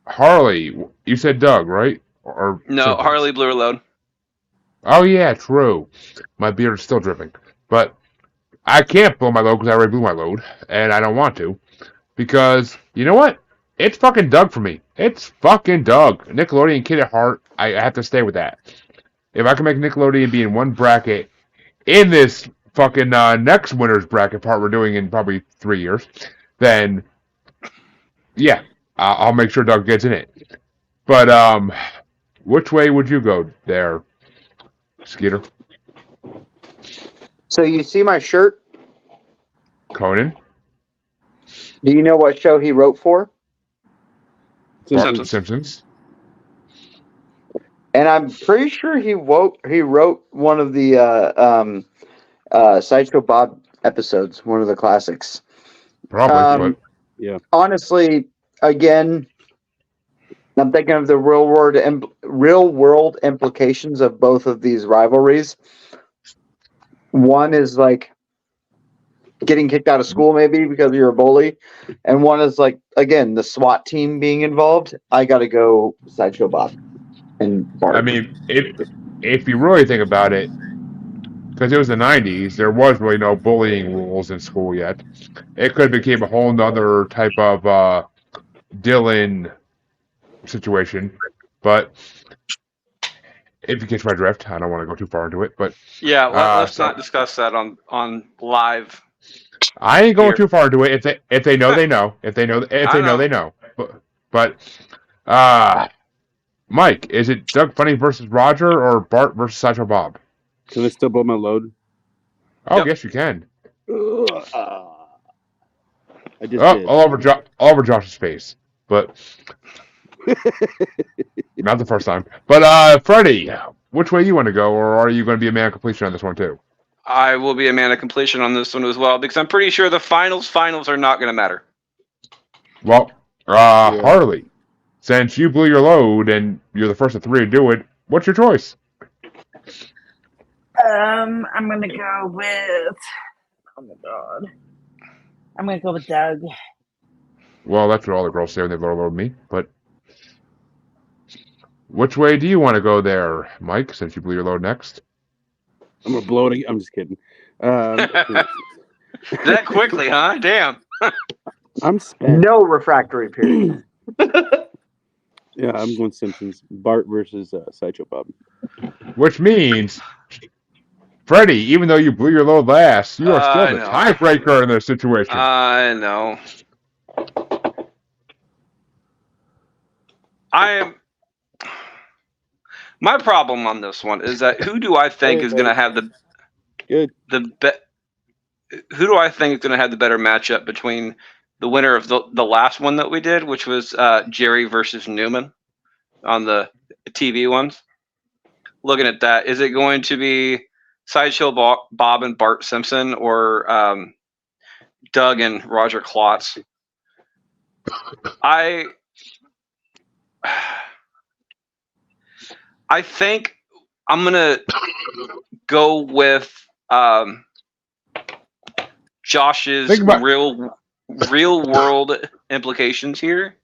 Harley, you said Doug, right? Or No, Simpsons? Harley blew her load. Oh yeah, true. My beard is still dripping, but I can't blow my load because I already blew my load, and I don't want to, because you know what? It's fucking Doug for me. It's fucking Doug. Nickelodeon Kid at heart. I have to stay with that. If I can make Nickelodeon be in one bracket in this fucking next winner's bracket part we're doing in probably 3 years, then yeah, I'll make sure Doug gets in it. But which way would you go there, Skeeter? so you see my shirt? Conan? Do you know what show he wrote for? Simpsons. And I'm pretty sure he wrote one of the Sideshow Bob episodes, one of the classics. Probably, Yeah. Honestly, again, I'm thinking of the real world implications of both of these rivalries. One is like getting kicked out of school maybe because you're a bully, and one is like again the SWAT team being involved. I got to go Sideshow Bob and Bart. I mean, if you really think about it, because it was the 90s, there was really no bullying rules in school yet. It could have became a whole nother type of Dylan situation, but if you catch my drift, I don't want to go too far into it, but Yeah, let's not discuss that on live. I ain't going Here. too far into it. If they know, they know. If they know, they know. But Mike, is it Doug Funny versus Roger or Bart versus Sideshow Bob? Can I still blow my load? Oh, Yep. yes, you can. I just did. All over Josh's face, but not the first time. But Freddie, which way you want to go, or are you going to be a man of completion on this one too? I will be a man of completion on this one as well because I'm pretty sure the finals are not going to matter. Well, Harley, since you blew your load and you're the first of three to do it, what's your choice? I'm gonna go with. Oh my god. I'm gonna go with Doug. Well, that's what all the girls say when they blow their load with me. But which way do you want to go there, Mike? Since you blew your load next. I'm gonna blow it. I'm just kidding. That quickly, huh? Damn. I'm spent. No refractory period. Yeah, I'm going Simpsons. Bart versus Sideshow Bob. Which means, Freddie, even though you blew your load last, you are still the know. tiebreaker in this situation. I know. My problem on this one is that who do I think is going to have the who do I think is going to have the better matchup between the winner of the last one that we did, which was Jerry versus Newman on the TV ones? Looking at that, is it going to be Sideshow Bob and Bart Simpson or Doug and Roger Klotz? I think I'm gonna go with Josh's real world implications here,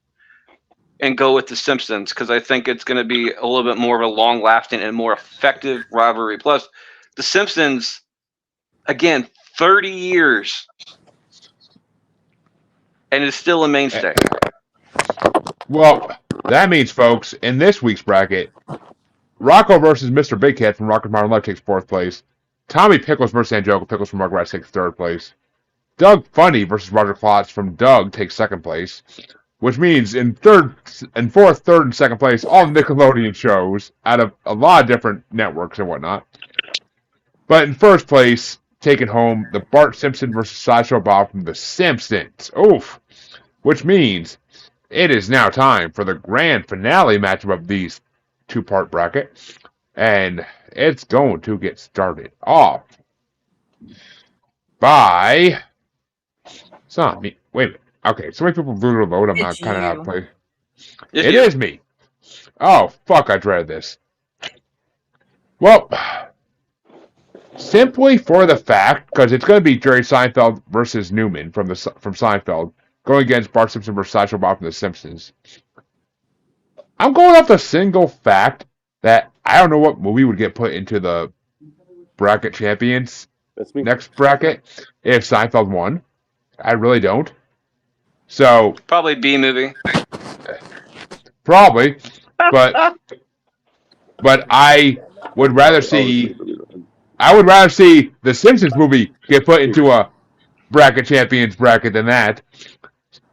and go with the Simpsons because I think it's going to be a little bit more of a long lasting and more effective rivalry. Plus, the Simpsons, again, 30 years, and it's still a mainstay. Well, that means, folks, in this week's bracket, Rocco versus Mr. Big Cat from Rocket Modern Life takes fourth place. Tommy Pickles versus Angelica Pickles from Rugrats takes third place. Doug Funny versus Roger Klotz from Doug takes second place. Which means in fourth, third, and second place, all Nickelodeon shows out of a lot of different networks and whatnot. But in first place, taking home the Bart Simpson versus Sideshow Bob from The Simpsons. Oof. Which means it is now time for the grand finale matchup of these two-part bracket. And it's going to get started off by... It's not me. Wait a minute. Okay, so many people blew their load. I'm not kind of out of place. It is me. Oh, fuck, I dreaded this. Well, simply for the fact, because it's going to be Jerry Seinfeld versus Newman from Seinfeld, going against Bart Simpson versus Sideshow Bob from The Simpsons. I'm going off the single fact that I don't know what movie would get put into the bracket champions next bracket if Seinfeld won. I really don't. So probably B movie. Probably, but I would rather see the Simpsons movie get put into a bracket champions bracket than that.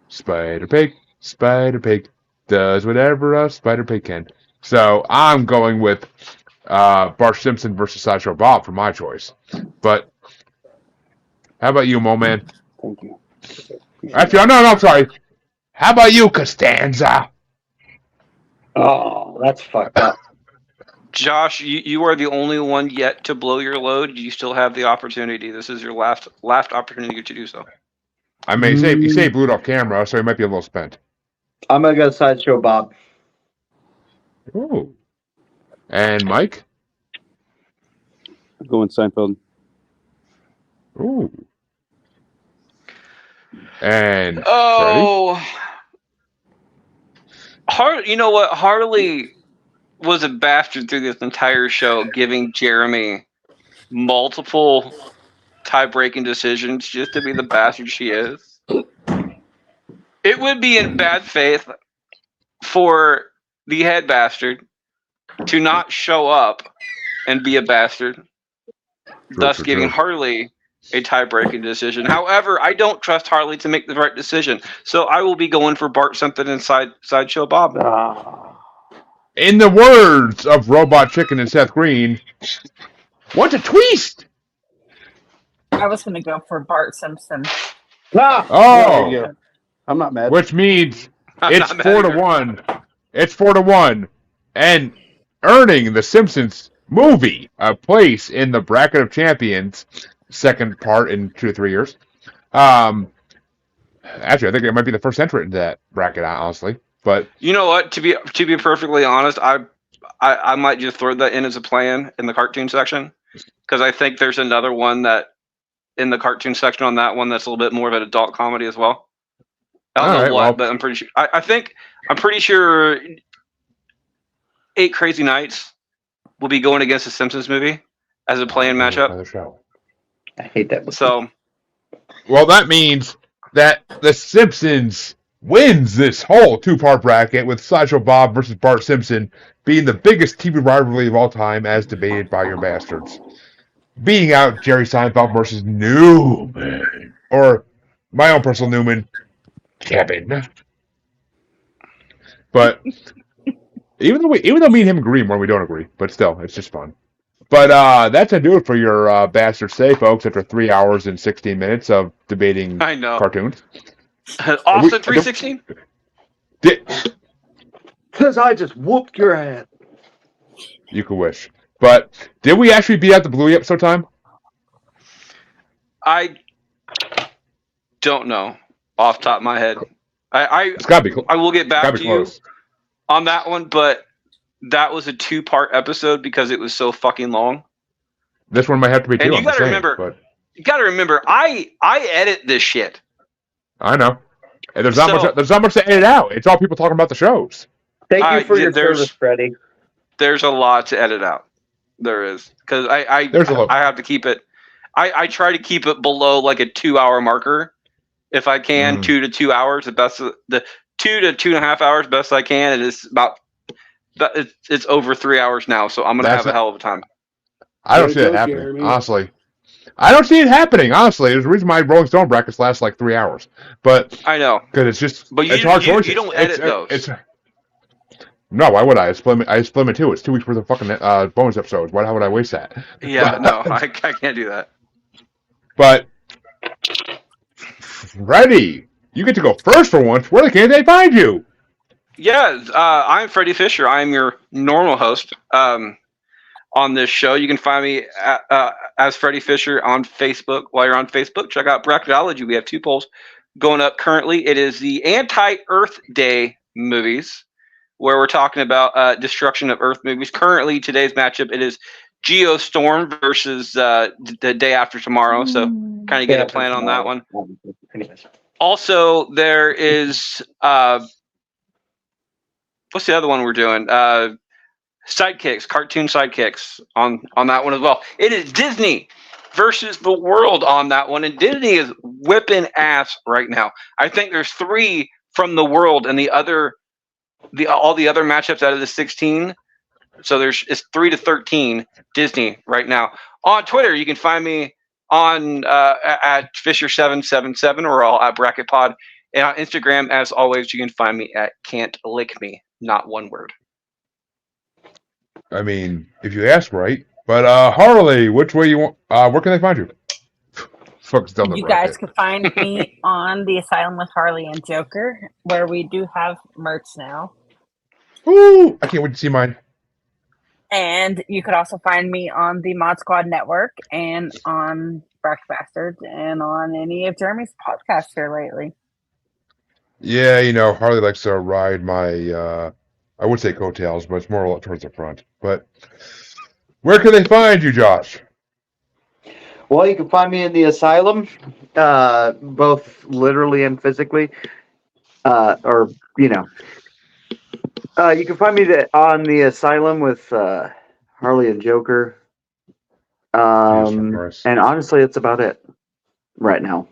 Spider Pig does whatever a Spider Pig can. So I'm going with Bart Simpson versus Sideshow Bob for my choice. But how about you, Mo Man? Thank you. Actually, no, I'm sorry. How about you, Costanza? Oh, that's fucked up. Josh, you are the only one yet to blow your load. You still have the opportunity. This is your last opportunity to do so. I mean, you say blew it off camera, so he might be a little spent. I'm gonna go Sideshow Bob. Ooh. And Mike? I'm going Seinfeld. Ooh. And Freddie? Oh, you know what? Harley was a bastard through this entire show, giving Jeremy multiple tie-breaking decisions just to be the bastard she is. It would be in bad faith for the head bastard to not show up and be a bastard, thus giving Harley a tie-breaking decision. However, I don't trust Harley to make the right decision, so I will be going for Bart Simpson and Sideshow Bob. In the words of Robot Chicken and Seth Green, what's a twist? I was going to go for Bart Simpson. Oh, I'm not mad. which means I'm it's not mad 4-1. It's 4-1, and earning the Simpsons movie a place in the bracket of champions, second part in 2 to 3 years. Actually, I think it might be the first entrant into that bracket, honestly. But you know what? To be perfectly honest, I might just throw that in as a plan in the cartoon section, because I think there's another one that in the cartoon section on that one that's a little bit more of an adult comedy as well. I don't know what, but I'm pretty sure. I'm pretty sure 8 Crazy Nights will be going against the Simpsons movie as a play-in matchup. I hate that movie. So, well, that means that the Simpsons wins this whole 2-part bracket with Sideshow Bob versus Bart Simpson being the biggest TV rivalry of all time as debated by your bastards. Beating out Jerry Seinfeld versus Newman. Or my own personal Newman, Kevin. But even though me and him agree more, we don't agree. But still, it's just fun. But that's going to do it for your Bastards Say, folks, after 3 hours and 16 minutes of debating cartoons. Austin 316? Because I just whooped your ass. You could wish. But did we actually beat out the Bluey episode time? I don't know off the top of my head. It's got to be I will get back to close. You on that one, but that was a 2-part episode because it was so fucking long. This one might have to be 2. And you got to remember, I edit this shit. I know. And there's not much to edit out. It's all people talking about the shows. Thank you for your service, Freddie. There's a lot to edit out. There is, because I have to keep it. I try to keep it below like a 2-hour marker, if I can. 2 to 2 hours, the 2 to 2.5 hours, best I can. And it's about it's over 3 hours now, so I'm gonna have a hell of a time. I don't see it happening, honestly. I don't see it happening, honestly. There's a reason my Rolling Stone brackets last like 3 hours. But I know, because it's just it's hard choices. You don't edit those. No, why would I? I split it too. It's 2 weeks worth of fucking bonus episodes. How would I waste that? Yeah, no, I can't do that. But Freddie, you get to go first for once. Where can they find you? Yeah, I'm Freddie Fisher. I'm your normal host on this show. You can find me as Freddie Fisher on Facebook. While you're on Facebook, check out Bracketology. We have 2 polls going up currently. It is the Anti-Earth Day movies, where we're talking about destruction of Earth movies. Currently, today's matchup, it is Geostorm versus the Day After Tomorrow. So kind of get a plan on that one. Also, there is what's the other one we're doing? Sidekicks, cartoon sidekicks on that one as well. It is Disney versus the world on that one, and Disney is whipping ass right now. I think there's 3 from the world, and all the other matchups out of the 16. So it's 3-13 Disney right now. On Twitter, you can find me on at Fisher777 or all at BracketPod, and on Instagram, as always, you can find me at Can't Lick Me, not one word. I mean, if you ask right. But Harley, which way you want? Where can they find you? You guys can find me on the Asylum with Harley and Joker, where we do have merch now. Ooh, I can't wait to see mine. And you could also find me on the Mod Squad Network and on Brack Bastards and on any of Jeremy's podcasts here lately. Yeah, Harley likes to ride my I would say coattails, but it's more towards the front. But where can they find you, Josh? Well, you can find me in the asylum, both literally and physically. You can find me on the asylum with Harley and Joker. Jesus And honestly, it's about it right now.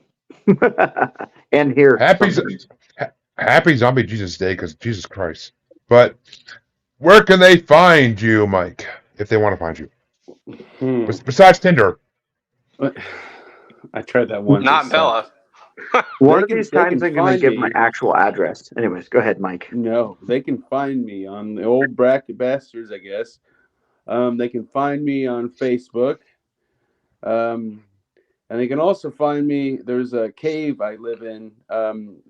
And here. Happy Zombie Jesus Day, because Jesus Christ. But where can they find you, Mike, if they want to find you? Besides Tinder. I tried that once. Not Bella. One of these times I'm going to give my actual address. Anyways, go ahead, Mike. No, they can find me on the old Bracket Bastards, I guess. They can find me on Facebook. And they can also find me. There's a cave I live in.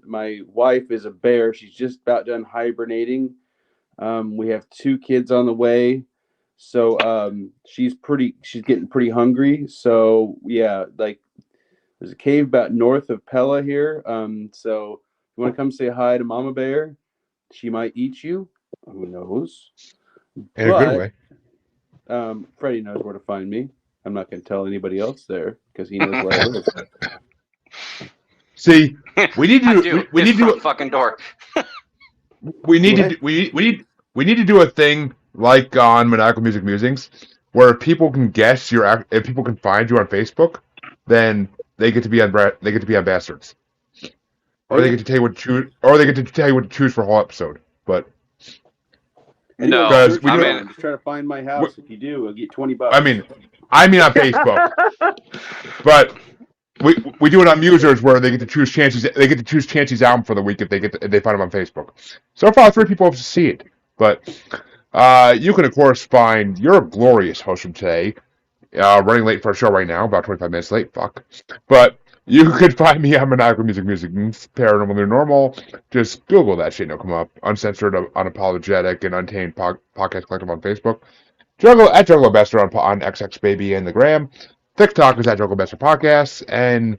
My wife is a bear. She's just about done hibernating. We have 2 kids on the way. So she's getting pretty hungry. So yeah, like there's a cave about north of Pella here. So you want to come say hi to Mama Bear? She might eat you. Who knows? In a good way. Freddie knows where to find me. I'm not going to tell anybody else there because he knows where I live. See, we need to. We need to fucking door. We need to. We need to do a thing like on Maniacal Music Musings, where if people can guess if people can find you on Facebook, then they get to be on Bastards, or they get to tell you what to choose, or they get to tell you what to choose for a whole episode. But no, just try to find my house. If you do, I'll get $20. I mean on Facebook, but we do it on Musers where they get to choose Chancey's. They get to choose Chancey's album for the week if they find him on Facebook. So far, 3 people have to see it, but you can of course find your glorious host from today, running late for a show right now, about 25 minutes late. Fuck, but you could find me on Maniacal Music Paranormal New Normal. Just Google that shit, and it'll come up. Uncensored, unapologetic, and untamed podcast collective on Facebook. Juggalo Bester on XX Baby and the Gram. TikTok is at Juggalo Bester Podcast, and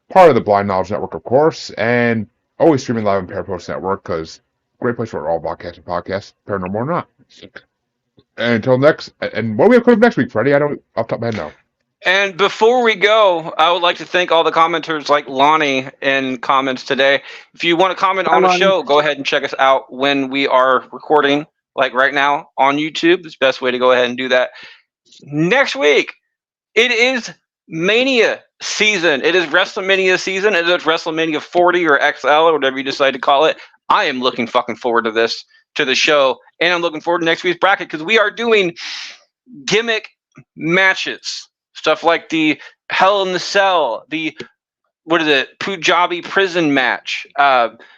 part of the Blind Knowledge Network, of course, and always streaming live on Parapost Network, because great place for all broadcasting podcasts, paranormal or not. And until next, and what do we have coming up next week, Freddie? I don't off the top of my head now. And before we go, I would like to thank all the commenters like Lonnie in comments today. If you want to comment on the show, go ahead and check us out when we are recording, like right now on YouTube. It's the best way to go ahead and do that. Next week, it is Mania season. It is WrestleMania season. It is WrestleMania 40 or XL or whatever you decide to call it. I am looking fucking forward to this, to the show. And I'm looking forward to next week's bracket because we are doing gimmick matches. Stuff like the Hell in the Cell, the Punjabi prison match,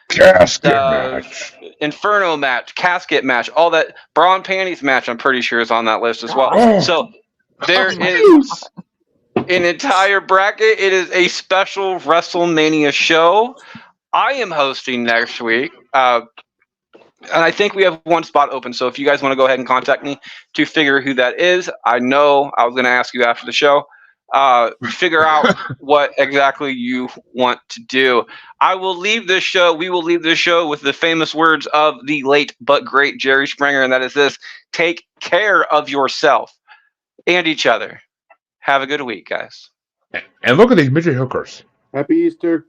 casket match, Inferno match, casket match, all that bra and panties match. I'm pretty sure is on that list as well. So there is an entire bracket. It is a special WrestleMania show. I am hosting next week. And I think we have 1 spot open. So if you guys want to go ahead and contact me to figure who that is, I know I was going to ask you after the show. Figure out what exactly you want to do. We will leave this show with the famous words of the late but great Jerry Springer, and that is this: take care of yourself and each other. Have a good week, guys. And look at these midget hookers. Happy Easter.